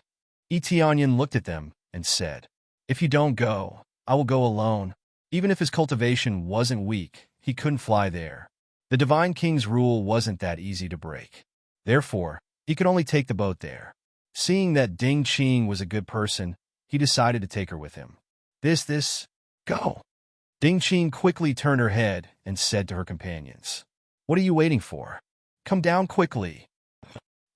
Eteonion looked at them and said, If you don't go, I will go alone. Even if his cultivation wasn't weak, he couldn't fly there. The Divine King's rule wasn't that easy to break. Therefore, he could only take the boat there. Seeing that Ding Qing was a good person, he decided to take her with him. Go. Ding Qing quickly turned her head and said to her companions, What are you waiting for? Come down quickly.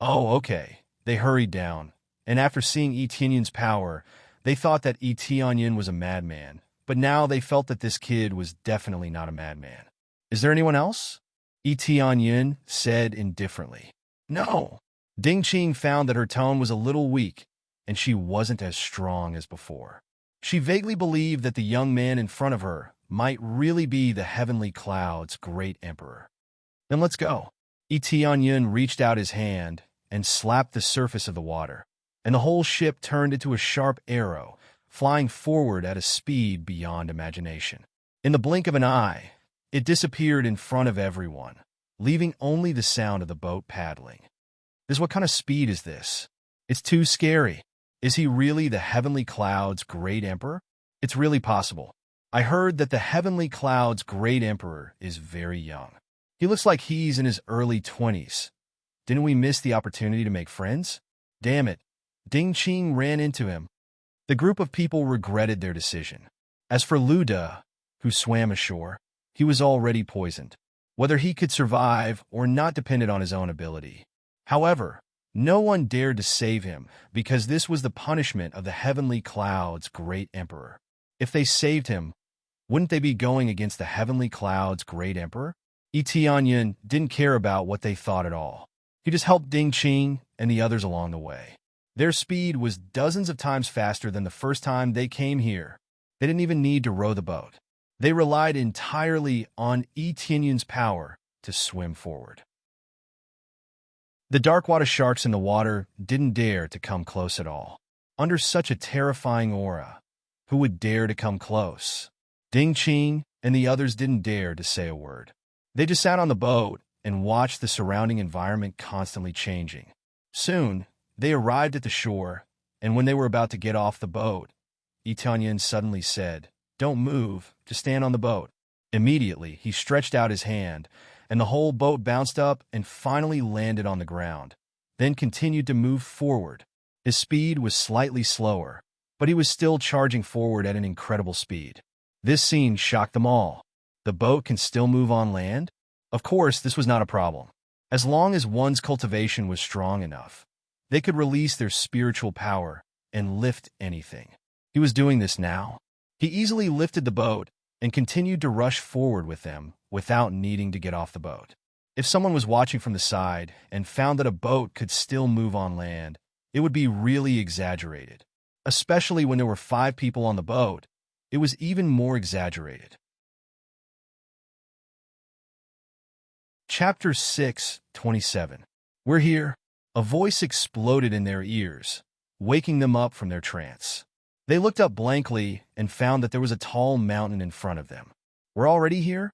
Oh, okay. They hurried down, and after seeing Etenion's power, they thought that Eteonion was a madman, but now they felt that this kid was definitely not a madman. Is there anyone else? Eteonion said indifferently. No. Ding Qing found that her tone was a little weak, and she wasn't as strong as before. She vaguely believed that the young man in front of her might really be the Heavenly Cloud's great emperor. Then let's go. Eteonion reached out his hand and slapped the surface of the water, and the whole ship turned into a sharp arrow, flying forward at a speed beyond imagination. In the blink of an eye, it disappeared in front of everyone, leaving only the sound of the boat paddling. What kind of speed is this? It's too scary. Is he really the Heavenly Cloud's great emperor? It's really possible. I heard that the Heavenly Cloud's great emperor is very young. He looks like he's in his early 20s. Didn't we miss the opportunity to make friends? Damn it. Ding Qing ran into him. The group of people regretted their decision. As for Lu De, who swam ashore, he was already poisoned. Whether he could survive or not depended on his own ability. However, no one dared to save him because this was the punishment of the Heavenly Cloud's great emperor. If they saved him, wouldn't they be going against the Heavenly Cloud's great emperor? Eteonion didn't care about what they thought at all. He just helped Ding Qing and the others along the way. Their speed was dozens of times faster than the first time they came here. They didn't even need to row the boat. They relied entirely on Etenion's power to swim forward. The dark water sharks in the water didn't dare to come close at all. Under such a terrifying aura, who would dare to come close? Ding Qing and the others didn't dare to say a word. They just sat on the boat and watched the surrounding environment constantly changing. Soon, they arrived at the shore, and when they were about to get off the boat, Eteonion suddenly said, Don't move, just stand on the boat. Immediately, he stretched out his hand, and the whole boat bounced up and finally landed on the ground, then continued to move forward. His speed was slightly slower, but he was still charging forward at an incredible speed. This scene shocked them all. The boat can still move on land? Of course, this was not a problem. As long as one's cultivation was strong enough, they could release their spiritual power and lift anything. He was doing this now. He easily lifted the boat and continued to rush forward with them without needing to get off the boat. If someone was watching from the side and found that a boat could still move on land, it would be really exaggerated. Especially when there were 5 people on the boat, it was even more exaggerated. Chapter 6:27. We're here. A voice exploded in their ears, waking them up from their trance. They looked up blankly and found that there was a tall mountain in front of them. We're already here?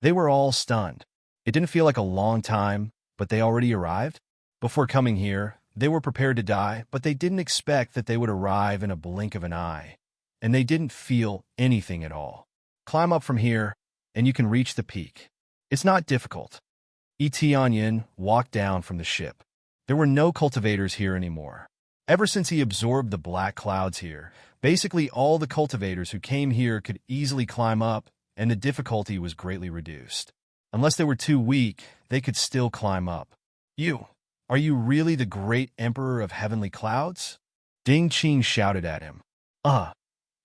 They were all stunned. It didn't feel like a long time, but they already arrived? Before coming here, they were prepared to die, but they didn't expect that they would arrive in a blink of an eye. And they didn't feel anything at all. Climb up from here. and you can reach the peak. It's not difficult. Etianyin walked down from the ship. There were no cultivators here anymore. Ever since he absorbed the black clouds here, basically all the cultivators who came here could easily climb up, and the difficulty was greatly reduced. Unless they were too weak, they could still climb up. Are you really the great emperor of heavenly clouds? Ding Qing shouted at him.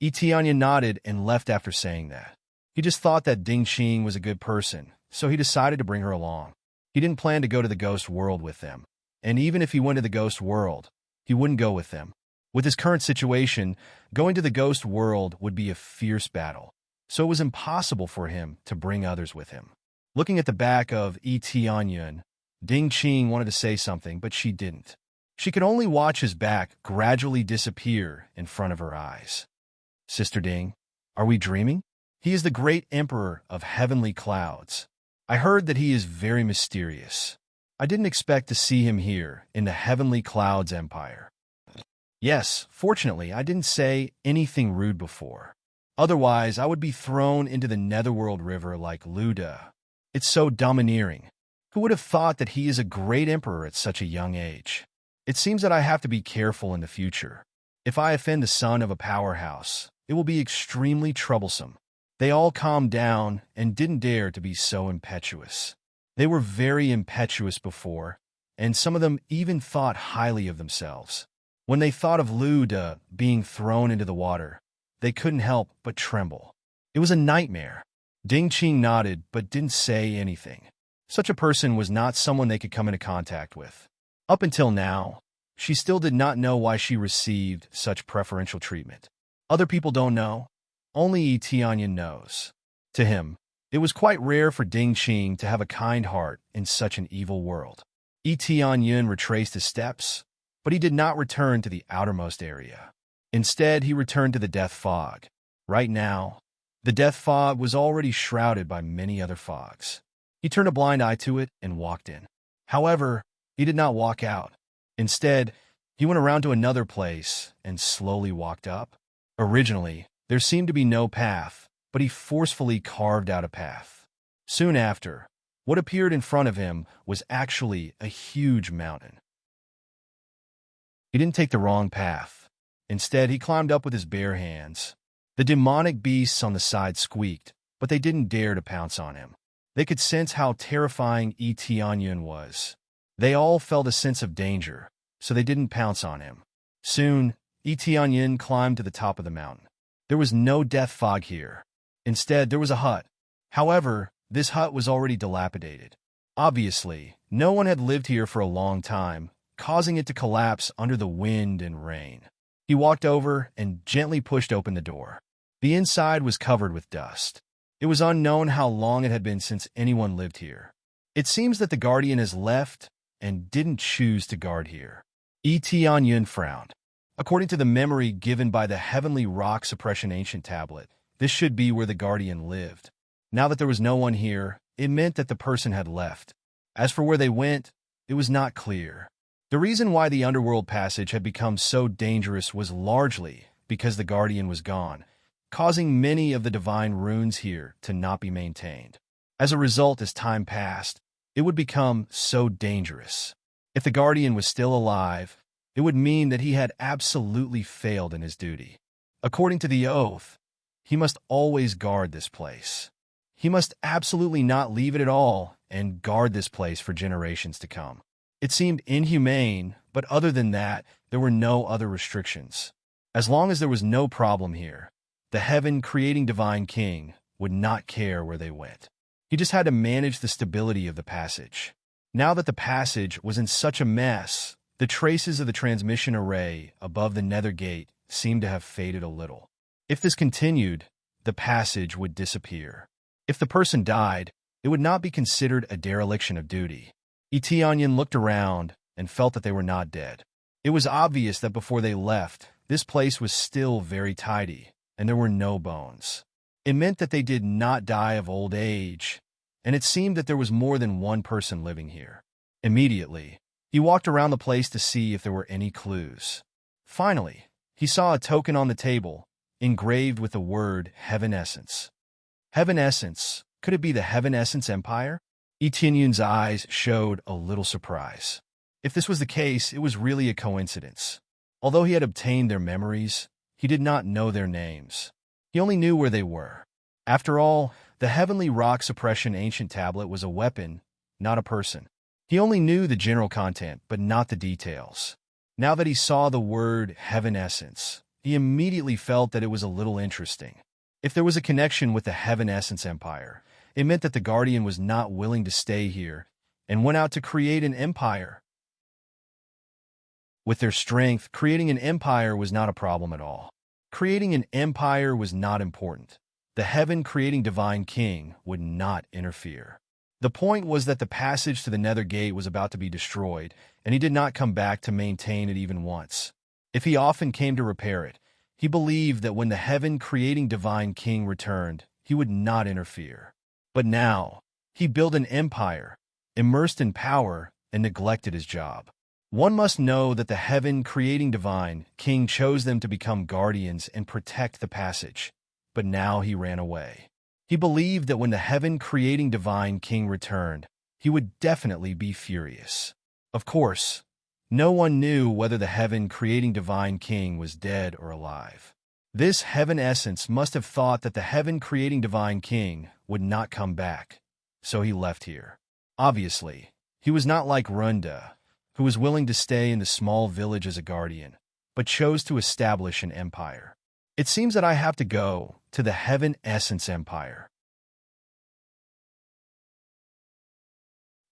Etianyin nodded and left after saying that. He just thought that Ding Qing was a good person, so he decided to bring her along. He didn't plan to go to the ghost world with them, and even if he went to the ghost world, he wouldn't go with them. With his current situation, going to the ghost world would be a fierce battle, so it was impossible for him to bring others with him. Looking at the back of Etianyin, Ding Qing wanted to say something, but she didn't. She could only watch his back gradually disappear in front of her eyes. Sister Ding, are we dreaming? He is the great emperor of heavenly clouds. I heard that he is very mysterious. I didn't expect to see him here in the heavenly clouds empire. Yes, fortunately, I didn't say anything rude before. Otherwise, I would be thrown into the netherworld river like Luda. It's so domineering. Who would have thought that he is a great emperor at such a young age? It seems that I have to be careful in the future. If I offend the son of a powerhouse, it will be extremely troublesome. They all calmed down and didn't dare to be so impetuous. They were very impetuous before, and some of them even thought highly of themselves. When they thought of Luda being thrown into the water, they couldn't help but tremble. It was a nightmare. Ding Qing nodded but didn't say anything. Such a person was not someone they could come into contact with. Up until now, she still did not know why she received such preferential treatment. Other people don't know. Only Tianyin knows. To him, it was quite rare for Ding Qing to have a kind heart in such an evil world. Tianyin retraced his steps, but he did not return to the outermost area. Instead, he returned to the death fog. Right now, the death fog was already shrouded by many other fogs. He turned a blind eye to it and walked in. However, he did not walk out. Instead, he went around to another place and slowly walked up. Originally, there seemed to be no path, but he forcefully carved out a path. Soon after, what appeared in front of him was actually a huge mountain. He didn't take the wrong path. Instead, he climbed up with his bare hands. The demonic beasts on the side squeaked, but they didn't dare to pounce on him. They could sense how terrifying Tianyin was. They all felt a sense of danger, so they didn't pounce on him. Soon, Tianyin climbed to the top of the mountain. There was no death fog here. Instead, there was a hut. However, this hut was already dilapidated. Obviously, no one had lived here for a long time, causing it to collapse under the wind and rain. He walked over and gently pushed open the door. The inside was covered with dust. It was unknown how long it had been since anyone lived here. It seems that the guardian has left and didn't choose to guard here. Tianyin frowned. According to the memory given by the Heavenly Rock Suppression Ancient Tablet, this should be where the guardian lived. Now that there was no one here, it meant that the person had left. As for where they went, it was not clear. The reason why the underworld passage had become so dangerous was largely because the guardian was gone, causing many of the divine runes here to not be maintained. As a result, as time passed, it would become so dangerous. If the guardian was still alive, it would mean that he had absolutely failed in his duty. According to the oath, he must always guard this place. He must absolutely not leave it at all and guard this place for generations to come. It seemed inhumane, but other than that, there were no other restrictions. As long as there was no problem here, the heaven-creating divine king would not care where they went. He just had to manage the stability of the passage. Now that the passage was in such a mess, the traces of the transmission array above the nether gate seemed to have faded a little. If this continued, the passage would disappear. If the person died, it would not be considered a dereliction of duty. Tianyin looked around and felt that they were not dead. It was obvious that before they left, this place was still very tidy, and there were no bones. It meant that they did not die of old age, and it seemed that there was more than one person living here. Immediately, he walked around the place to see if there were any clues. Finally, he saw a token on the table, engraved with the word Heaven Essence. Heaven Essence Could it be the Heaven Essence Empire? Etienne's eyes showed a little surprise. If this was the case, it was really a coincidence. Although he had obtained their memories, he did not know their names. He only knew where they were. After all, the Heavenly Rock Suppression Ancient Tablet was a weapon, not a person. He only knew the general content, but not the details. Now that he saw the word Heaven Essence, he immediately felt that it was a little interesting. If there was a connection with the Heaven Essence Empire, it meant that the Guardian was not willing to stay here and went out to create an empire. With their strength, creating an empire was not a problem at all. Creating an empire was not important. The heaven-creating Divine King would not interfere. The point was that the passage to the Nether Gate was about to be destroyed, and he did not come back to maintain it even once. If he often came to repair it, he believed that when the heaven-creating Divine King returned, he would not interfere. But now, he built an empire, immersed in power, and neglected his job. One must know that the heaven-creating Divine King chose them to become guardians and protect the passage. But now he ran away. He believed that when the heaven-creating Divine King returned, he would definitely be furious. Of course, no one knew whether the heaven-creating Divine King was dead or alive. This Heaven Essence must have thought that the heaven-creating Divine King would not come back, so he left here. Obviously, he was not like Runda, who was willing to stay in the small village as a guardian, but chose to establish an empire. It seems that I have to go to the Heaven Essence Empire.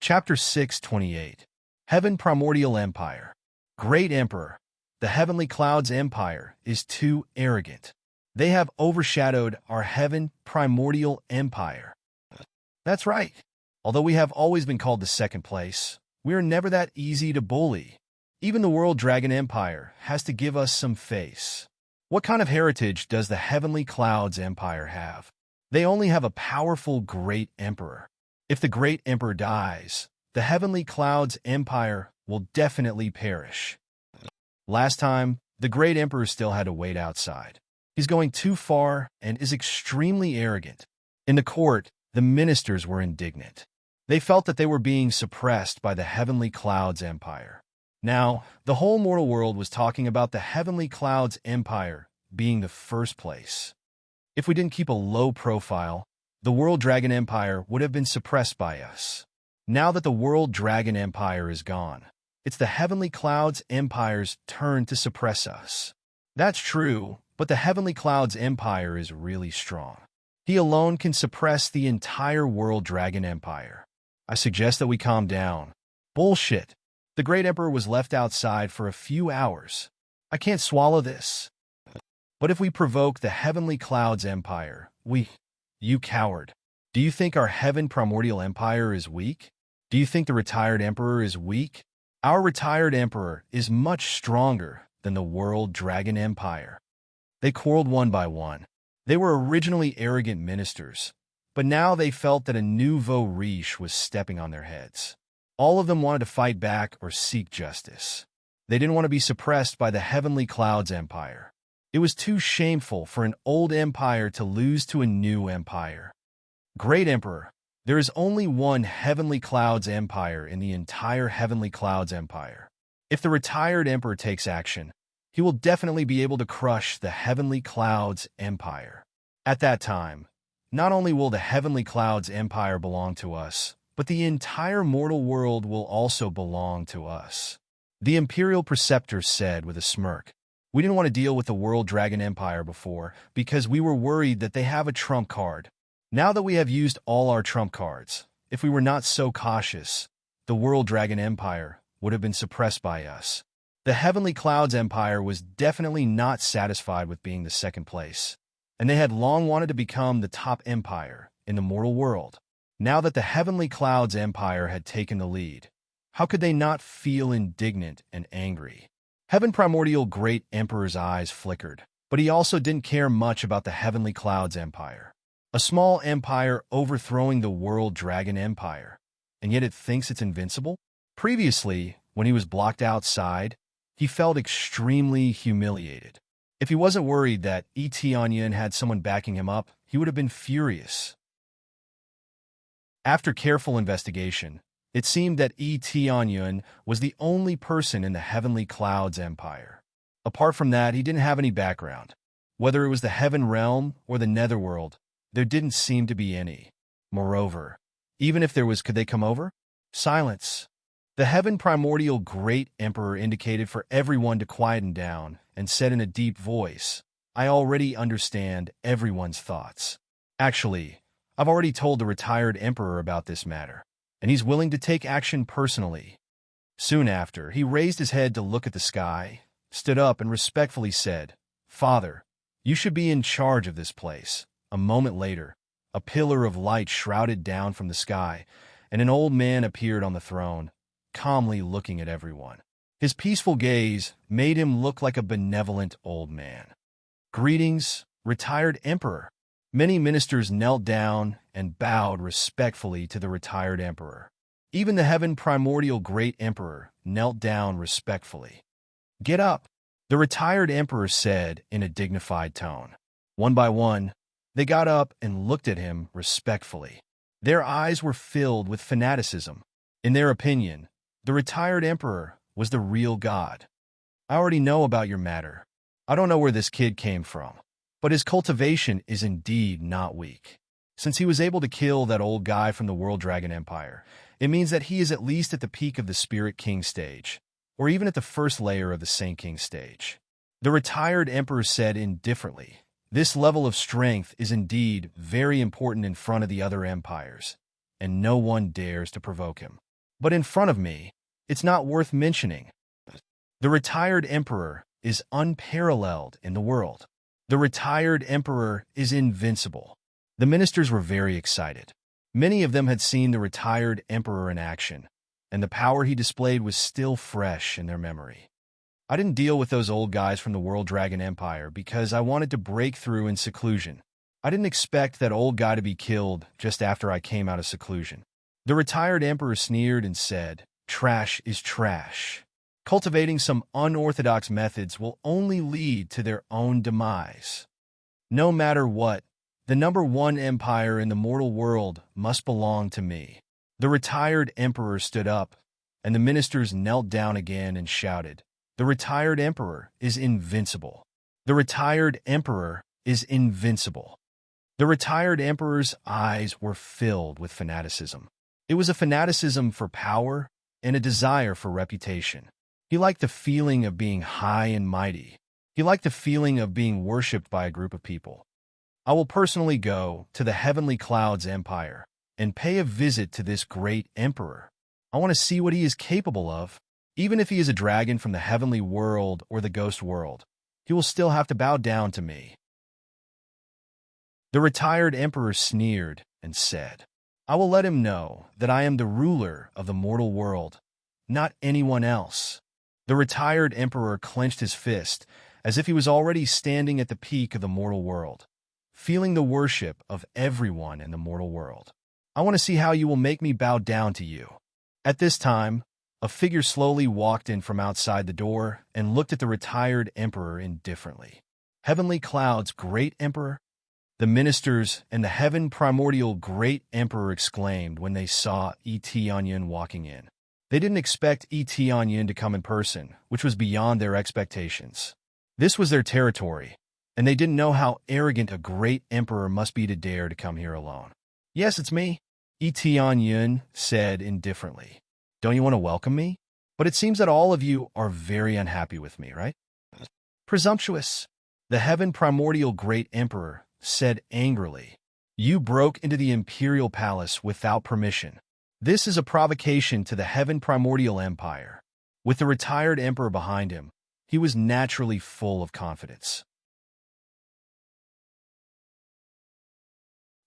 Chapter 628. Heaven Primordial Empire. Great Emperor, the Heavenly Cloud's Empire is too arrogant. They have overshadowed our Heaven Primordial Empire. That's right. Although we have always been called the second place, we are never that easy to bully. Even the World Dragon Empire has to give us some face. What kind of heritage does the Heavenly Clouds Empire have? They only have a powerful Great Emperor. If the Great Emperor dies, the Heavenly Clouds Empire will definitely perish. Last time, the Great Emperor still had to wait outside. He's going too far and is extremely arrogant. In the court, the ministers were indignant. They felt that they were being suppressed by the Heavenly Clouds Empire. Now, the whole mortal world was talking about the Heavenly Clouds Empire being the first place. If we didn't keep a low profile, the World Dragon Empire would have been suppressed by us. Now that the World Dragon Empire is gone, it's the Heavenly Clouds Empire's turn to suppress us. That's true, but the Heavenly Clouds Empire is really strong. He alone can suppress the entire World Dragon Empire. I suggest that we calm down. Bullshit. The Great Emperor was left outside for a few hours. I can't swallow this. But if we provoke the Heavenly Clouds Empire, You coward. Do you think our Heaven Primordial Empire is weak? Do you think the retired Emperor is weak? Our retired Emperor is much stronger than the World Dragon Empire. They quarreled one by one. They were originally arrogant ministers, but now they felt that a nouveau riche was stepping on their heads. All of them wanted to fight back or seek justice. They didn't want to be suppressed by the Heavenly Clouds Empire. It was too shameful for an old empire to lose to a new empire. Great Emperor, there is only one Heavenly Clouds Empire in the entire Heavenly Clouds Empire. If the retired Emperor takes action, he will definitely be able to crush the Heavenly Clouds Empire. At that time, not only will the Heavenly Clouds Empire belong to us, but the entire mortal world will also belong to us. The Imperial Preceptor said with a smirk, "We didn't want to deal with the World Dragon Empire before because we were worried that they have a trump card. Now that we have used all our trump cards, if we were not so cautious, the World Dragon Empire would have been suppressed by us." The Heavenly Clouds Empire was definitely not satisfied with being the second place, and they had long wanted to become the top empire in the mortal world. Now that the Heavenly Clouds Empire had taken the lead, how could they not feel indignant and angry? Heaven Primordial Great Emperor's eyes flickered, but he also didn't care much about the Heavenly Clouds Empire. A small empire overthrowing the World Dragon Empire, and yet it thinks it's invincible? Previously, when he was blocked outside, he felt extremely humiliated. If he wasn't worried that Etienne had someone backing him up, he would have been furious. After careful investigation, it seemed that Tianyun was the only person in the Heavenly Clouds Empire. Apart from that, he didn't have any background. Whether it was the Heaven Realm or the Netherworld, there didn't seem to be any. Moreover, even if there was, could they come over? Silence. The Heaven Primordial Great Emperor indicated for everyone to quieten down and said in a deep voice, I already understand everyone's thoughts. Actually, I've already told the retired Emperor about this matter, and he's willing to take action personally. Soon after, he raised his head to look at the sky, stood up and respectfully said, Father, you should be in charge of this place. A moment later, a pillar of light shrouded down from the sky, and an old man appeared on the throne, calmly looking at everyone. His peaceful gaze made him look like a benevolent old man. Greetings, retired Emperor. Many ministers knelt down and bowed respectfully to the retired Emperor. Even the Heaven Primordial Great Emperor knelt down respectfully. Get up, the retired Emperor said in a dignified tone. One by one, they got up and looked at him respectfully. Their eyes were filled with fanaticism. In their opinion, the retired Emperor was the real God. I already know about your matter. I don't know where this kid came from, but his cultivation is indeed not weak. Since he was able to kill that old guy from the World Dragon Empire, it means that he is at least at the peak of the Spirit King stage, or even at the first layer of the Saint King stage. The retired Emperor said indifferently, this level of strength is indeed very important in front of the other empires, and no one dares to provoke him. But in front of me, it's not worth mentioning. The retired Emperor is unparalleled in the world. The retired Emperor is invincible. The ministers were very excited. Many of them had seen the retired Emperor in action, and the power he displayed was still fresh in their memory. I didn't deal with those old guys from the World Dragon Empire because I wanted to break through in seclusion. I didn't expect that old guy to be killed just after I came out of seclusion. The retired Emperor sneered and said, Trash is trash. Cultivating some unorthodox methods will only lead to their own demise. No matter what, the #1 empire in the mortal world must belong to me. The retired Emperor stood up, and the ministers knelt down again and shouted, The retired Emperor is invincible. The retired Emperor is invincible. The retired Emperor's eyes were filled with fanaticism. It was a fanaticism for power and a desire for reputation. He liked the feeling of being high and mighty. He liked the feeling of being worshipped by a group of people. I will personally go to the Heavenly Clouds Empire and pay a visit to this great Emperor. I want to see what he is capable of. Even if he is a dragon from the heavenly world or the ghost world, he will still have to bow down to me. The retired Emperor sneered and said, I will let him know that I am the ruler of the mortal world, not anyone else. The retired Emperor clenched his fist as if he was already standing at the peak of the mortal world, feeling the worship of everyone in the mortal world. I want to see how you will make me bow down to you. At this time, a figure slowly walked in from outside the door and looked at the retired Emperor indifferently. Heavenly Cloud's Great Emperor? The ministers and the Heaven Primordial Great Emperor exclaimed when they saw Tianyun walking in. They didn't expect Tianyun to come in person, which was beyond their expectations. This was their territory, and they didn't know how arrogant a great emperor must be to dare to come here alone. Yes, it's me, Tianyun said indifferently. Don't you want to welcome me? But it seems that all of you are very unhappy with me, right? Presumptuous. The Heaven Primordial Great Emperor said angrily, You broke into the Imperial Palace without permission. This is a provocation to the Heaven Primordial Empire. With the retired Emperor behind him, he was naturally full of confidence.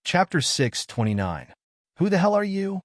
Chapter 6:29. Who the hell are you?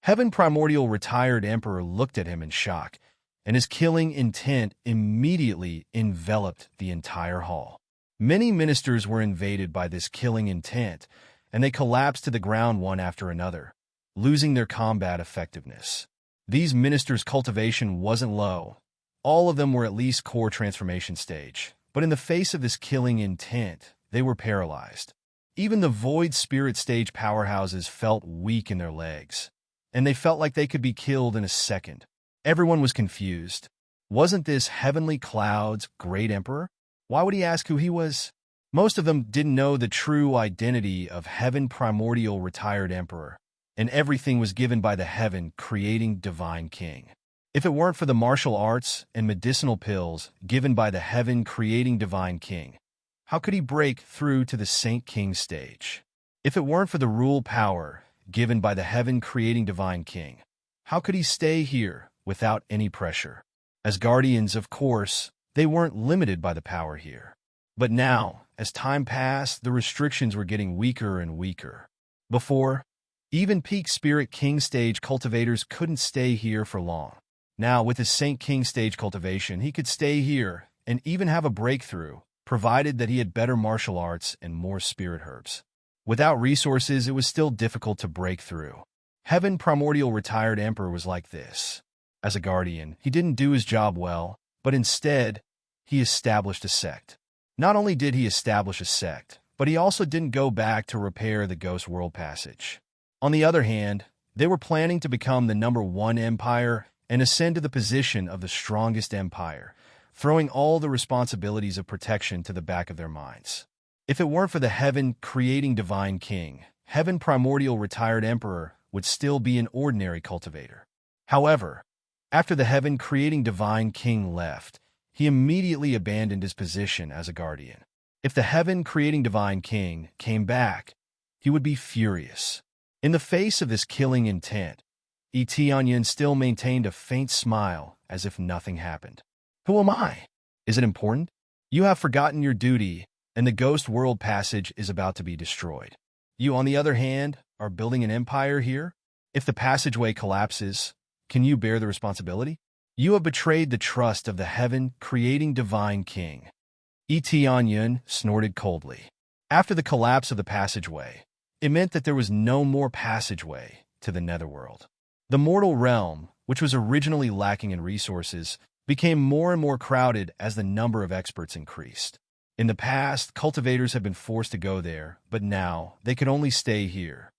Heaven Primordial retired Emperor looked at him in shock, and his killing intent immediately enveloped the entire hall. Many ministers were invaded by this killing intent, and they collapsed to the ground one after another, losing their combat effectiveness. These ministers' cultivation wasn't low. All of them were at least core transformation stage, but in the face of this killing intent, they were paralyzed. Even the void spirit stage powerhouses felt weak in their legs, and they felt like they could be killed in a second. Everyone was confused. Wasn't this Heavenly Cloud's great emperor? Why would he ask who he was? Most of them didn't know the true identity of Heaven Primordial Retired Emperor, and everything was given by the Heaven Creating Divine King. If it weren't for the martial arts and medicinal pills given by the Heaven Creating Divine King, how could he break through to the Saint King stage? If it weren't for the rule power given by the Heaven Creating Divine King, how could he stay here without any pressure? As guardians, of course, they weren't limited by the power here. But now, as time passed, the restrictions were getting weaker and weaker. Before, even peak Spirit King stage cultivators couldn't stay here for long. Now, with his Saint King stage cultivation, he could stay here and even have a breakthrough, provided that he had better martial arts and more spirit herbs. Without resources, it was still difficult to break through. Heaven Primordial Retired Emperor was like this. As a guardian, he didn't do his job well, but instead, he established a sect. Not only did he establish a sect, but he also didn't go back to repair the Ghost World Passage. On the other hand, they were planning to become the #1 empire and ascend to the position of the strongest empire, throwing all the responsibilities of protection to the back of their minds. If it weren't for the Heaven Creating Divine King, Heaven Primordial Retired Emperor would still be an ordinary cultivator. However, after the Heaven Creating Divine King left, he immediately abandoned his position as a guardian. If the Heaven Creating Divine King came back, he would be furious. In the face of this killing intent, Etienne still maintained a faint smile as if nothing happened. Who am I? Is it important? You have forgotten your duty, and the Ghost World Passage is about to be destroyed. You, on the other hand, are building an empire here? If the passageway collapses, can you bear the responsibility? You have betrayed the trust of the Heaven Creating Divine King. Etienne snorted coldly. After the collapse of the passageway, it meant that there was no more passageway to the netherworld. The mortal realm, which was originally lacking in resources, became more and more crowded as the number of experts increased. In the past, cultivators had been forced to go there, but now they could only stay here.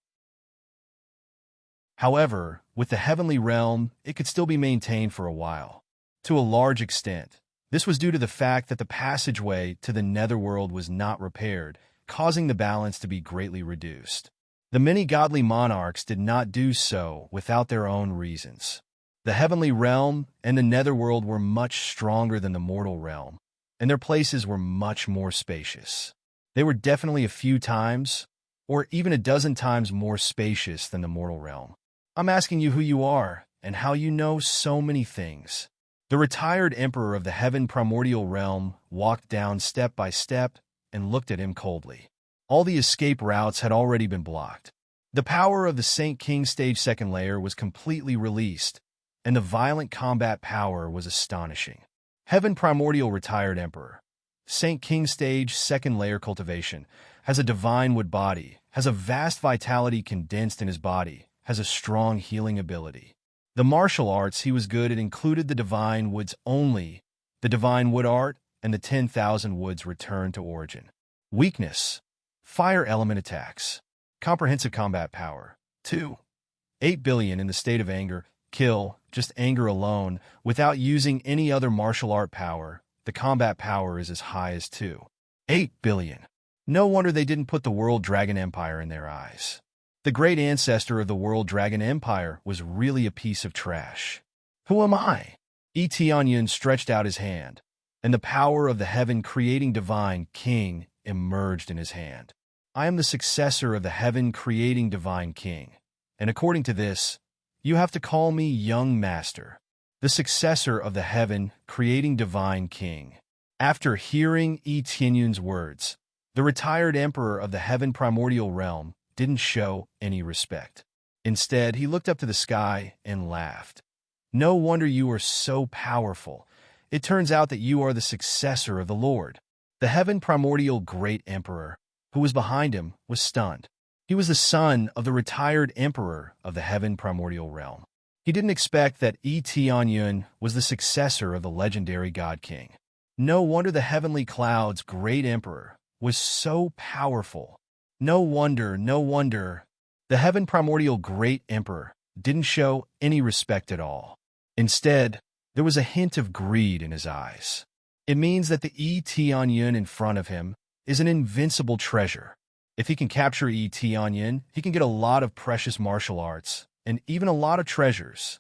However, with the heavenly realm, it could still be maintained for a while. To a large extent, this was due to the fact that the passageway to the netherworld was not repaired, causing the balance to be greatly reduced. The many godly monarchs did not do so without their own reasons. The heavenly realm and the netherworld were much stronger than the mortal realm, and their places were much more spacious. They were definitely a few times, or even a dozen times more spacious than the mortal realm. I'm asking you who you are and how you know so many things. The retired emperor of the Heaven Primordial Realm walked down step by step and looked at him coldly. All the escape routes had already been blocked. The power of the Saint King Stage Second Layer was completely released, and the violent combat power was astonishing. Heaven Primordial Retired Emperor. Saint King Stage Second Layer Cultivation has a divine wood body, has a vast vitality condensed in his body, has a strong healing ability. The martial arts he was good at included the divine woods only, the divine wood art, and the 10,000 woods return to origin. Weakness. Fire element attacks. Comprehensive combat power. 2. 8 billion in the state of anger. Kill, just anger alone, without using any other martial art power. The combat power is as high as 2. 8 billion. No wonder they didn't put the World Dragon Empire in their eyes. The great ancestor of the World Dragon Empire was really a piece of trash. Who am I? Etienne stretched out his hand, and the power of the Heaven Creating Divine King emerged in his hand. I am the successor of the Heaven Creating Divine King, and according to this, you have to call me Young Master, the successor of the Heaven Creating Divine King. After hearing Etienne's words, the retired emperor of the Heaven Primordial Realm didn't show any respect. Instead, he looked up to the sky and laughed. No wonder you are so powerful. It turns out that you are the successor of the Lord. The Heaven Primordial Great Emperor, who was behind him, was stunned. He was the son of the retired emperor of the Heaven Primordial Realm. He didn't expect that Etienne was the successor of the legendary God King. No wonder the Heavenly Cloud's great emperor was so powerful. No wonder, no wonder. The heaven primordial great emperor didn't show any respect at all. Instead, there was a hint of greed in his eyes. It means that the Tianyun in front of him is an invincible treasure. If he can capture Tianyun, he can get a lot of precious martial arts and even a lot of treasures.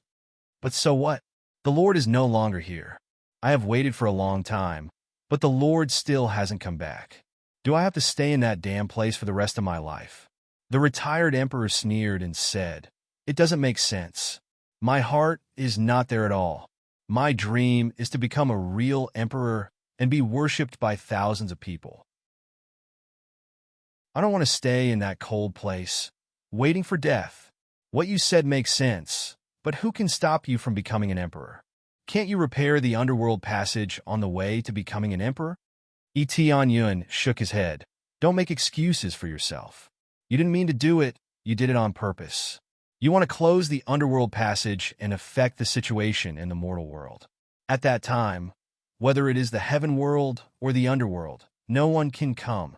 But so what? The Lord is no longer here. I have waited for a long time, but the Lord still hasn't come back. Do I have to stay in that damn place for the rest of my life? The retired emperor sneered and said, "It doesn't make sense. My heart is not there at all. My dream is to become a real emperor and be worshipped by thousands of people. I don't want to stay in that cold place, waiting for death. What you said makes sense, but who can stop you from becoming an emperor? Can't you repair the underworld passage on the way to becoming an emperor?" Tianyun shook his head. "Don't make excuses for yourself. You didn't mean to do it, you did it on purpose. You want to close the underworld passage and affect the situation in the mortal world. At that time, whether it is the heaven world or the underworld, no one can come.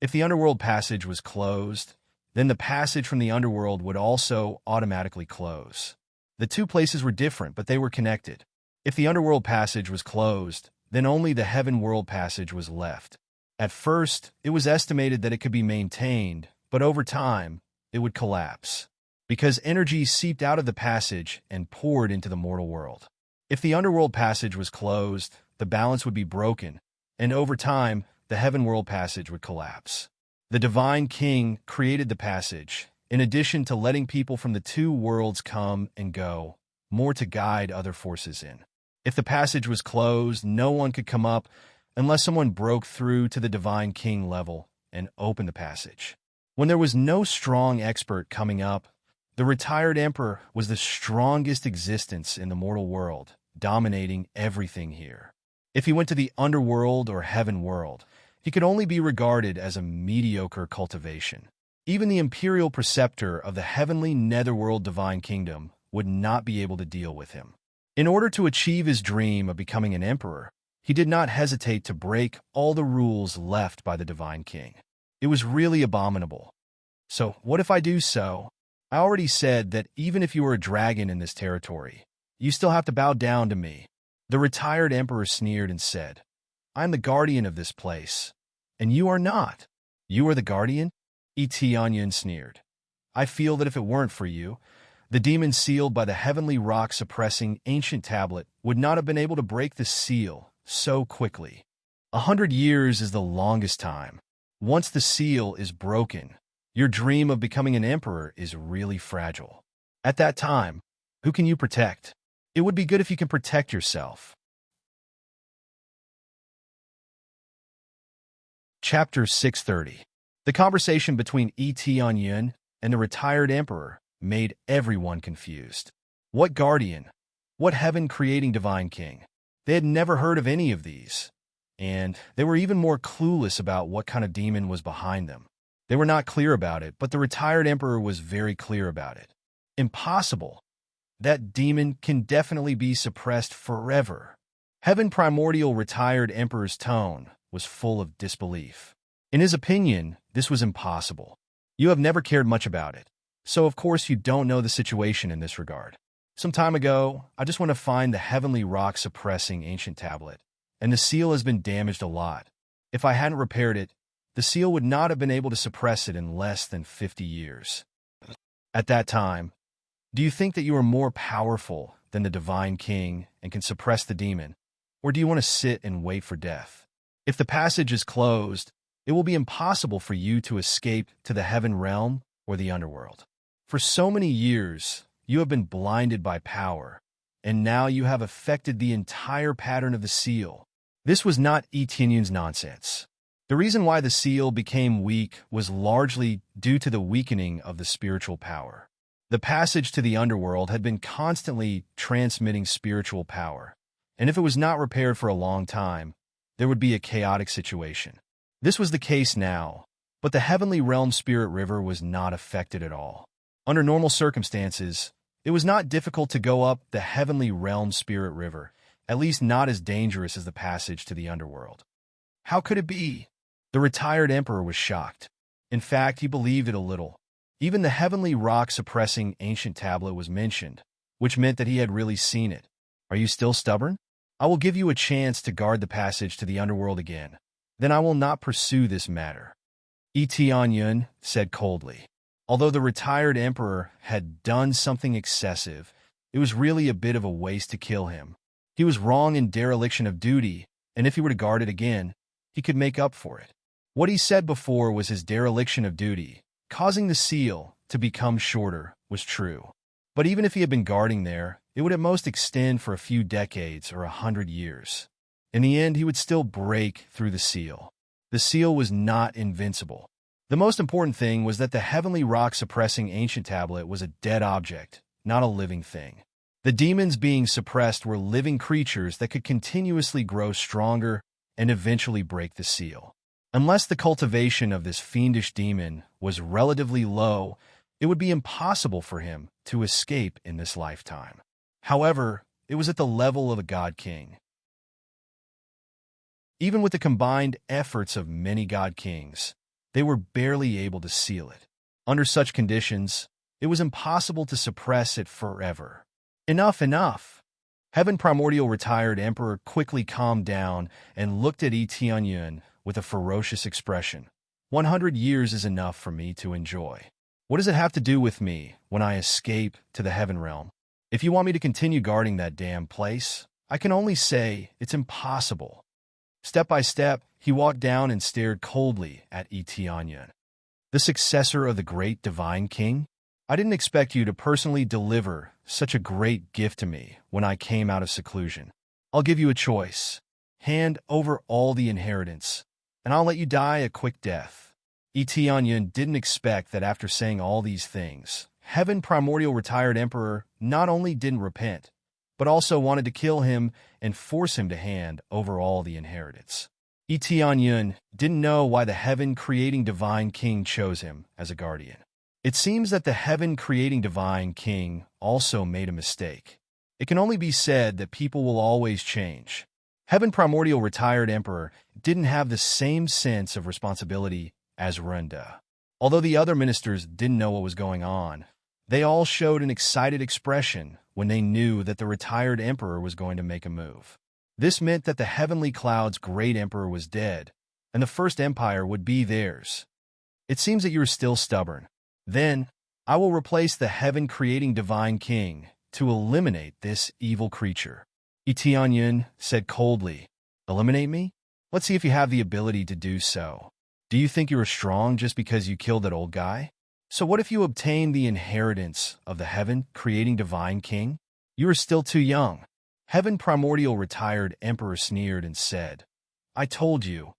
If the underworld passage was closed, then the passage from the underworld would also automatically close. The two places were different, but they were connected. If the underworld passage was closed, then only the heaven world passage was left. At first, it was estimated that it could be maintained, but over time, it would collapse, because energy seeped out of the passage and poured into the mortal world. If the underworld passage was closed, the balance would be broken, and over time, the heaven world passage would collapse. The divine king created the passage, in addition to letting people from the two worlds come and go, more to guide other forces in. If the passage was closed, no one could come up unless someone broke through to the divine king level and opened the passage. When there was no strong expert coming up, the retired emperor was the strongest existence in the mortal world, dominating everything here. If he went to the underworld or heaven world, he could only be regarded as a mediocre cultivation. Even the imperial preceptor of the heavenly netherworld divine kingdom would not be able to deal with him. In order to achieve his dream of becoming an emperor, he did not hesitate to break all the rules left by the divine king. It was really abominable. So, what if I do so? I already said that even if you were a dragon in this territory, you still have to bow down to me. The retired emperor sneered and said, "I am the guardian of this place, and you are not." "You are the guardian?" Tianyun sneered. "I feel that if it weren't for you, the demon sealed by the heavenly rock-suppressing ancient tablet would not have been able to break the seal so quickly. 100 years is the longest time. Once the seal is broken, your dream of becoming an emperor is really fragile. At that time, who can you protect? It would be good if you can protect yourself." Chapter 630. The conversation between Tianyun and the retired emperor made everyone confused. What guardian? What heaven-creating divine king? They had never heard of any of these, and they were even more clueless about what kind of demon was behind them. They were not clear about it, but the retired emperor was very clear about it. Impossible. That demon can definitely be suppressed forever. Heaven primordial retired emperor's tone was full of disbelief. In his opinion, this was impossible. You have never cared much about it, so of course you don't know the situation in this regard. Some time ago, I just want to find the heavenly rock-suppressing ancient tablet, and the seal has been damaged a lot. If I hadn't repaired it, the seal would not have been able to suppress it in less than 50 years. At that time, do you think that you are more powerful than the divine king and can suppress the demon, or do you want to sit and wait for death? If the passage is closed, it will be impossible for you to escape to the heaven realm or the underworld. For so many years, you have been blinded by power, and now you have affected the entire pattern of the seal. This was not Tianyun's nonsense. The reason why the seal became weak was largely due to the weakening of the spiritual power. The passage to the underworld had been constantly transmitting spiritual power, and if it was not repaired for a long time, there would be a chaotic situation. This was the case now, but the heavenly realm spirit river was not affected at all. Under normal circumstances, it was not difficult to go up the heavenly realm spirit river, at least not as dangerous as the passage to the underworld. How could it be? The retired emperor was shocked. In fact, he believed it a little. Even the heavenly rock-suppressing ancient tablet was mentioned, which meant that he had really seen it. Are you still stubborn? I will give you a chance to guard the passage to the underworld again. Then I will not pursue this matter. Tianyun said coldly. Although the retired emperor had done something excessive, it was really a bit of a waste to kill him. He was wrong in dereliction of duty, and if he were to guard it again, he could make up for it. What he said before was his dereliction of duty, causing the seal to become shorter, was true. But even if he had been guarding there, it would at most extend for a few decades or 100 years. In the end, he would still break through the seal. The seal was not invincible. The most important thing was that the heavenly rock-suppressing ancient tablet was a dead object, not a living thing. The demons being suppressed were living creatures that could continuously grow stronger and eventually break the seal. Unless the cultivation of this fiendish demon was relatively low, it would be impossible for him to escape in this lifetime. However, it was at the level of a god-king. Even with the combined efforts of many god-kings, they were barely able to seal it. Under such conditions, it was impossible to suppress it forever. Enough, enough! Heaven Primordial retired emperor quickly calmed down and looked at Tianyun with a ferocious expression. 100 years is enough for me to enjoy. What does it have to do with me when I escape to the heaven realm? If you want me to continue guarding that damn place, I can only say it's impossible. Step by step, he walked down and stared coldly at Tianyun. The successor of the great divine king? I didn't expect you to personally deliver such a great gift to me when I came out of seclusion. I'll give you a choice. Hand over all the inheritance, and I'll let you die a quick death. Tianyun didn't expect that after saying all these things, Heaven Primordial retired emperor not only didn't repent, but also wanted to kill him and force him to hand over all the inheritance. Tianyun didn't know why the heaven-creating divine king chose him as a guardian. It seems that the heaven-creating divine king also made a mistake. It can only be said that people will always change. Heaven Primordial retired emperor didn't have the same sense of responsibility as Runda. Although the other ministers didn't know what was going on, they all showed an excited expression when they knew that the retired emperor was going to make a move. This meant that the heavenly cloud's great emperor was dead, and the first empire would be theirs. It seems that you are still stubborn. Then, I will replace the heaven-creating divine king to eliminate this evil creature. Tianyun said coldly, Eliminate me? Let's see if you have the ability to do so. Do you think you are strong just because you killed that old guy? So what if you obtain the inheritance of the heaven-creating divine king? You are still too young. Heaven Primordial retired emperor sneered and said, I told you,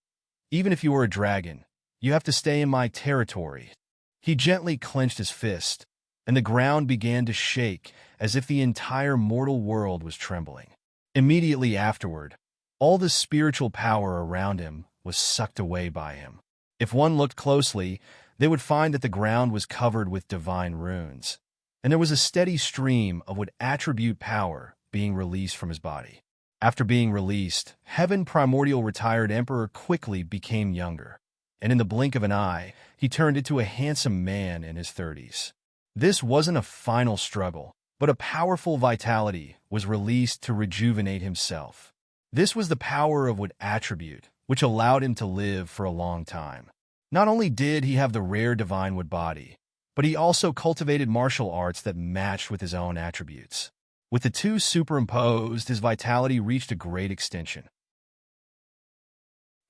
even if you were a dragon, you have to stay in my territory. He gently clenched his fist, and the ground began to shake as if the entire mortal world was trembling. Immediately afterward, all the spiritual power around him was sucked away by him. If one looked closely, they would find that the ground was covered with divine runes, and there was a steady stream of what attribute power being released from his body. After being released, Heaven Primordial retired emperor quickly became younger, and in the blink of an eye, he turned into a handsome man in his 30s. This wasn't a final struggle, but a powerful vitality was released to rejuvenate himself. This was the power of what attribute, which allowed him to live for a long time. Not only did he have the rare divine wood body, but he also cultivated martial arts that matched with his own attributes. With the two superimposed, his vitality reached a great extension.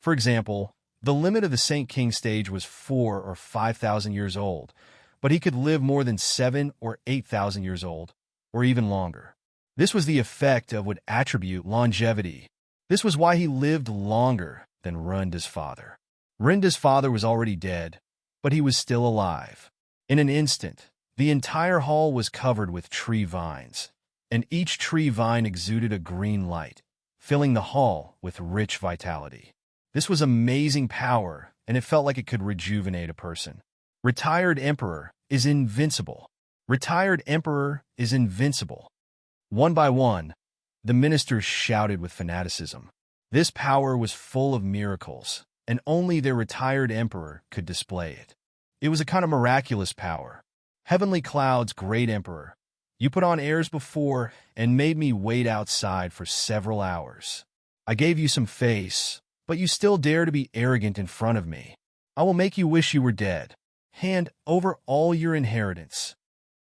For example, the limit of the Saint King stage was 4,000 or 5,000 years old, but he could live more than 7,000 or 8,000 years old, or even longer. This was the effect of what attribute longevity. This was why he lived longer than Runda's father. Runda's father was already dead, but he was still alive. In an instant, the entire hall was covered with tree vines, and each tree vine exuded a green light, filling the hall with rich vitality. This was amazing power, and it felt like it could rejuvenate a person. Retired Emperor is invincible. Retired Emperor is invincible. One by one, the ministers shouted with fanaticism. This power was full of miracles, and only their retired emperor could display it. It was a kind of miraculous power. Heavenly Cloud's great emperor, you put on airs before and made me wait outside for several hours. I gave you some face, but you still dare to be arrogant in front of me. I will make you wish you were dead. Hand over all your inheritance.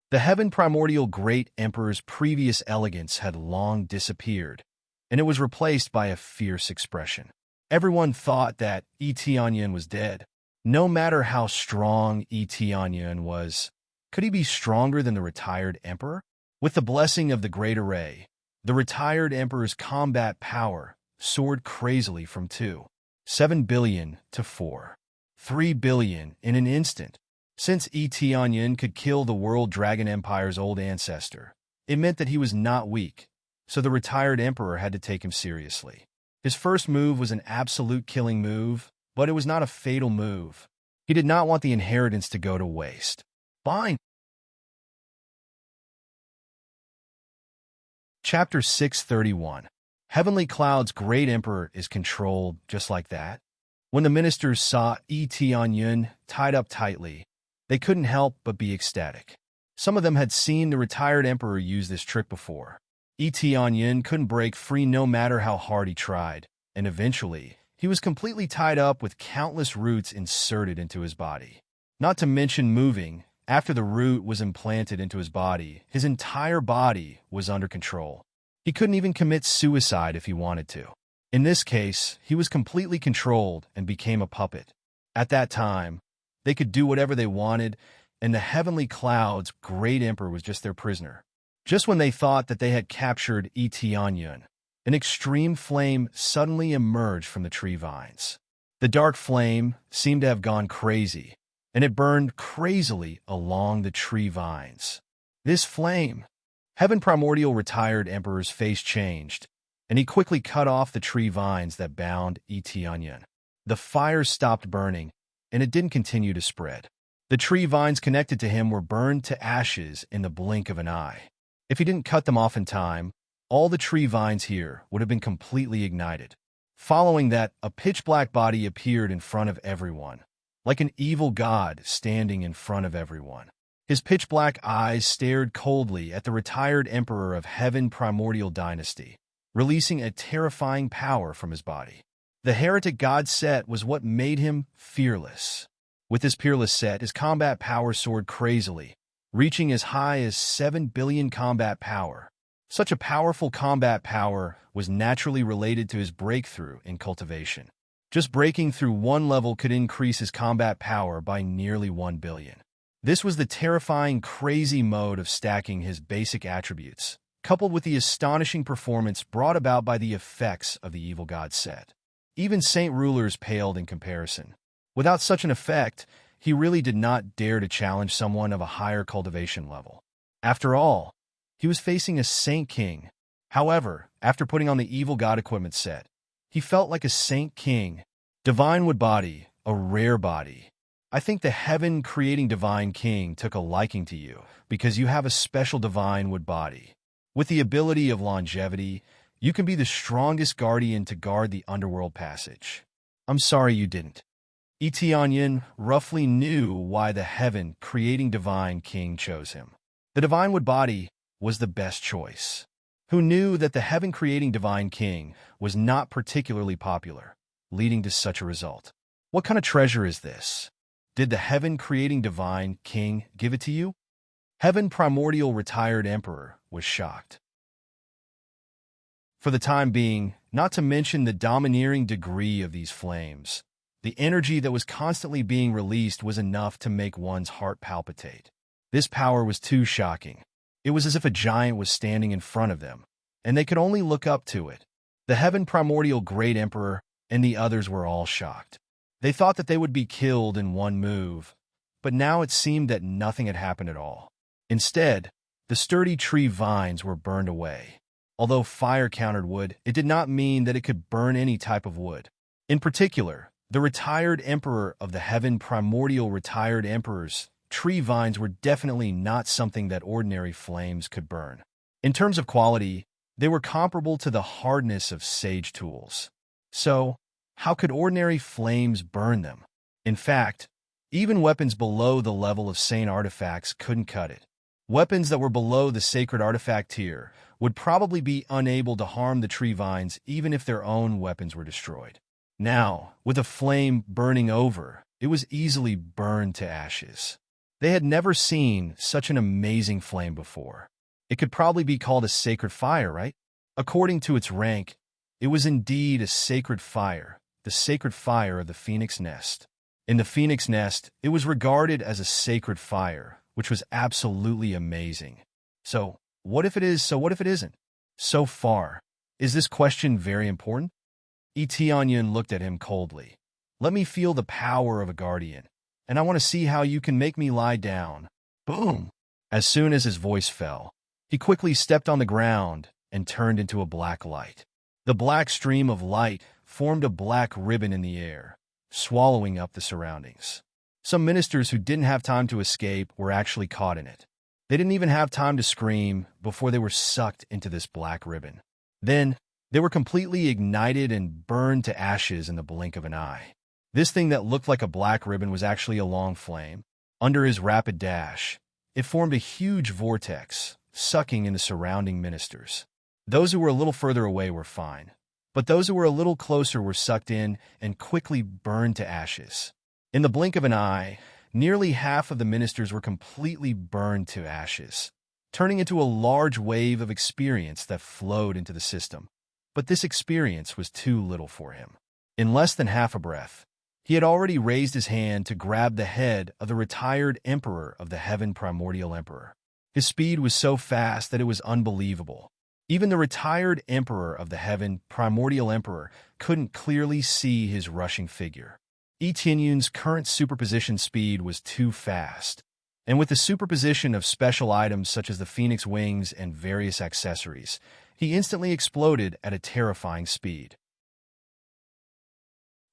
The heaven primordial great emperor's previous elegance had long disappeared, and it was replaced by a fierce expression. Everyone thought that Etionyan was dead. No matter how strong Etionyan was, could he be stronger than the retired emperor? With the blessing of the Great Array, the retired emperor's combat power soared crazily from 2.7 billion to 4.3 billion in an instant. Since Etionyan could kill the World Dragon Empire's old ancestor, it meant that he was not weak, so the retired emperor had to take him seriously. His first move was an absolute killing move, but it was not a fatal move. He did not want the inheritance to go to waste. Fine. Chapter 631. Heavenly Cloud's great emperor is controlled just like that. When the ministers saw Etionyan tied up tightly, they couldn't help but be ecstatic. Some of them had seen the retired emperor use this trick before. Etionyan couldn't break free no matter how hard he tried, and eventually, he was completely tied up with countless roots inserted into his body. Not to mention moving, after the root was implanted into his entire body was under control. He couldn't even commit suicide if he wanted to. In this case, he was completely controlled and became a puppet. At that time, they could do whatever they wanted, and the Heavenly Cloud's great emperor was just their prisoner. Just when they thought that they had captured Etionyan, an extreme flame suddenly emerged from the tree vines. The dark flame seemed to have gone crazy, and it burned crazily along the tree vines. This flame, Heaven Primordial retired emperor's face changed, and he quickly cut off the tree vines that bound Etionyan. The fire stopped burning, and it didn't continue to spread. The tree vines connected to him were burned to ashes in the blink of an eye. If he didn't cut them off in time, all the tree vines here would have been completely ignited. Following that, a pitch-black body appeared in front of everyone, like an evil god standing in front of everyone. His pitch-black eyes stared coldly at the retired emperor of Heaven Primordial Dynasty, releasing a terrifying power from his body. The heretic god Set was what made him fearless. With this peerless Set, his combat power soared crazily, reaching as high as 7 billion combat power. Such a powerful combat power was naturally related to his breakthrough in cultivation. Just breaking through one level could increase his combat power by nearly 1 billion. This was the terrifying, crazy mode of stacking his basic attributes, coupled with the astonishing performance brought about by the effects of the evil god Set. Even saint rulers paled in comparison. Without such an effect, he really did not dare to challenge someone of a higher cultivation level. After all, he was facing a saint king. However, after putting on the evil god equipment set, he felt like a saint king. Divine wood body, a rare body. I think the heaven-creating divine king took a liking to you because you have a special divine wood body. With the ability of longevity, you can be the strongest guardian to guard the underworld passage. I'm sorry you didn't. Etionyan roughly knew why the heaven-creating divine king chose him. The divine wood body was the best choice. Who knew that the heaven-creating divine king was not particularly popular, leading to such a result? What kind of treasure is this? Did the heaven-creating divine king give it to you? Heaven Primordial retired emperor was shocked. For the time being, not to mention the domineering degree of these flames, the energy that was constantly being released was enough to make one's heart palpitate. This power was too shocking. It was as if a giant was standing in front of them, and they could only look up to it. The Heaven Primordial Great Emperor and the others were all shocked. They thought that they would be killed in one move, but now it seemed that nothing had happened at all. Instead, the sturdy tree vines were burned away. Although fire countered wood, it did not mean that it could burn any type of wood. In particular, the retired emperor of the Heaven Primordial retired emperors, tree vines were definitely not something that ordinary flames could burn. In terms of quality, they were comparable to the hardness of sage tools. So, how could ordinary flames burn them? In fact, Even weapons below the level of sane artifacts couldn't cut it. Weapons that were below the sacred artifact tier would probably be unable to harm the tree vines even if their own weapons were destroyed. Now, with a flame burning over, it was easily burned to ashes. They had never seen such an amazing flame before. It could probably be called a sacred fire, right? According to its rank, it was indeed a sacred fire, the sacred fire of the phoenix nest. In the phoenix nest, it was regarded as a sacred fire, which was absolutely amazing. So, what if it is, so what if it isn't? So far, is this question very important? Etionyun looked at him coldly. Let me feel the power of a guardian, and I want to see how you can make me lie down. Boom! As soon as his voice fell, he quickly stepped on the ground and turned into a black light. The black stream of light formed a black ribbon in the air, swallowing up the surroundings. Some ministers who didn't have time to escape were actually caught in it. They didn't even have time to scream before they were sucked into this black ribbon. Then, they were completely ignited and burned to ashes in the blink of an eye. This thing that looked like a black ribbon was actually a long flame. Under his rapid dash, it formed a huge vortex, sucking in the surrounding ministers. Those who were a little further away were fine, but those who were a little closer were sucked in and quickly burned to ashes. In the blink of an eye, nearly half of the ministers were completely burned to ashes, turning into a large wave of experience that flowed into the system. But this experience was too little for him. In less than half a breath, he had already raised his hand to grab the head of the retired emperor of the Heaven Primordial Emperor. His speed was so fast that it was unbelievable. Even the retired emperor of the Heaven Primordial Emperor couldn't clearly see his rushing figure. Etionyun's current superposition speed was too fast, and with the superposition of special items such as the phoenix wings and various accessories, he instantly exploded at a terrifying speed.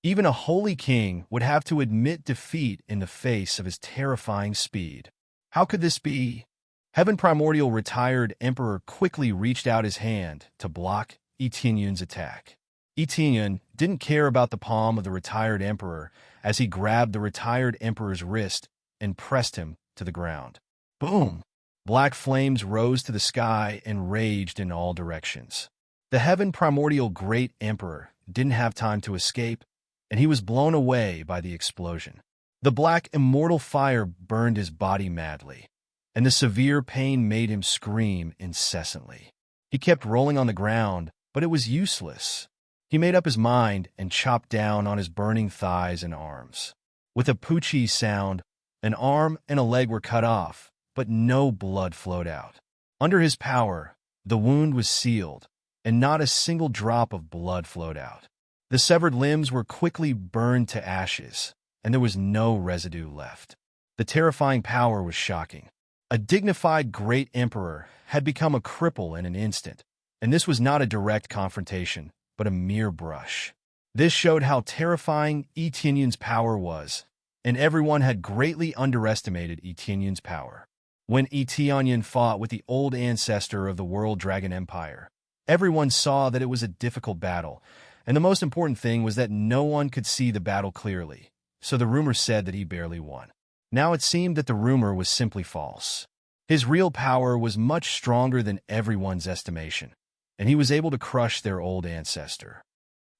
Even a holy king would have to admit defeat in the face of his terrifying speed. How could this be? Heaven Primordial retired emperor quickly reached out his hand to block Etionyun's attack. Etionyun didn't care about the palm of the retired emperor as he grabbed the retired emperor's wrist and pressed him to the ground. Boom! Black flames rose to the sky and raged in all directions. The Heaven Primordial Great Emperor didn't have time to escape, and he was blown away by the explosion. The black immortal fire burned his body madly, and the severe pain made him scream incessantly. He kept rolling on the ground, but it was useless. He made up his mind and chopped down on his burning thighs and arms. With a poochie sound, an arm and a leg were cut off, but no blood flowed out. Under his power, the wound was sealed, and not a single drop of blood flowed out. The severed limbs were quickly burned to ashes, and there was no residue left. The terrifying power was shocking. A dignified great emperor had become a cripple in an instant, and this was not a direct confrontation, but a mere brush. This showed how terrifying Etionyun's power was, and everyone had greatly underestimated Etionyun's power. When Etionyun fought with the old ancestor of the World Dragon Empire, everyone saw that it was a difficult battle, and the most important thing was that no one could see the battle clearly, so the rumor said that he barely won. Now it seemed that the rumor was simply false. His real power was much stronger than everyone's estimation, and he was able to crush their old ancestor.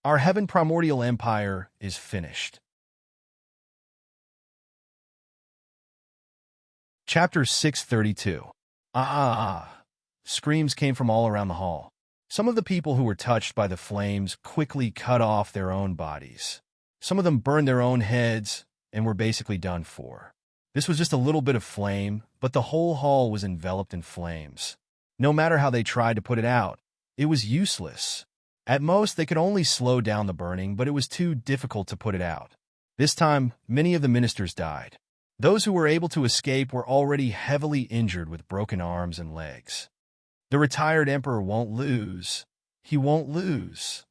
Our Heaven Primordial Empire is finished. Chapter 632. Screams came from all around the hall. Some of the people who were touched by the flames quickly cut off their own bodies. Some of them burned their own heads and were basically done for. This was just a little bit of flame, but the whole hall was enveloped in flames. No matter how they tried to put it out, it was useless. At most, they could only slow down the burning, but it was too difficult to put it out. This time, many of the ministers died. Those who were able to escape were already heavily injured with broken arms and legs. The retired emperor won't lose. He won't lose.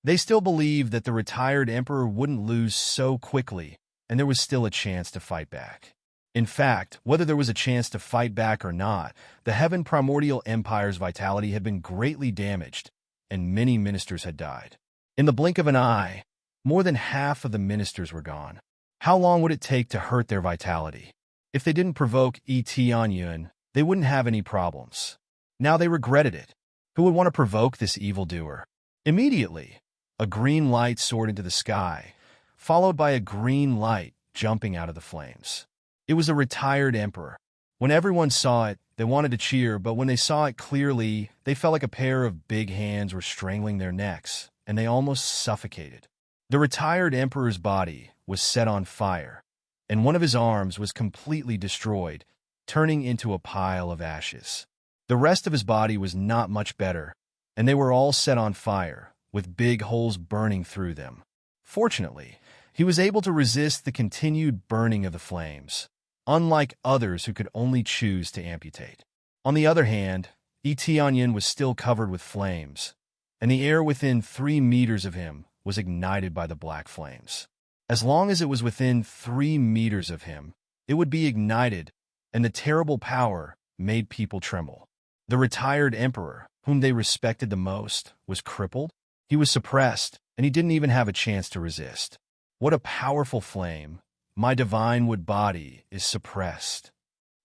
They still believed that the retired emperor wouldn't lose so quickly, and there was still a chance to fight back. In fact, whether there was a chance to fight back or not, the Heaven Primordial Empire's vitality had been greatly damaged, and many ministers had died. In the blink of an eye, more than half of the ministers were gone. How long would it take to hurt their vitality? If they didn't provoke Tianyun, they wouldn't have any problems. Now they regretted it. Who would want to provoke this evildoer? Immediately, a green light soared into the sky, followed by a green light jumping out of the flames. It was a retired emperor. When everyone saw it, they wanted to cheer, but when they saw it clearly, they felt like a pair of big hands were strangling their necks, and they almost suffocated. The retired emperor's body was set on fire, and one of his arms was completely destroyed, turning into a pile of ashes. The rest of his body was not much better, and they were all set on fire, with big holes burning through them. Fortunately, he was able to resist the continued burning of the flames, unlike others who could only choose to amputate. On the other hand, Tianyin was still covered with flames, and the air within 3 meters of him was ignited by the black flames. As long as it was within 3 meters of him, it would be ignited, and the terrible power made people tremble. The retired emperor, whom they respected the most, was crippled. He was suppressed, and he didn't even have a chance to resist. What a powerful flame! My divine wood body is suppressed.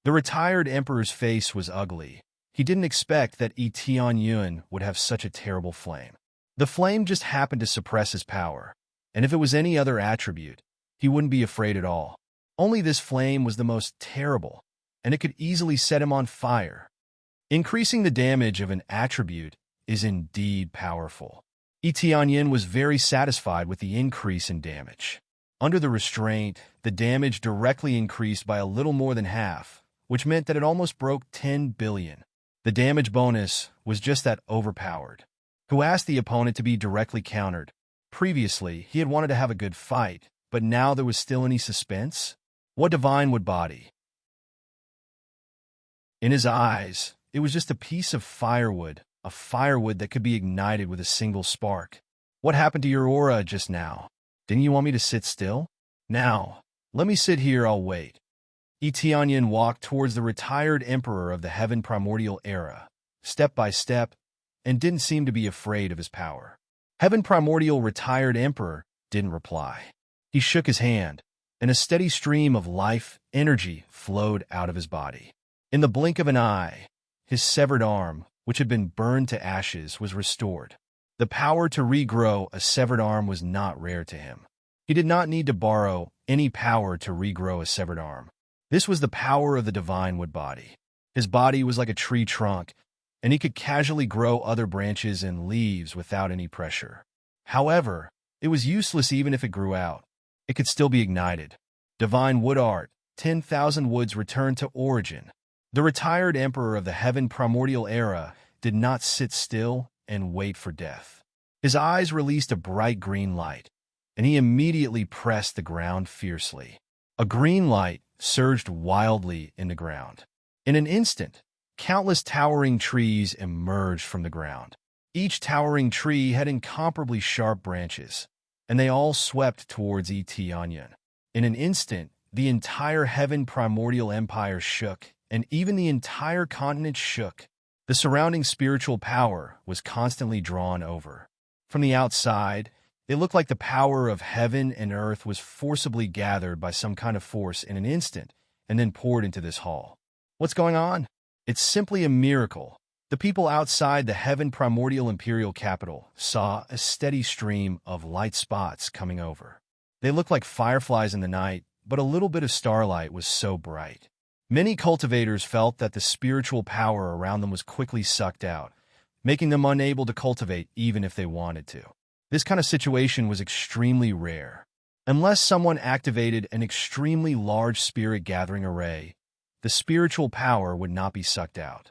The retired emperor's face was ugly. He didn't expect that Tianyun would have such a terrible flame. The flame just happened to suppress his power, and if it was any other attribute, he wouldn't be afraid at all. Only this flame was the most terrible, and it could easily set him on fire. Increasing the damage of an attribute is indeed powerful. Tianyin was very satisfied with the increase in damage. Under the restraint, the damage directly increased by a little more than half, which meant that it almost broke 10 billion. The damage bonus was just that overpowered. Who asked the opponent to be directly countered? Previously, he had wanted to have a good fight, but now there was still any suspense? What divine wood body? In his eyes, it was just a piece of firewood, a firewood that could be ignited with a single spark. What happened to your aura just now? Didn't you want me to sit still? Now, let me sit here, I'll wait. Tianyin walked towards the retired emperor of the Heaven Primordial Era, step by step, and didn't seem to be afraid of his power. Heaven Primordial retired emperor didn't reply. He shook his hand, and a steady stream of life energy flowed out of his body. In the blink of an eye, his severed arm, which had been burned to ashes, was restored. The power to regrow a severed arm was not rare to him. He did not need to borrow any power to regrow a severed arm. This was the power of the divine wood body. His body was like a tree trunk, and he could casually grow other branches and leaves without any pressure. However, it was useless even if it grew out. It could still be ignited. Divine wood art, 10,000 woods returned to origin. The retired emperor of the Heaven Primordial Era did not sit still and wait for death. His eyes released a bright green light, and he immediately pressed the ground fiercely. A green light surged wildly in the ground. In an instant, countless towering trees emerged from the ground. Each towering tree had incomparably sharp branches, and they all swept towards Tianyin. In an instant, the entire Heaven Primordial Empire shook, and even the entire continent shook. The surrounding spiritual power was constantly drawn over. From the outside, it looked like the power of heaven and earth was forcibly gathered by some kind of force in an instant and then poured into this hall. What's going on? It's simply a miracle. The people outside the Heaven Primordial Imperial Capital saw a steady stream of light spots coming over. They looked like fireflies in the night, but a little bit of starlight was so bright. Many cultivators felt that the spiritual power around them was quickly sucked out, making them unable to cultivate even if they wanted to. This kind of situation was extremely rare. Unless someone activated an extremely large spirit gathering array, the spiritual power would not be sucked out.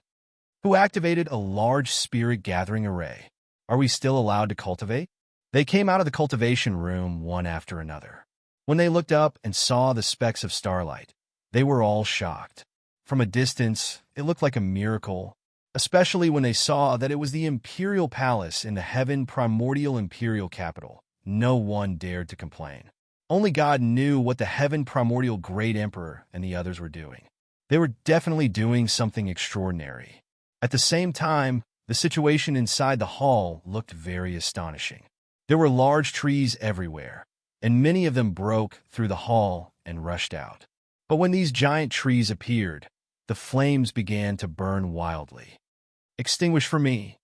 Who activated a large spirit gathering array? Are we still allowed to cultivate? They came out of the cultivation room one after another. When they looked up and saw the specks of starlight, they were all shocked. From a distance, it looked like a miracle, especially when they saw that it was the Imperial Palace in the Heaven Primordial Imperial Capital. No one dared to complain. Only God knew what the Heaven Primordial Great Emperor and the others were doing. They were definitely doing something extraordinary. At the same time, the situation inside the hall looked very astonishing. There were large trees everywhere, and many of them broke through the hall and rushed out. But when these giant trees appeared, the flames began to burn wildly. "Extinguish for me!"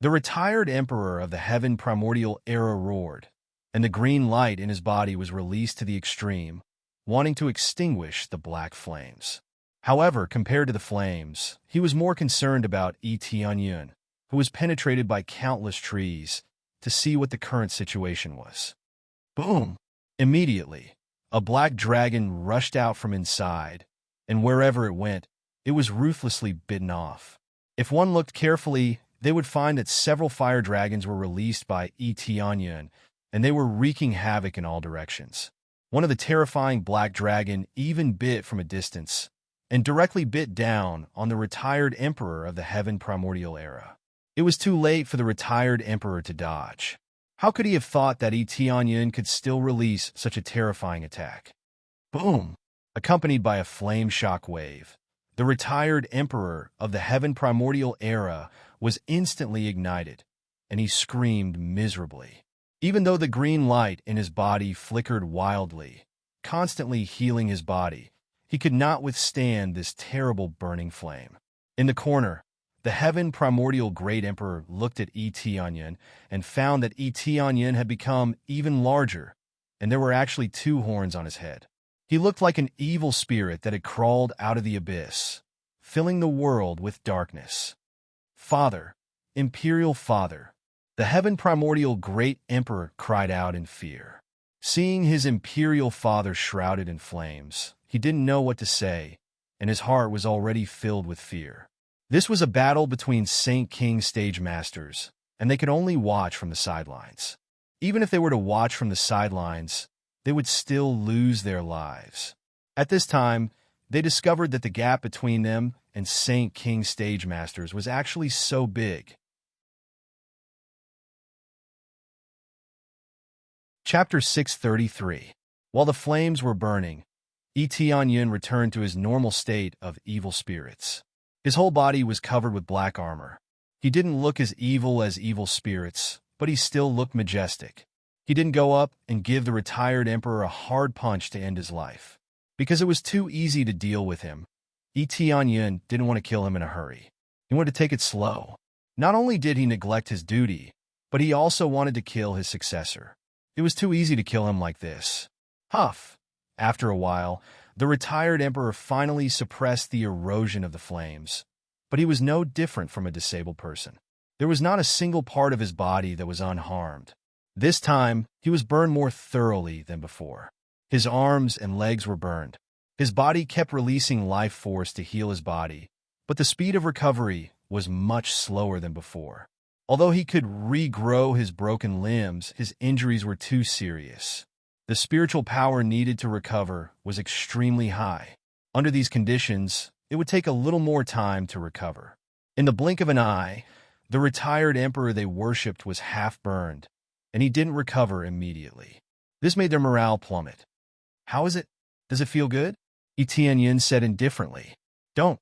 The retired emperor of the heaven primordial era roared, and the green light in his body was released to the extreme, wanting to extinguish the black flames. However, compared to the flames, he was more concerned about Tianyun, who was penetrated by countless trees, to see what the current situation was. Boom! Immediately, a black dragon rushed out from inside, and wherever it went, it was ruthlessly bitten off. If one looked carefully, they would find that several fire dragons were released by Tianyun, and they were wreaking havoc in all directions. One of the terrifying black dragon even bit from a distance, and directly bit down on the retired emperor of the heaven primordial era. It was too late for the retired emperor to dodge. How could he have thought that Tianyun could still release such a terrifying attack? Boom! Accompanied by a flame shock wave, the retired emperor of the heaven primordial era was instantly ignited, and he screamed miserably. Even though the green light in his body flickered wildly, constantly healing his body, he could not withstand this terrible burning flame. In the corner, the heaven primordial great emperor looked at Tianyun and found that Tianyun had become even larger, and there were actually 2 horns on his head. He looked like an evil spirit that had crawled out of the abyss, filling the world with darkness. "Father, Imperial Father," the heaven primordial great emperor cried out in fear. Seeing his imperial father shrouded in flames, he didn't know what to say, and his heart was already filled with fear. This was a battle between Saint King stage masters, and they could only watch from the sidelines. Even if they were to watch from the sidelines, they would still lose their lives. At this time, they discovered that the gap between them and Saint King stage masters was actually so big. Chapter 633. While the flames were burning, Tianyun returned to his normal state of evil spirits. His whole body was covered with black armor. He didn't look as evil spirits, but he still looked majestic. He didn't go up and give the retired emperor a hard punch to end his life. Because it was too easy to deal with him, Tianyun didn't want to kill him in a hurry. He wanted to take it slow. Not only did he neglect his duty, but he also wanted to kill his successor. It was too easy to kill him like this. Huff! After a while, the retired emperor finally suppressed the erosion of the flames, but he was no different from a disabled person. There was not a single part of his body that was unharmed. This time, he was burned more thoroughly than before. His arms and legs were burned. His body kept releasing life force to heal his body, but the speed of recovery was much slower than before. Although he could regrow his broken limbs, his injuries were too serious. The spiritual power needed to recover was extremely high. Under these conditions, it would take a little more time to recover. In the blink of an eye, the retired emperor they worshipped was half burned, and he didn't recover immediately. This made their morale plummet. "How is it? Does it feel good?" Tianyun said indifferently. Don't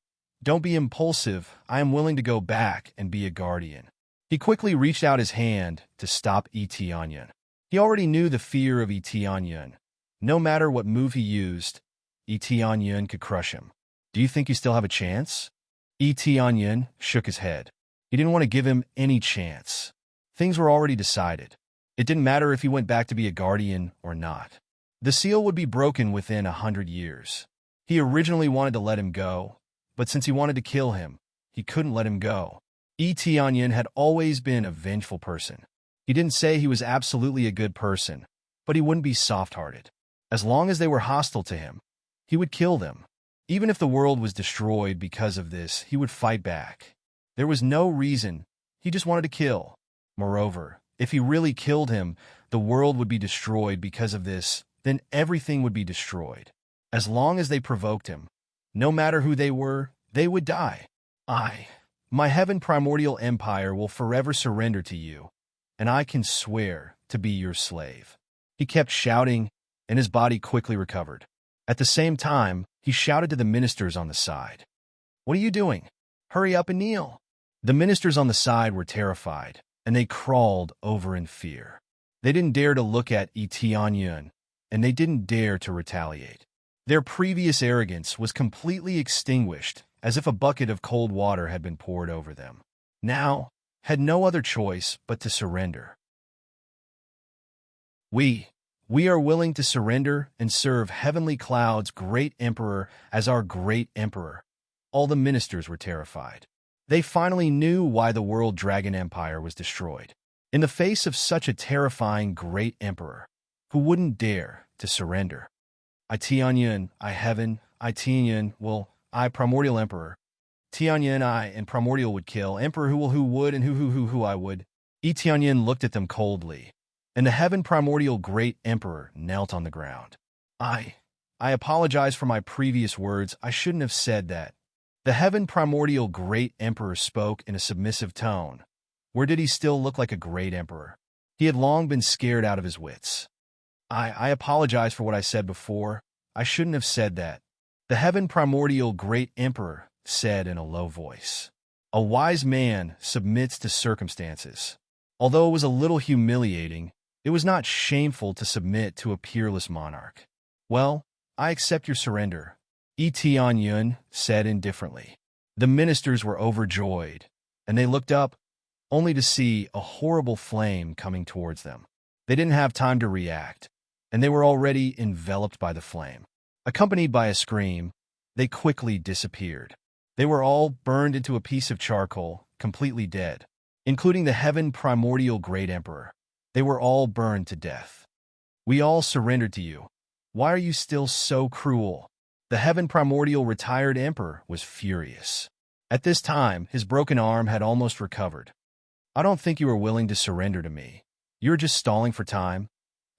be impulsive. I am willing to go back and be a guardian." He quickly reached out his hand to stop Tianyun. He already knew the fear of Tianyun. No matter what move he used, Tianyun could crush him. "Do you think you still have a chance?" Tianyun shook his head. He didn't want to give him any chance. Things were already decided. It didn't matter if he went back to be a guardian or not. The seal would be broken within 100 years. He originally wanted to let him go, but since he wanted to kill him, he couldn't let him go. Tianyun had always been a vengeful person. He didn't say he was absolutely a good person, but he wouldn't be soft-hearted. As long as they were hostile to him, he would kill them. Even if the world was destroyed because of this, he would fight back. There was no reason. He just wanted to kill. Moreover, if he really killed him, the world would be destroyed because of this, then everything would be destroyed. As long as they provoked him, no matter who they were, they would die. My heaven primordial empire will forever surrender to you, and I can swear to be your slave." He kept shouting, and his body quickly recovered. At the same time, he shouted to the ministers on the side. "What are you doing? Hurry up and kneel." The ministers on the side were terrified, and they crawled over in fear. They didn't dare to look at Tianyun, and they didn't dare to retaliate. Their previous arrogance was completely extinguished, as if a bucket of cold water had been poured over them. Now, had no other choice but to surrender. We are willing to surrender and serve Heavenly Cloud's great emperor as our great emperor. All the ministers were terrified. They finally knew why the World Dragon Empire was destroyed. In the face of such a terrifying great emperor, who wouldn't dare to surrender? I Tianyun, I Heaven, I Tianyun, well, I Primordial Emperor. Tianyun I and Primordial would kill, Emperor who would, and who I would. Tianyun looked at them coldly, and the Heaven Primordial Great Emperor knelt on the ground. I apologize for my previous words. I shouldn't have said that. The Heaven Primordial Great Emperor spoke in a submissive tone. Where did he still look like a great emperor? He had long been scared out of his wits. I apologize for what I said before. I shouldn't have said that. The Heaven Primordial Great Emperor said in a low voice. A wise man submits to circumstances. Although it was a little humiliating, it was not shameful to submit to a peerless monarch. Well, I accept your surrender, Tianyun said indifferently. The ministers were overjoyed, and they looked up, only to see a horrible flame coming towards them. They didn't have time to react, and they were already enveloped by the flame. Accompanied by a scream, they quickly disappeared. They were all burned into a piece of charcoal, completely dead, including the Heaven Primordial Great Emperor. They were all burned to death. We all surrendered to you. Why are you still so cruel? The Heaven Primordial Retired Emperor was furious. At this time, his broken arm had almost recovered. I don't think you are willing to surrender to me. You're just stalling for time.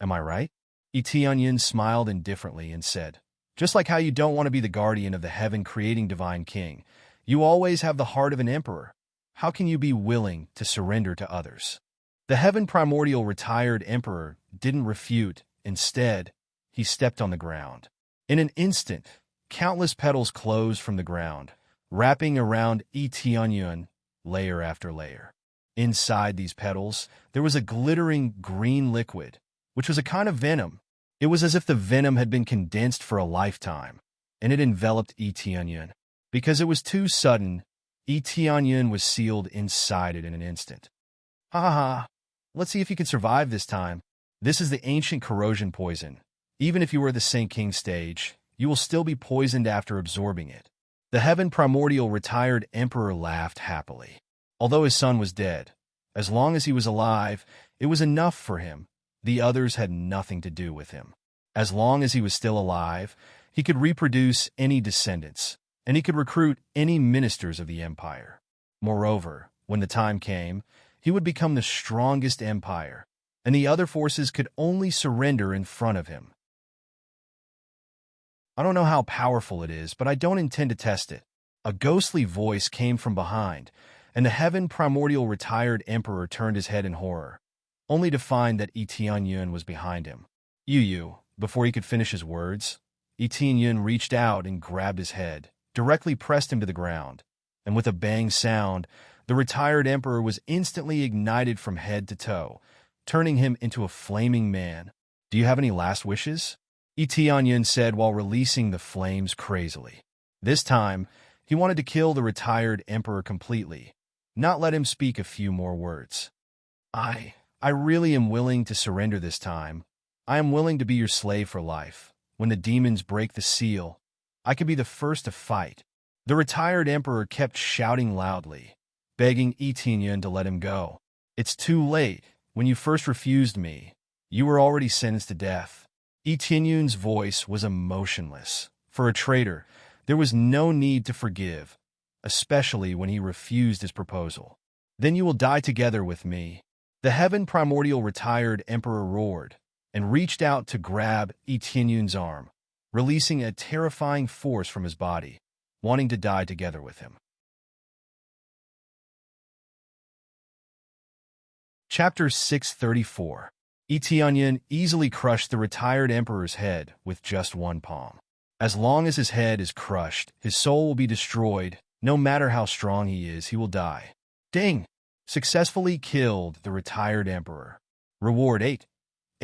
Am I right? Tianyun smiled indifferently and said, just like how you don't want to be the guardian of the heaven-creating divine king, you always have the heart of an emperor. How can you be willing to surrender to others? The Heaven Primordial Retired Emperor didn't refute. Instead, he stepped on the ground. In an instant, countless petals closed from the ground, wrapping around Tianyun layer after layer. Inside these petals, there was a glittering green liquid, which was a kind of venom. It was as if the venom had been condensed for a lifetime, and it enveloped Tianyun. Because it was too sudden, Tianyun was sealed inside it in an instant. Ha ha ha! Let's see if you can survive this time. This is the ancient corrosion poison. Even if you were at the Saint King stage, you will still be poisoned after absorbing it. The Heaven Primordial Retired Emperor laughed happily. Although his son was dead, as long as he was alive, it was enough for him. The others had nothing to do with him. As long as he was still alive, he could reproduce any descendants, and he could recruit any ministers of the empire. Moreover, when the time came, he would become the strongest empire, and the other forces could only surrender in front of him. I don't know how powerful it is, but I don't intend to test it. A ghostly voice came from behind, and the Heaven Primordial Retired Emperor turned his head in horror, only to find that Tianyun was behind him. Before he could finish his words, Tianyun reached out and grabbed his head, directly pressed him to the ground, and with a bang sound, the retired emperor was instantly ignited from head to toe, turning him into a flaming man. Do you have any last wishes? Tianyun said while releasing the flames crazily. This time, he wanted to kill the retired emperor completely, not let him speak a few more words. I really am willing to surrender this time. I am willing to be your slave for life. When the demons break the seal, I could be the first to fight. The retired emperor kept shouting loudly, begging Tianyun to let him go. It's too late. When you first refused me, you were already sentenced to death. Tianyun's voice was emotionless. For a traitor, there was no need to forgive, especially when he refused his proposal. Then you will die together with me. The Heaven Primordial Retired Emperor roared and reached out to grab Tianyun's arm, releasing a terrifying force from his body, wanting to die together with him. Chapter 634. Tianyun easily crushed the retired emperor's head with just one palm. As long as his head is crushed, his soul will be destroyed. No matter how strong he is, he will die. Ding! Successfully killed the retired emperor. Reward 8.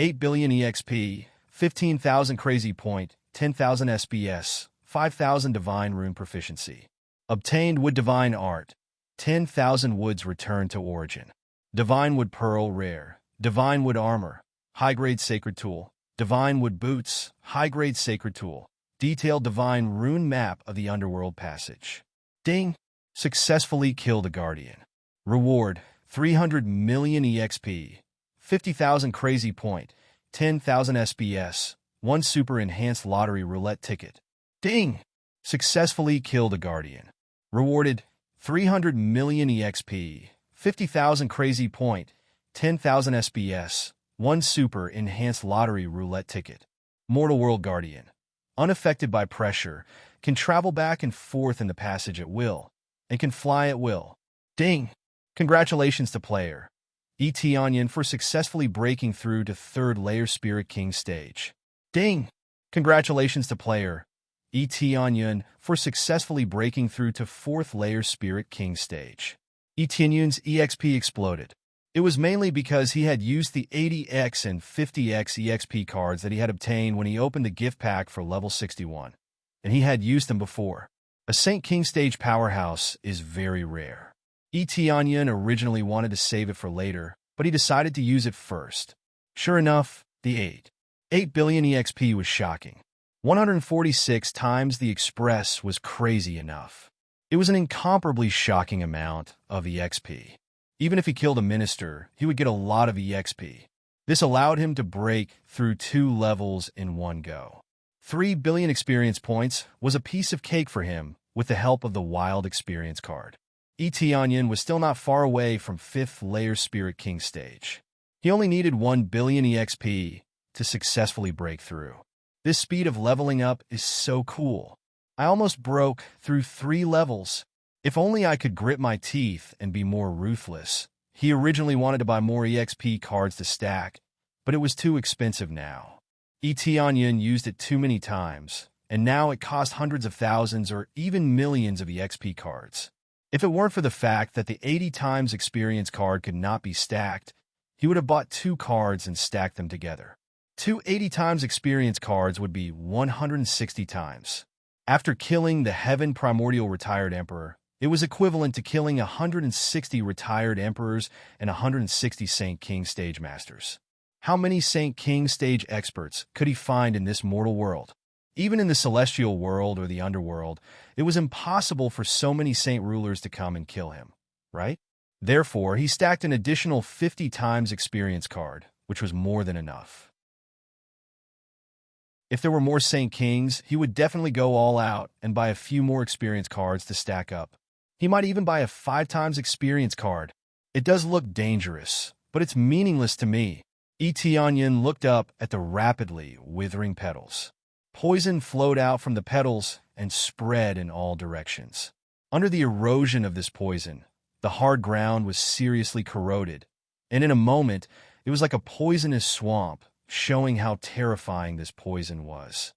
8 billion EXP, 15,000 crazy point, 10,000 SBS, 5,000 divine rune proficiency. Obtained wood divine art, 10,000 woods return to origin. Divine wood pearl rare, divine wood armor, high-grade sacred tool, divine wood boots, high-grade sacred tool, detailed divine rune map of the underworld passage. Ding! Successfully killed a guardian. Reward, 300 million EXP, 50,000 crazy point, 10,000 SBS, 1 super enhanced lottery roulette ticket. Ding! Successfully killed a guardian. Rewarded, 300 million EXP, 50,000 crazy point, 10,000 SBS, 1 super enhanced lottery roulette ticket. Mortal World Guardian. Unaffected by pressure, can travel back and forth in the passage at will, and can fly at will. Ding! Congratulations to player E.T. Onion for successfully breaking through to 3rd layer Spirit King stage. Ding! Congratulations to player E.T. Onion for successfully breaking through to 4th layer Spirit King stage. E.T. Onion's EXP exploded. It was mainly because he had used the 80x and 50x EXP cards that he had obtained when he opened the gift pack for level 61, and he had used them before. A Saint King stage powerhouse is very rare. E.T. Onion originally wanted to save it for later, but he decided to use it first. Sure enough, the 8 billion EXP was shocking. 146 times the Express was crazy enough. It was an incomparably shocking amount of EXP. Even if he killed a minister, he would get a lot of EXP. This allowed him to break through 2 levels in one go. 3 billion experience points was a piece of cake for him with the help of the Wild Experience card. E.T. Onion was still not far away from 5th layer Spirit King stage. He only needed 1 billion EXP to successfully break through. This speed of leveling up is so cool. I almost broke through 3 levels. If only I could grit my teeth and be more ruthless. He originally wanted to buy more EXP cards to stack, but it was too expensive now. E.T. Onion used it too many times, and now it cost hundreds of thousands or even millions of EXP cards. If it weren't for the fact that the 80 times experience card could not be stacked, he would have bought 2 cards and stacked them together. 2 80 times experience cards would be 160 times. After killing the Heaven Primordial Retired Emperor, it was equivalent to killing 160 Retired Emperors and 160 Saint King Stage Masters. How many Saint King Stage experts could he find in this mortal world? Even in the celestial world or the underworld, it was impossible for so many Saint Rulers to come and kill him, right? Therefore, he stacked an additional 50 times experience card, which was more than enough. If there were more Saint Kings, he would definitely go all out and buy a few more experience cards to stack up. He might even buy a 5 times experience card. It does look dangerous, but it's meaningless to me. E.T. Onion looked up at the rapidly withering petals. Poison flowed out from the petals and spread in all directions. Under the erosion of this poison, the hard ground was seriously corroded, and in a moment, it was like a poisonous swamp, showing how terrifying this poison was.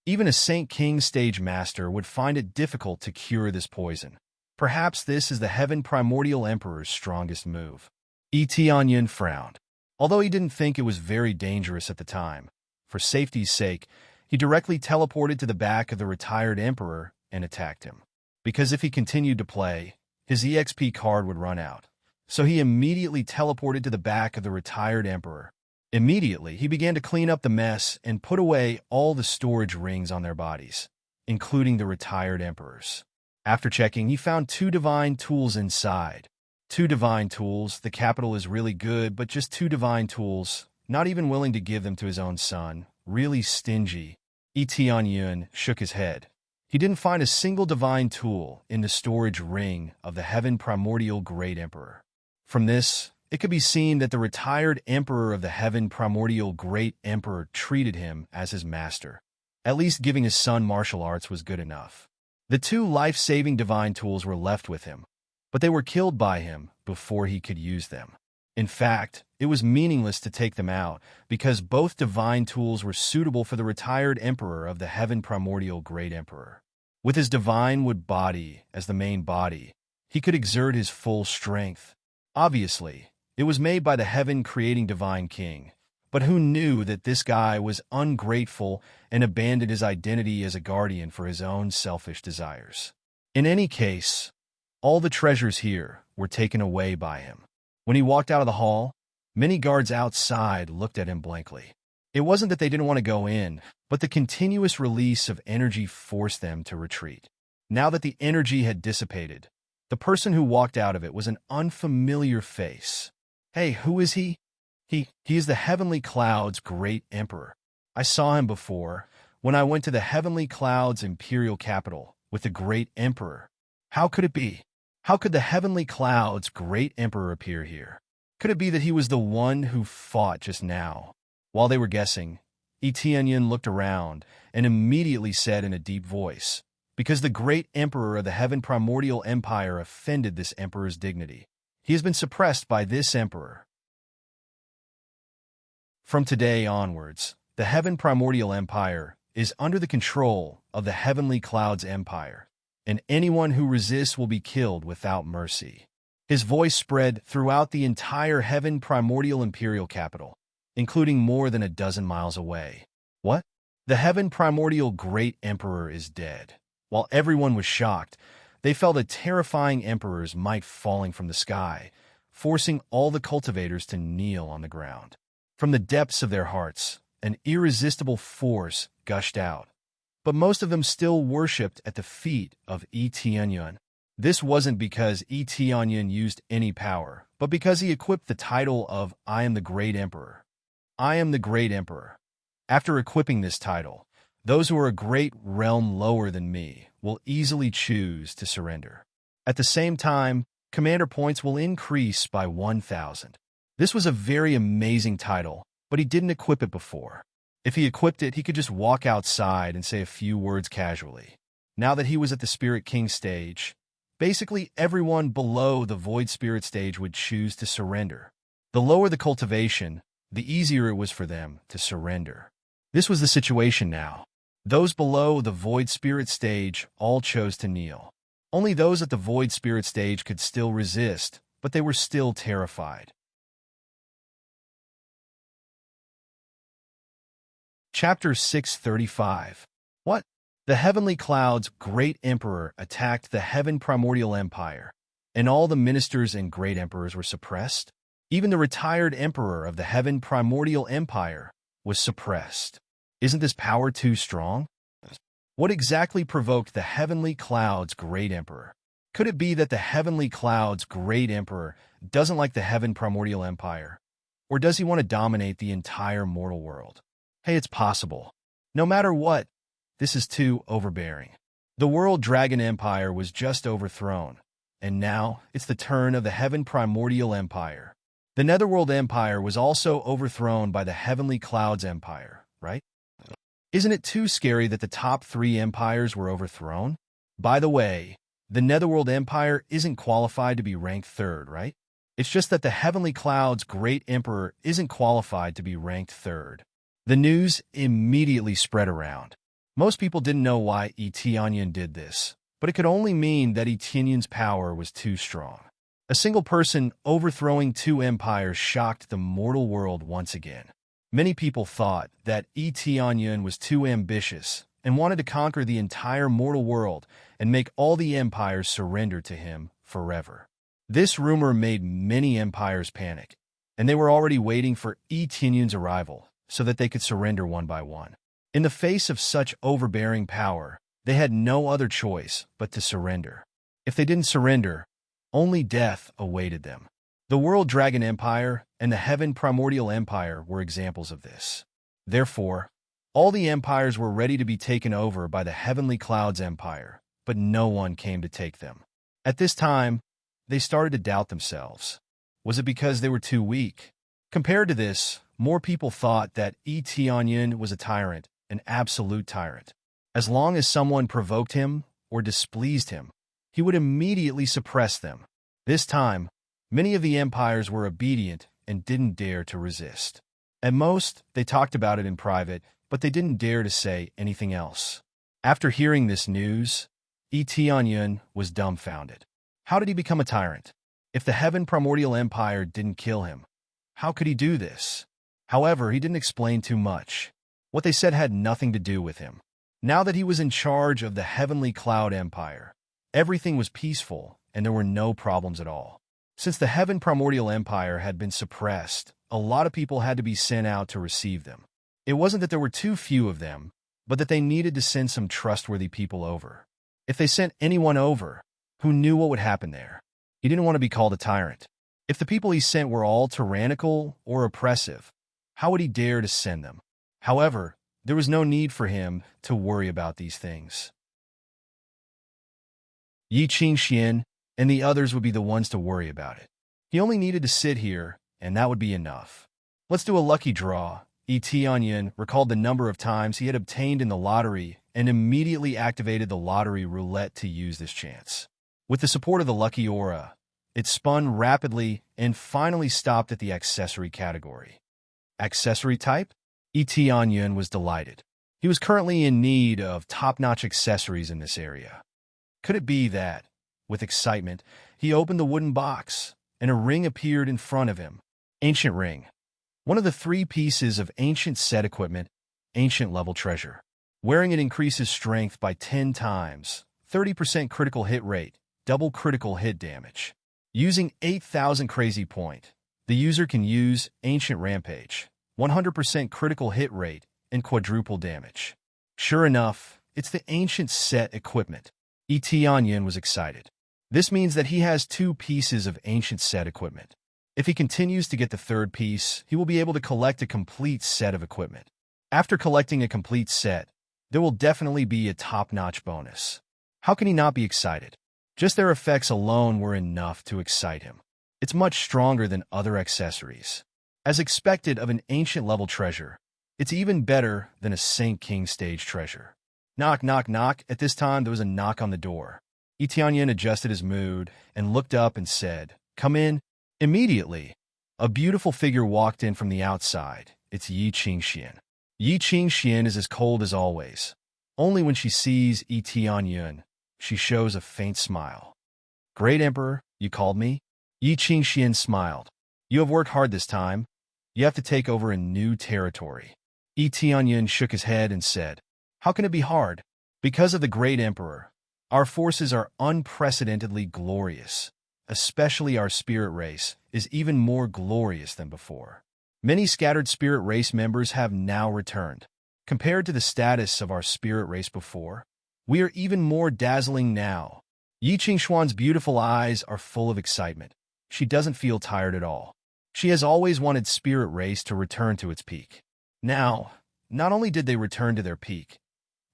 Even a Saint King Stage Master would find it difficult to cure this poison. Perhaps this is the Heaven Primordial Emperor's strongest move. E.T. Onion frowned. Although he didn't think it was very dangerous at the time, for safety's sake, he directly teleported to the back of the retired Emperor and attacked him. Because if he continued to play, his EXP card would run out. So he immediately teleported to the back of the retired Emperor. Immediately, he began to clean up the mess and put away all the storage rings on their bodies, including the retired Emperors. After checking, he found 2 divine tools inside. 2 divine tools, the capital is really good, but just 2 divine tools, not even willing to give them to his own son, really stingy. E.T. Onion shook his head. He didn't find a single divine tool in the storage ring of the Heaven Primordial Great Emperor. From this, it could be seen that the retired Emperor of the Heaven Primordial Great Emperor treated him as his master. At least giving his son martial arts was good enough. The 2 life-saving divine tools were left with him, but they were killed by him before he could use them. In fact, it was meaningless to take them out because both divine tools were suitable for the retired Emperor of the Heaven Primordial Great Emperor. With his divine wood body as the main body, he could exert his full strength. Obviously, it was made by the Heaven Creating Divine King, But who knew that this guy was ungrateful and abandoned his identity as a guardian for his own selfish desires? In any case, all the treasures here were taken away by him. When he walked out of the hall, many guards outside looked at him blankly. It wasn't that they didn't want to go in, but the continuous release of energy forced them to retreat. Now that the energy had dissipated, the person who walked out of it was an unfamiliar face. Hey, who is he? He is the Heavenly Cloud's great emperor. I saw him before, when I went to the Heavenly Cloud's imperial capital with the great emperor. How could it be? How could the Heavenly Cloud's great emperor appear here? Could it be that he was the one who fought just now? While they were guessing, Etienne looked around and immediately said in a deep voice, because the great emperor of the Heaven Primordial Empire offended this emperor's dignity. He has been suppressed by this emperor. From today onwards, the Heaven Primordial Empire is under the control of the Heavenly Cloud's Empire, and anyone who resists will be killed without mercy. His voice spread throughout the entire Heaven Primordial Imperial capital, including more than a dozen miles away. What? The Heaven Primordial Great Emperor is dead. While everyone was shocked, they felt a terrifying emperor's might falling from the sky, forcing all the cultivators to kneel on the ground. From the depths of their hearts, an irresistible force gushed out, but most of them still worshipped at the feet of Etienne. This wasn't because Etienne used any power, but because he equipped the title of I am the Great Emperor. I am the Great Emperor. After equipping this title, those who are a great realm lower than me will easily choose to surrender. At the same time, commander points will increase by 1,000. This was a very amazing title, but he didn't equip it before. If he equipped it, he could just walk outside and say a few words casually. Now that he was at the Spirit King stage, basically everyone below the Void Spirit stage would choose to surrender. The lower the cultivation, the easier it was for them to surrender. This was the situation now. Those below the Void Spirit stage all chose to kneel. Only those at the Void Spirit stage could still resist, but they were still terrified. Chapter 635. What? The Heavenly Cloud's Great Emperor attacked the Heaven Primordial Empire, and all the ministers and great emperors were suppressed? Even the retired emperor of the Heaven Primordial Empire was suppressed. Isn't this power too strong? What exactly provoked the Heavenly Cloud's Great Emperor? Could it be that the Heavenly Cloud's Great Emperor doesn't like the Heaven Primordial Empire? Or does he want to dominate the entire mortal world? Hey, it's possible. No matter what, this is too overbearing. The World Dragon Empire was just overthrown, and now it's the turn of the Heaven Primordial Empire. The Netherworld Empire was also overthrown by the Heavenly Clouds Empire, right? Isn't it too scary that the top 3 empires were overthrown? By the way, the Netherworld Empire isn't qualified to be ranked 3rd, right? It's just that the Heavenly Cloud's Great Emperor isn't qualified to be ranked 3rd. The news immediately spread around. Most people didn't know why Etienne did this, but it could only mean that Etienne's power was too strong. A single person overthrowing 2 empires shocked the mortal world once again. Many people thought that Etienne was too ambitious and wanted to conquer the entire mortal world and make all the empires surrender to him forever. This rumor made many empires panic, and they were already waiting for Etienne's arrival so that they could surrender one by one. In the face of such overbearing power, they had no other choice but to surrender. If they didn't surrender, only death awaited them. The World Dragon Empire and the Heaven Primordial Empire were examples of this. Therefore, all the empires were ready to be taken over by the Heavenly Clouds Empire, but no one came to take them. At this time, they started to doubt themselves. Was it because they were too weak? Compared to this, more people thought that Etienne was a tyrant, an absolute tyrant. As long as someone provoked him or displeased him, he would immediately suppress them. This time, many of the empires were obedient and didn't dare to resist. At most, they talked about it in private, but they didn't dare to say anything else. After hearing this news, Etienne was dumbfounded. How did he become a tyrant? If the Heaven Primordial Empire didn't kill him, how could he do this? However, he didn't explain too much. What they said had nothing to do with him. Now that he was in charge of the Heavenly Cloud Empire, everything was peaceful and there were no problems at all. Since the Heaven Primordial Empire had been suppressed, a lot of people had to be sent out to receive them. It wasn't that there were too few of them, but that they needed to send some trustworthy people over. If they sent anyone over, who knew what would happen there? He didn't want to be called a tyrant. If the people he sent were all tyrannical or oppressive, how would he dare to send them? However, there was no need for him to worry about these things. Yi Qingxian and the others would be the ones to worry about it. He only needed to sit here, and that would be enough. Let's do a lucky draw. Yi Tianyin recalled the number of times he had obtained in the lottery and immediately activated the lottery roulette to use this chance. With the support of the lucky aura, it spun rapidly and finally stopped at the accessory category. Accessory type? Yi Tianyin was delighted. He was currently in need of top-notch accessories in this area. Could it be that, with excitement, he opened the wooden box, and a ring appeared in front of him? Ancient ring. One of the 3 pieces of ancient set equipment, ancient level treasure. Wearing it increases strength by 10 times, 30% critical hit rate, double critical hit damage. Using 8,000 crazy point, the user can use Ancient Rampage, 100% critical hit rate, and quadruple damage. Sure enough, it's the ancient set equipment. Yi Tianyin was excited. This means that he has 2 pieces of ancient set equipment. If he continues to get the 3rd piece, he will be able to collect a complete set of equipment. After collecting a complete set, there will definitely be a top-notch bonus. How can he not be excited? Just their effects alone were enough to excite him. It's much stronger than other accessories. As expected of an ancient level treasure, it's even better than a Saint King stage treasure. Knock, knock, knock. At this time, there was a knock on the door. Yi Tianyin adjusted his mood and looked up and said, "Come in." Immediately, a beautiful figure walked in from the outside. It's Yi Qingxian. Yi Qingxian is as cold as always. Only when she sees Yi Tianyin, she shows a faint smile. "Great Emperor, you called me?" Yi Qingxian smiled. "You have worked hard this time. You have to take over a new territory." Yi Tianyin shook his head and said, "How can it be hard? Because of the Great Emperor, our forces are unprecedentedly glorious. Especially our spirit race is even more glorious than before. Many scattered spirit race members have now returned. Compared to the status of our spirit race before, we are even more dazzling now." Yi Qingxuan's beautiful eyes are full of excitement. She doesn't feel tired at all. She has always wanted spirit race to return to its peak. Now, not only did they return to their peak,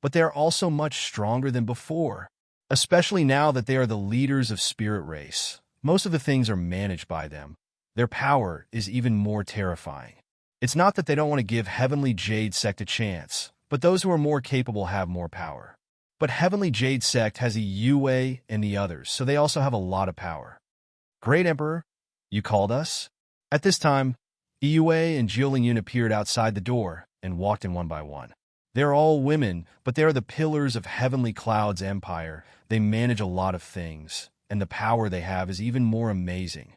but they are also much stronger than before. Especially now that they are the leaders of spirit race. Most of the things are managed by them. Their power is even more terrifying. It's not that they don't want to give Heavenly Jade Sect a chance, but those who are more capable have more power. But Heavenly Jade Sect has a Yue and the others, so they also have a lot of power. "Great Emperor, you called us?" At this time, Yue and Jiulingyun appeared outside the door and walked in one by one. They're all women, but they are the pillars of Heavenly Cloud's empire. They manage a lot of things, and the power they have is even more amazing.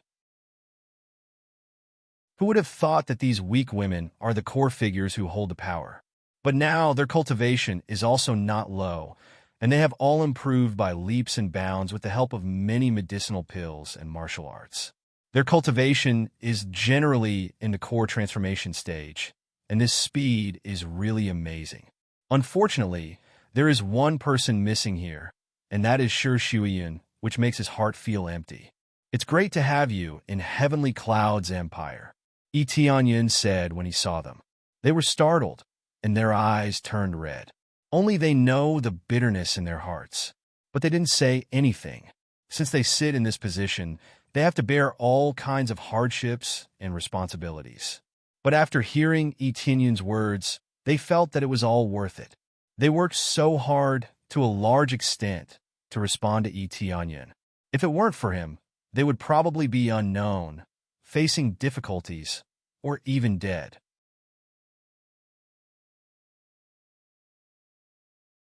Who would have thought that these weak women are the core figures who hold the power? But now their cultivation is also not low, and they have all improved by leaps and bounds with the help of many medicinal pills and martial arts. Their cultivation is generally in the core transformation stage, and this speed is really amazing. Unfortunately, there is one person missing here, and that is Shi Shuiyan, which makes his heart feel empty. "It's great to have you in Heavenly Cloud's empire," Yi Tianyin said when he saw them. They were startled, and their eyes turned red. Only they know the bitterness in their hearts. But they didn't say anything. Since they sit in this position, they have to bear all kinds of hardships and responsibilities. But after hearing Yi Tianyin's words, they felt that it was all worth it. They worked so hard, to a large extent, to respond to Yi Tianyin. If it weren't for him, they would probably be unknown, facing difficulties, or even dead.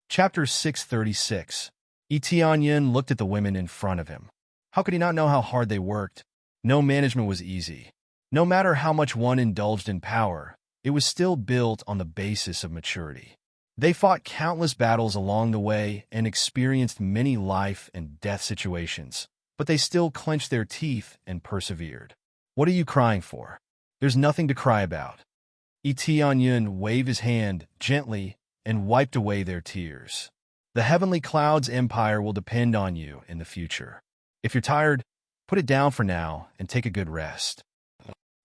Chapter 636. Yi Tianyin looked at the women in front of him. How could he not know how hard they worked? No management was easy. No matter how much one indulged in power, it was still built on the basis of maturity. They fought countless battles along the way and experienced many life and death situations, but they still clenched their teeth and persevered. What are you crying for? There's nothing to cry about. Yun waved his hand gently and wiped away their tears. The Heavenly Cloud's empire will depend on you in the future. If you're tired, put it down for now and take a good rest.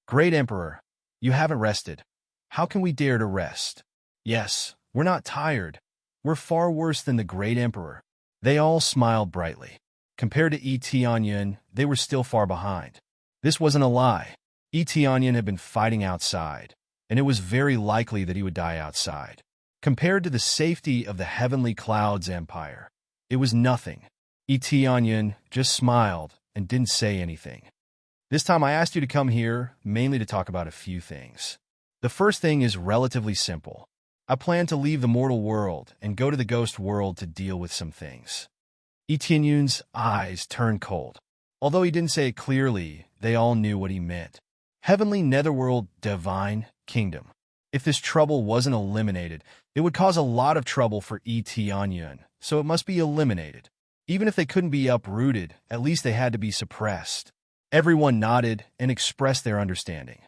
Great Emperor, you haven't rested. How can we dare to rest? Yes, we're not tired. We're far worse than the Great Emperor. They all smiled brightly. Compared to Yun, they were still far behind. This wasn't a lie. Yun had been fighting outside, and it was very likely that he would die outside. Compared to the safety of the Heavenly Cloud's empire, it was nothing. Yun just smiled and didn't say anything. This time I asked you to come here mainly to talk about a few things. The first thing is relatively simple. I plan to leave the mortal world and go to the ghost world to deal with some things. Yun's eyes turned cold. Although he didn't say it clearly, they all knew what he meant. Heavenly Netherworld, Divine Kingdom. If this trouble wasn't eliminated, it would cause a lot of trouble for Yun, so it must be eliminated. Even if they couldn't be uprooted, at least they had to be suppressed. Everyone nodded and expressed their understanding.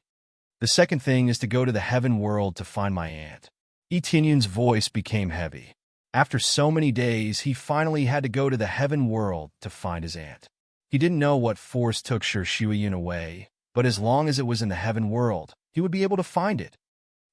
The second thing is to go to the heaven world to find my aunt. Yun's voice became heavy. After so many days, he finally had to go to the heaven world to find his aunt. He didn't know what force took Yun away, but as long as it was in the heaven world, he would be able to find it.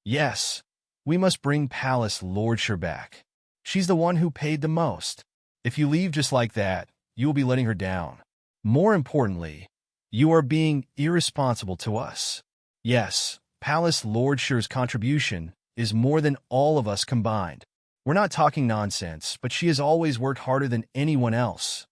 Yes, we must bring Palace Lord Shur back. She's the one who paid the most. If you leave just like that, you will be letting her down. More importantly, you are being irresponsible to us. Yes, Palace Lord Shur's contribution is more than all of us combined. We're not talking nonsense, but she has always worked harder than anyone else.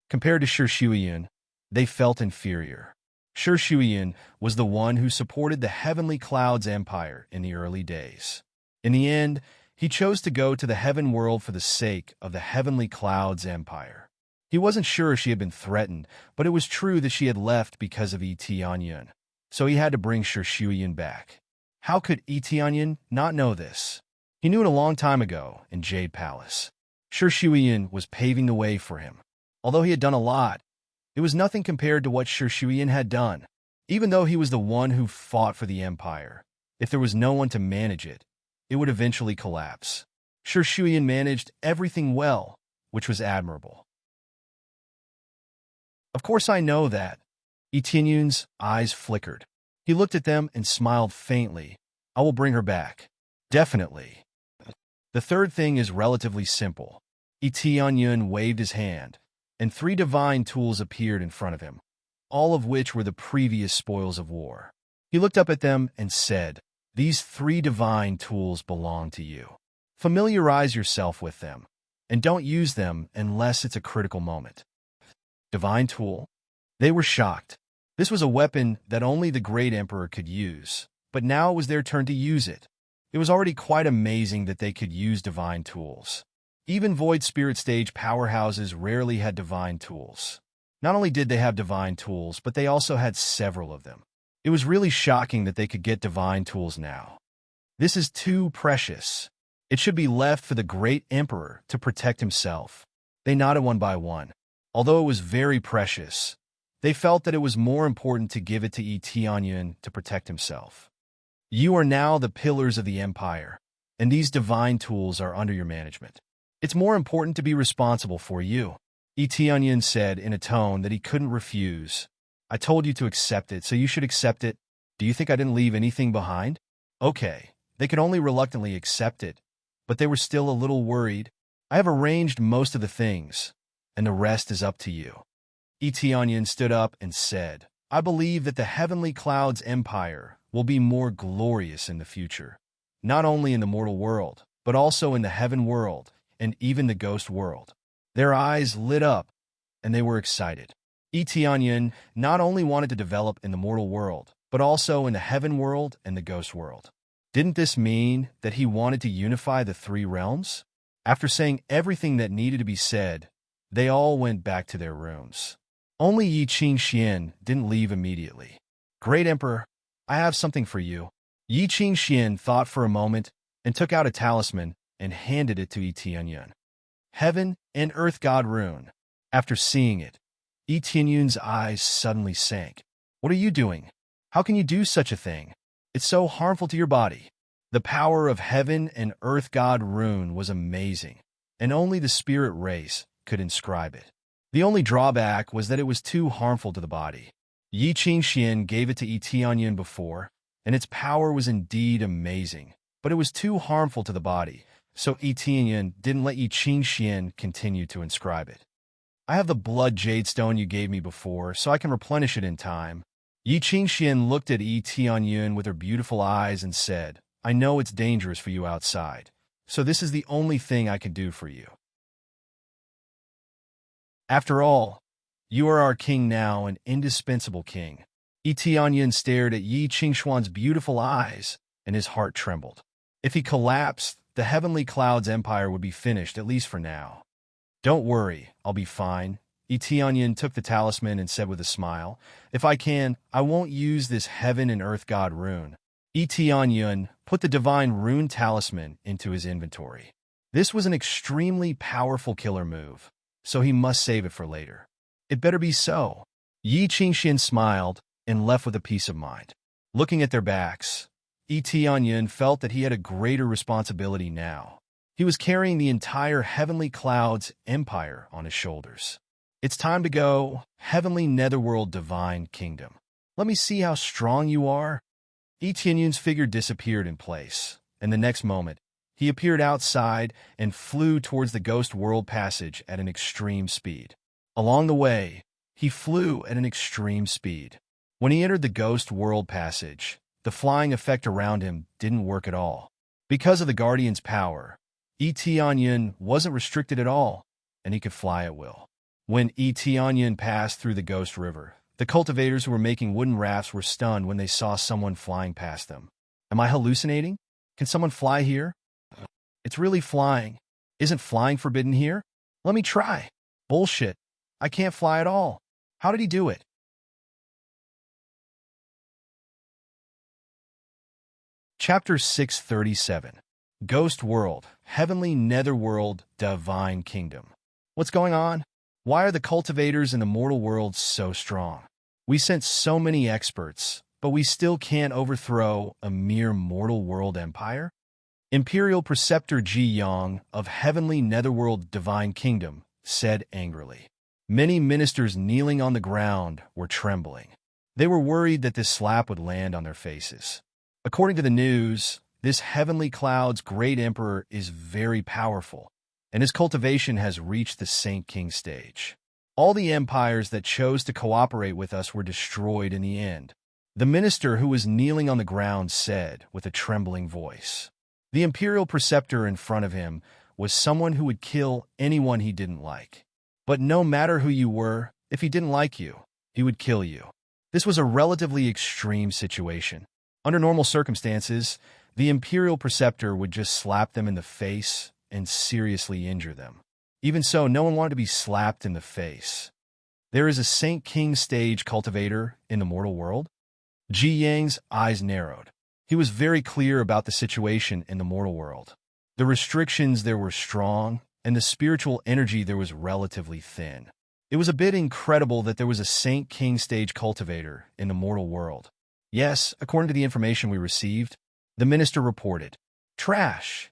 Compared to Yun, they felt inferior. Yun was the one who supported the Heavenly Cloud's empire in the early days. In the end, he chose to go to the heaven world for the sake of the Heavenly Cloud's empire. He wasn't sure she had been threatened, but it was true that she had left because of Yun, so he had to bring Yun back. How could Yun not know this? He knew it a long time ago in Jade Palace. Yun was paving the way for him. Although he had done a lot, it was nothing compared to what Yun had done. Even though he was the one who fought for the empire, if there was no one to manage it, it would eventually collapse. Yun managed everything well, which was admirable. Of course I know that. Yun's eyes flickered. He looked at them and smiled faintly. I will bring her back. Definitely. The third thing is relatively simple. Yun waved his hand, and 3 divine tools appeared in front of him, all of which were the previous spoils of war. He looked up at them and said, "These 3 divine tools belong to you. Familiarize yourself with them, and don't use them unless it's a critical moment." Divine tool? They were shocked. This was a weapon that only the Great Emperor could use, but now it was their turn to use it. It was already quite amazing that they could use divine tools. Even Void Spirit Stage powerhouses rarely had divine tools. Not only did they have divine tools, but they also had several of them. It was really shocking that they could get divine tools now. This is too precious. It should be left for the Great Emperor to protect himself. They nodded one by one. Although it was very precious, they felt that it was more important to give it to Yun to protect himself. You are now the pillars of the empire, and these divine tools are under your management. It's more important to be responsible for you, Yun said in a tone that he couldn't refuse. I told you to accept it, so you should accept it. Do you think I didn't leave anything behind? Okay, they could only reluctantly accept it, but they were still a little worried. I have arranged most of the things, and the rest is up to you. Yun stood up and said, I believe that the Heavenly Cloud's empire will be more glorious in the future, not only in the mortal world, but also in the heaven world and even the ghost world. Their eyes lit up, and they were excited. Yun not only wanted to develop in the mortal world, but also in the heaven world and the ghost world. Didn't this mean that he wanted to unify the 3 realms? After saying everything that needed to be said, they all went back to their rooms. Only Yi Qingxian didn't leave immediately. Great Emperor, I have something for you. Yi Qingxian thought for a moment and took out a talisman and handed it to Yi Tianyun. Heaven and Earth God rune. After seeing it, Yi Tianyun's eyes suddenly sank. What are you doing? How can you do such a thing? It's so harmful to your body. The power of Heaven and Earth God rune was amazing, and only the spirit race could inscribe it. The only drawback was that it was too harmful to the body. Yi Qingxian gave it to Yi Tianyun before, and its power was indeed amazing, but it was too harmful to the body, so Yi Tianyun didn't let Yi Qingxian continue to inscribe it. I have the blood jade stone you gave me before, so I can replenish it in time. Yi Qingxian looked at Yi Tianyun with her beautiful eyes and said, I know it's dangerous for you outside, so this is the only thing I can do for you. After all, you are our king now, an indispensable king. Yi Tianyun stared at Yi Qingxuan's beautiful eyes, and his heart trembled. If he collapsed, the Heavenly Cloud's empire would be finished, at least for now. Don't worry, I'll be fine. Yi Tianyun took the talisman and said with a smile, If I can, I won't use this Heaven and Earth God rune. Yi Tianyun put the divine rune talisman into his inventory. This was an extremely powerful killer move, so he must save it for later. It better be so. Yi Qingxian smiled and left with a peace of mind. Looking at their backs, Yi Tianyun felt that he had a greater responsibility now. He was carrying the entire Heavenly Cloud's empire on his shoulders. It's time to go, Heavenly Netherworld Divine Kingdom. Let me see how strong you are. Yi Tianyun's figure disappeared in place, and the next moment, he appeared outside and flew towards the Ghost World Passage at an extreme speed. Along the way, he flew at an extreme speed. When he entered the Ghost World Passage, the flying effect around him didn't work at all. Because of the Guardian's power, Yi Tianyun wasn't restricted at all, and he could fly at will. When Yi Tianyun passed through the Ghost River, the cultivators who were making wooden rafts were stunned when they saw someone flying past them. Am I hallucinating? Can someone fly here? It's really flying. Isn't flying forbidden here? Let me try. Bullshit. I can't fly at all. How did he do it? Chapter 637. Ghost World, Heavenly Netherworld, Divine Kingdom. What's going on? Why are the cultivators in the mortal world so strong? We sent so many experts, but we still can't overthrow a mere mortal world empire? Imperial Preceptor Ji Yang of Heavenly Netherworld Divine Kingdom said angrily. Many ministers kneeling on the ground were trembling. They were worried that this slap would land on their faces. According to the news, this Heavenly Cloud's great emperor is very powerful, and his cultivation has reached the Saint King stage. All the empires that chose to cooperate with us were destroyed in the end. The minister who was kneeling on the ground said with a trembling voice. The imperial preceptor in front of him was someone who would kill anyone he didn't like. But no matter who you were, if he didn't like you, he would kill you. This was a relatively extreme situation. Under normal circumstances, the imperial preceptor would just slap them in the face and seriously injure them. Even so, no one wanted to be slapped in the face. There is a Saint King stage cultivator in the mortal world? Ji Yang's eyes narrowed. He was very clear about the situation in the mortal world. The restrictions there were strong, and the spiritual energy there was relatively thin. It was a bit incredible that there was a Saint King stage cultivator in the mortal world. Yes, according to the information we received, the minister reported. Trash!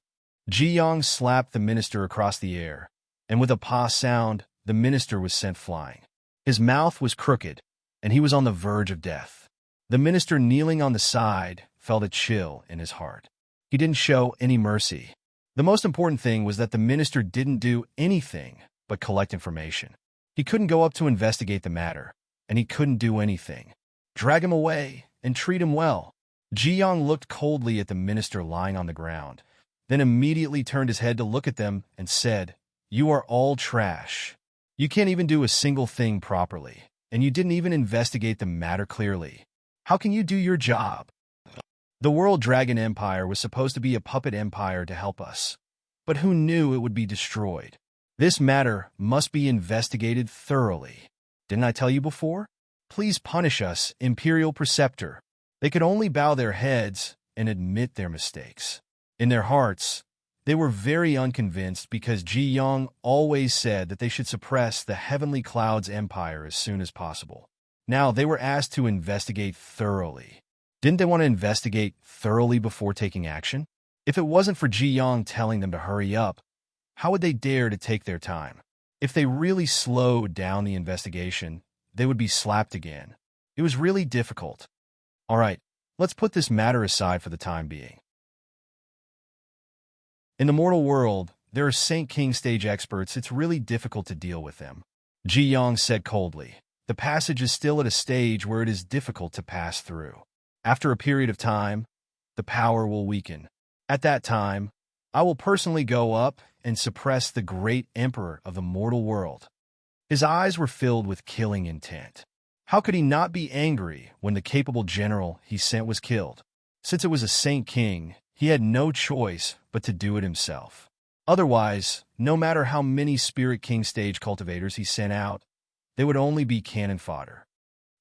Ji Yang slapped the minister across the air, and with a pa sound, the minister was sent flying. His mouth was crooked, and he was on the verge of death. The minister kneeling on the side felt a chill in his heart. He didn't show any mercy. The most important thing was that the minister didn't do anything but collect information. He couldn't go up to investigate the matter, and he couldn't do anything. Drag him away and treat him well. Ji Yang looked coldly at the minister lying on the ground, then immediately turned his head to look at them and said, You are all trash. You can't even do a single thing properly, and you didn't even investigate the matter clearly. How can you do your job? The World Dragon Empire was supposed to be a puppet empire to help us, but who knew it would be destroyed? This matter must be investigated thoroughly. Didn't I tell you before? Please punish us, Imperial Preceptor. They could only bow their heads and admit their mistakes. In their hearts, they were very unconvinced because Ji Yang always said that they should suppress the Heavenly Cloud's empire as soon as possible. Now they were asked to investigate thoroughly. Didn't they want to investigate thoroughly before taking action? If it wasn't for Ji Yang telling them to hurry up, how would they dare to take their time? If they really slowed down the investigation, they would be slapped again. It was really difficult. All right, let's put this matter aside for the time being. In the mortal world, there are Saint King stage experts. It's really difficult to deal with them. Ji Yang said coldly. The passage is still at a stage where it is difficult to pass through. After a period of time, the power will weaken. At that time, I will personally go up and suppress the great emperor of the mortal world. His eyes were filled with killing intent. How could he not be angry when the capable general he sent was killed? Since it was a Saint King, he had no choice but to do it himself. Otherwise, no matter how many Spirit King stage cultivators he sent out, they would only be cannon fodder.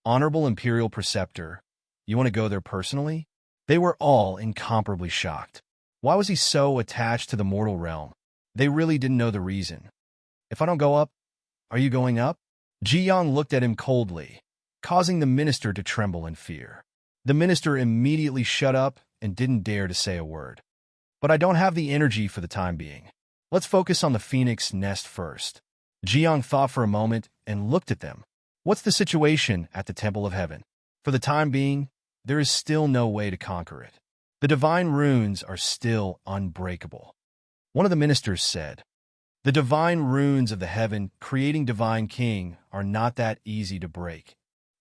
Honorable Imperial Preceptor, you want to go there personally? They were all incomparably shocked. Why was he so attached to the mortal realm? They really didn't know the reason. If I don't go up, are you going up? Ji Yang looked at him coldly, causing the minister to tremble in fear. The minister immediately shut up and didn't dare to say a word. But I don't have the energy for the time being. Let's focus on the phoenix nest first. Ji Yang thought for a moment and looked at them. What's the situation at the Temple of Heaven? For the time being, there is still no way to conquer it. The divine runes are still unbreakable. One of the ministers said, the divine runes of the heaven creating Divine King are not that easy to break.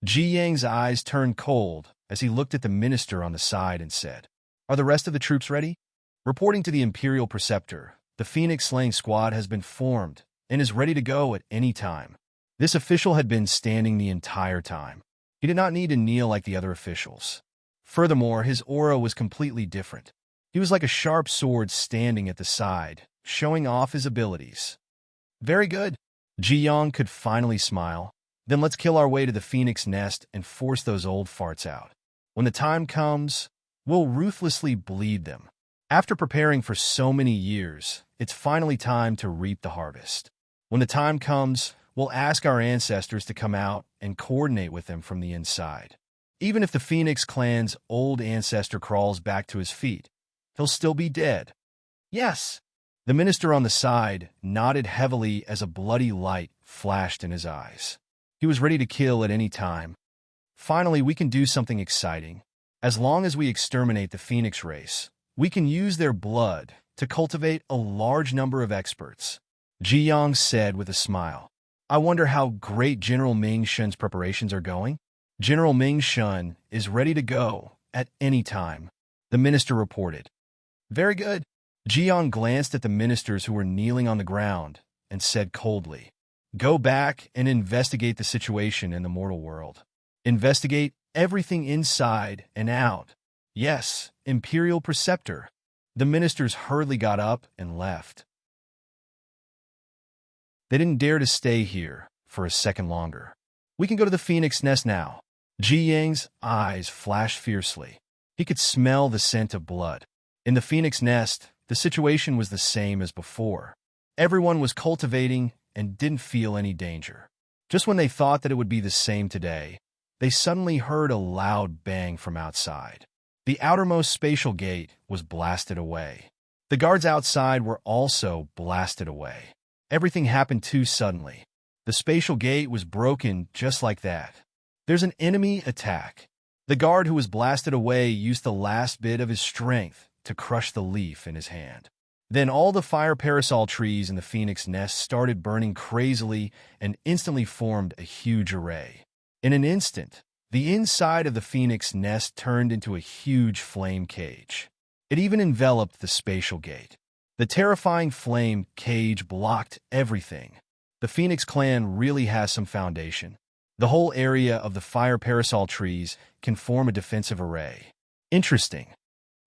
Ji Yang's eyes turned cold as he looked at the minister on the side and said, are the rest of the troops ready? Reporting to the Imperial Preceptor, the Phoenix Slaying Squad has been formed and is ready to go at any time. This official had been standing the entire time. He did not need to kneel like the other officials. Furthermore, his aura was completely different. He was like a sharp sword standing at the side, showing off his abilities. Very good. Ji Yang could finally smile. Then let's kill our way to the Phoenix Nest and force those old farts out. When the time comes, we'll ruthlessly bleed them. After preparing for so many years, it's finally time to reap the harvest. When the time comes, we'll ask our ancestors to come out and coordinate with them from the inside. Even if the Phoenix clan's old ancestor crawls back to his feet, he'll still be dead. Yes. The minister on the side nodded heavily as a bloody light flashed in his eyes. He was ready to kill at any time. Finally, we can do something exciting. As long as we exterminate the Phoenix race, we can use their blood to cultivate a large number of experts. Ji Yang said with a smile. I wonder how great General Ming Shun's preparations are going? General Ming Shun is ready to go at any time, the minister reported. Very good. Ji Yang glanced at the ministers who were kneeling on the ground and said coldly, go back and investigate the situation in the mortal world. Investigate everything inside and out. Yes, Imperial Preceptor. The ministers hurriedly got up and left. They didn't dare to stay here for a second longer. We can go to the Phoenix Nest now. Ji Yang's eyes flashed fiercely. He could smell the scent of blood. In the Phoenix Nest, the situation was the same as before. Everyone was cultivating and didn't feel any danger. Just when they thought that it would be the same today, they suddenly heard a loud bang from outside. The outermost spatial gate was blasted away. The guards outside were also blasted away. Everything happened too suddenly. The spatial gate was broken just like that. There's an enemy attack. The guard who was blasted away used the last bit of his strength to crush the leaf in his hand. Then all the fire parasol trees in the Phoenix Nest started burning crazily and instantly formed a huge array. In an instant, the inside of the Phoenix Nest turned into a huge flame cage. It even enveloped the spatial gate. The terrifying flame cage blocked everything. The Phoenix clan really has some foundation. The whole area of the fire parasol trees can form a defensive array. Interesting.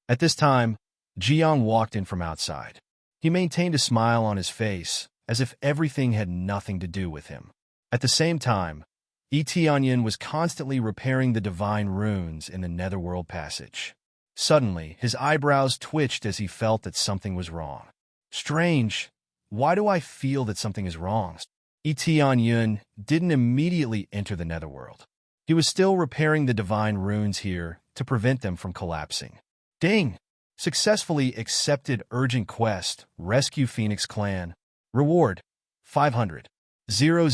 At this time, Ji Yang walked in from outside. He maintained a smile on his face, as if everything had nothing to do with him. At the same time, Etianyan was constantly repairing the divine runes in the Netherworld passage. Suddenly, his eyebrows twitched as he felt that something was wrong. Strange. Why do I feel that something is wrong? Etianyan didn't immediately enter the Netherworld. He was still repairing the divine runes here to prevent them from collapsing. Ding! Successfully accepted urgent quest, rescue Phoenix Clan. Reward, 500. 000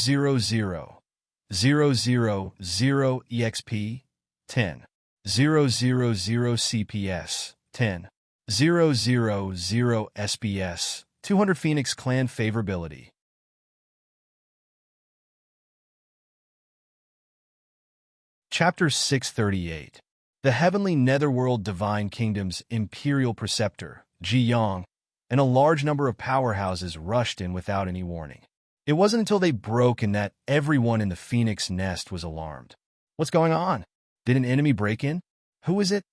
EXP, 10. 000 CPS, 10. 000 SPS, 200 Phoenix Clan favorability. Chapter 638. The Heavenly Netherworld Divine Kingdom's Imperial Preceptor, Ji Yang, and a large number of powerhouses rushed in without any warning. It wasn't until they broke in that everyone in the Phoenix Nest was alarmed. What's going on? Did an enemy break in? Who is it?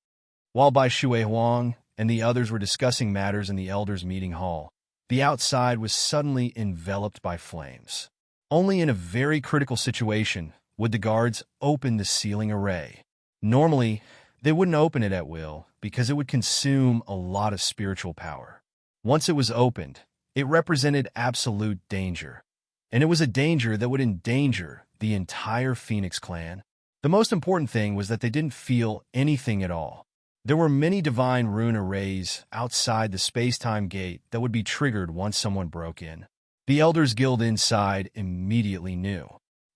While Bai Shui Huang and the others were discussing matters in the Elders' meeting hall, the outside was suddenly enveloped by flames. Only in a very critical situation would the guards open the sealing array. Normally, they wouldn't open it at will because it would consume a lot of spiritual power. Once it was opened, it represented absolute danger. And it was a danger that would endanger the entire Phoenix Clan. The most important thing was that they didn't feel anything at all. There were many divine rune arrays outside the space-time gate that would be triggered once someone broke in. The Elders Guild inside immediately knew.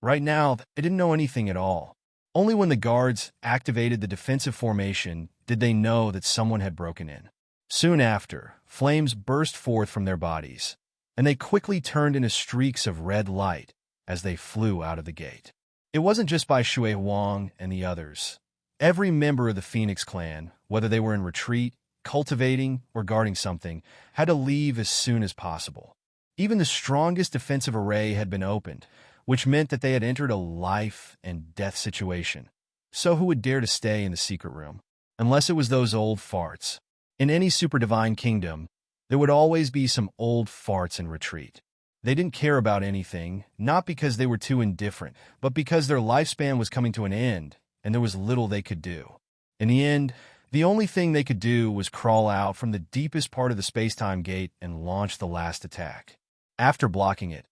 Right now, they didn't know anything at all. Only when the guards activated the defensive formation did they know that someone had broken in. Soon after, flames burst forth from their bodies, and they quickly turned into streaks of red light as they flew out of the gate. It wasn't just Bai Shui Huang and the others. Every member of the Phoenix Clan, whether they were in retreat, cultivating, or guarding something, had to leave as soon as possible. Even the strongest defensive array had been opened, which meant that they had entered a life and death situation. So who would dare to stay in the secret room? Unless it was those old farts. In any super divine kingdom, there would always be some old farts in retreat. They didn't care about anything, not because they were too indifferent, but because their lifespan was coming to an end, and there was little they could do. In the end, the only thing they could do was crawl out from the deepest part of the space-time gate and launch the last attack. After blocking it,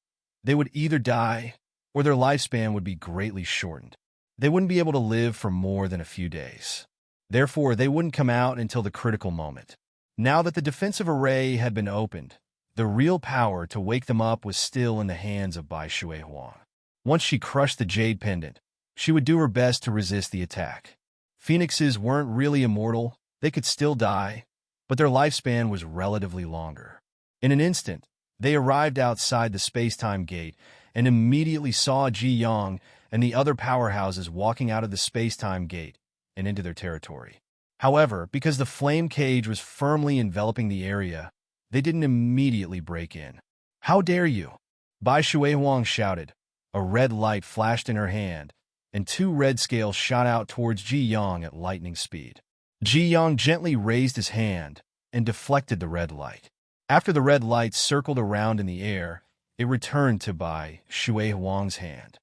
they would either die, or their lifespan would be greatly shortened. They wouldn't be able to live for more than a few days. Therefore, they wouldn't come out until the critical moment. Now that the defensive array had been opened, the real power to wake them up was still in the hands of Bai Shui Huang. Once she crushed the jade pendant, she would do her best to resist the attack. Phoenixes weren't really immortal, they could still die, but their lifespan was relatively longer. In an instant, they arrived outside the space-time gate and immediately saw Ji Yang and the other powerhouses walking out of the space-time gate and into their territory. However, because the flame cage was firmly enveloping the area, they didn't immediately break in. "How dare you?" Bai Shui Huang shouted. A red light flashed in her hand, and two red scales shot out towards Ji Yang at lightning speed. Ji Yang gently raised his hand and deflected the red light. After the red light circled around in the air, it returned to Bai Shui Huang's hand.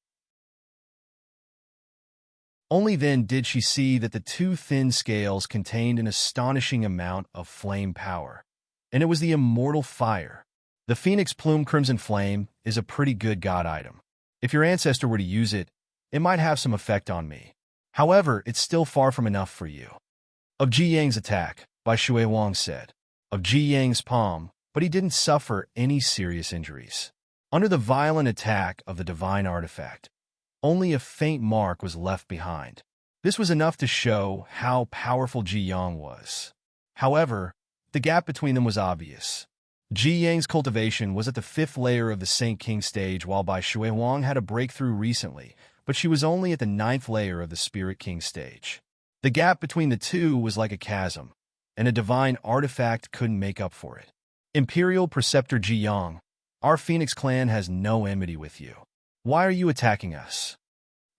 Only then did she see that the two thin scales contained an astonishing amount of flame power, and it was the immortal fire. The Phoenix Plume Crimson Flame is a pretty good god item. If your ancestor were to use it, it might have some effect on me. However, it's still far from enough for you. Of Ji Yang's attack, Bai Shui Huang said. Of Ji Yang's palm, but he didn't suffer any serious injuries. Under the violent attack of the divine artifact, only a faint mark was left behind. This was enough to show how powerful Ji Yang was. However, the gap between them was obvious. Ji Yang's cultivation was at the 5th layer of the Saint King stage, while Bai Shui Huang had a breakthrough recently, but she was only at the 9th layer of the Spirit King stage. The gap between the two was like a chasm, and a divine artifact couldn't make up for it. Imperial Preceptor Ji Yang, our Phoenix Clan has no enmity with you. Why are you attacking us?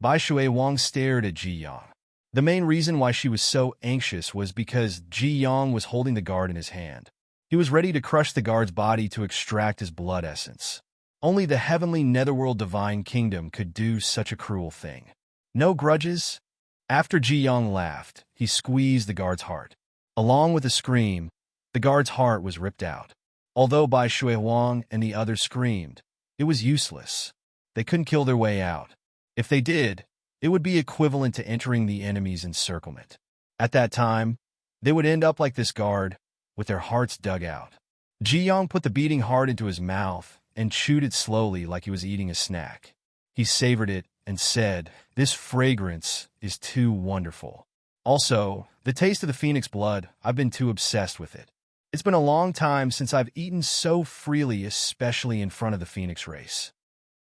Bai Shui Huang stared at Ji Yang. The main reason why she was so anxious was because Ji Yang was holding the guard in his hand. He was ready to crush the guard's body to extract his blood essence. Only the heavenly netherworld divine kingdom could do such a cruel thing. No grudges? After Ji Yong laughed, he squeezed the guard's heart. Along with a scream, the guard's heart was ripped out. Although Bai Shui Huang and the others screamed, it was useless. They couldn't kill their way out. If they did, it would be equivalent to entering the enemy's encirclement. At that time, they would end up like this guard, with their hearts dug out. Ji Yong put the beating heart into his mouth and chewed it slowly like he was eating a snack. He savored it and said, "This fragrance is too wonderful. Also, the taste of the phoenix blood, I've been too obsessed with it. It's been a long time since I've eaten so freely, especially in front of the phoenix race."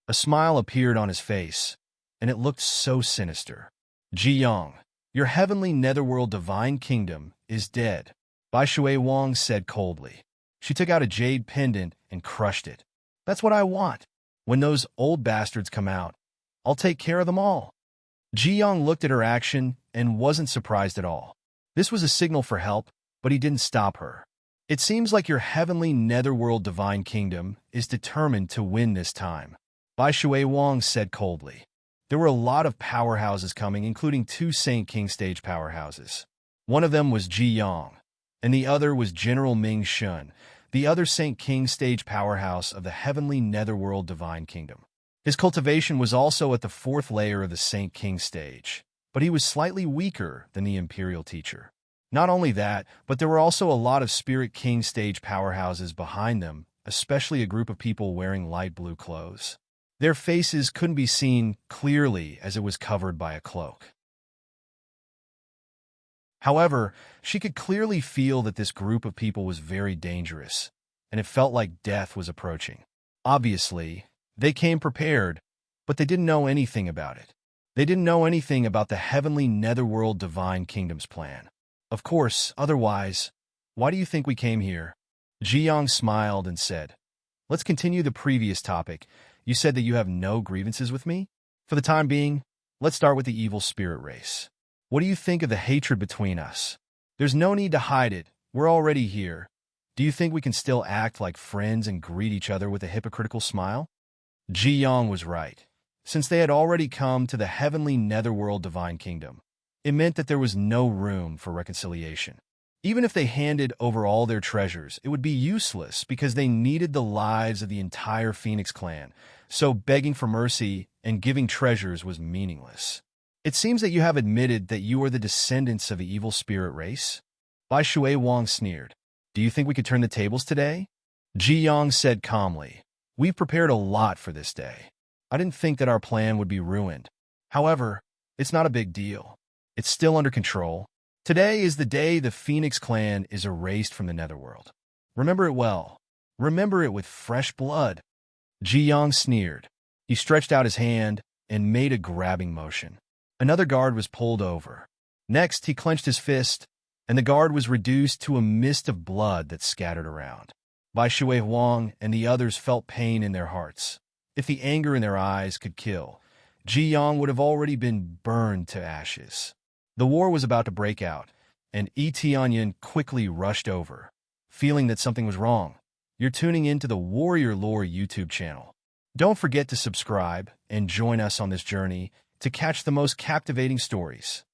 A smile appeared on his face, and it looked so sinister. "Ji Yong, your heavenly netherworld divine kingdom is dead," Bai Shui Wang said coldly. She took out a jade pendant and crushed it. "That's what I want. When those old bastards come out, I'll take care of them all." Ji Yong looked at her action and wasn't surprised at all. This was a signal for help, but he didn't stop her. "It seems like your heavenly netherworld divine kingdom is determined to win this time," Bai Shui Wang said coldly. There were a lot of powerhouses coming, including 2 Saint King stage powerhouses. One of them was Ji Yong, and the other was General Ming Shun, the other Saint King stage powerhouse of the heavenly netherworld divine kingdom. His cultivation was also at the 4th layer of the Saint King stage, but he was slightly weaker than the Imperial teacher. Not only that, but there were also a lot of Spirit King stage powerhouses behind them, especially a group of people wearing light blue clothes. Their faces couldn't be seen clearly as it was covered by a cloak. However, she could clearly feel that this group of people was very dangerous, and it felt like death was approaching. Obviously, they came prepared, but they didn't know anything about it. They didn't know anything about the heavenly netherworld divine kingdom's plan. Of course, otherwise, why do you think we came here? Ji Yong smiled and said, "Let's continue the previous topic. You said that you have no grievances with me? For the time being, let's start with the evil spirit race. What do you think of the hatred between us? There's no need to hide it. We're already here. Do you think we can still act like friends and greet each other with a hypocritical smile?" Ji Yong was right. Since they had already come to the heavenly netherworld divine kingdom, it meant that there was no room for reconciliation. Even if they handed over all their treasures, it would be useless because they needed the lives of the entire Phoenix clan, so begging for mercy and giving treasures was meaningless. "It seems that you have admitted that you are the descendants of the evil spirit race?" Bai Shui Wang sneered. "Do you think we could turn the tables today?" Ji Yong said calmly, "We've prepared a lot for this day. I didn't think that our plan would be ruined. However, it's not a big deal. It's still under control. Today is the day the Phoenix clan is erased from the netherworld. Remember it well. Remember it with fresh blood." Ji Yong sneered. He stretched out his hand and made a grabbing motion. Another guard was pulled over. Next, he clenched his fist, and the guard was reduced to a mist of blood that scattered around. Bai Shui Huang and the others felt pain in their hearts. If the anger in their eyes could kill, Ji Yong would have already been burned to ashes. The war was about to break out, and Yi Tianyan quickly rushed over, feeling that something was wrong. You're tuning into the Warrior Lore YouTube channel. Don't forget to subscribe and join us on this journey to catch the most captivating stories.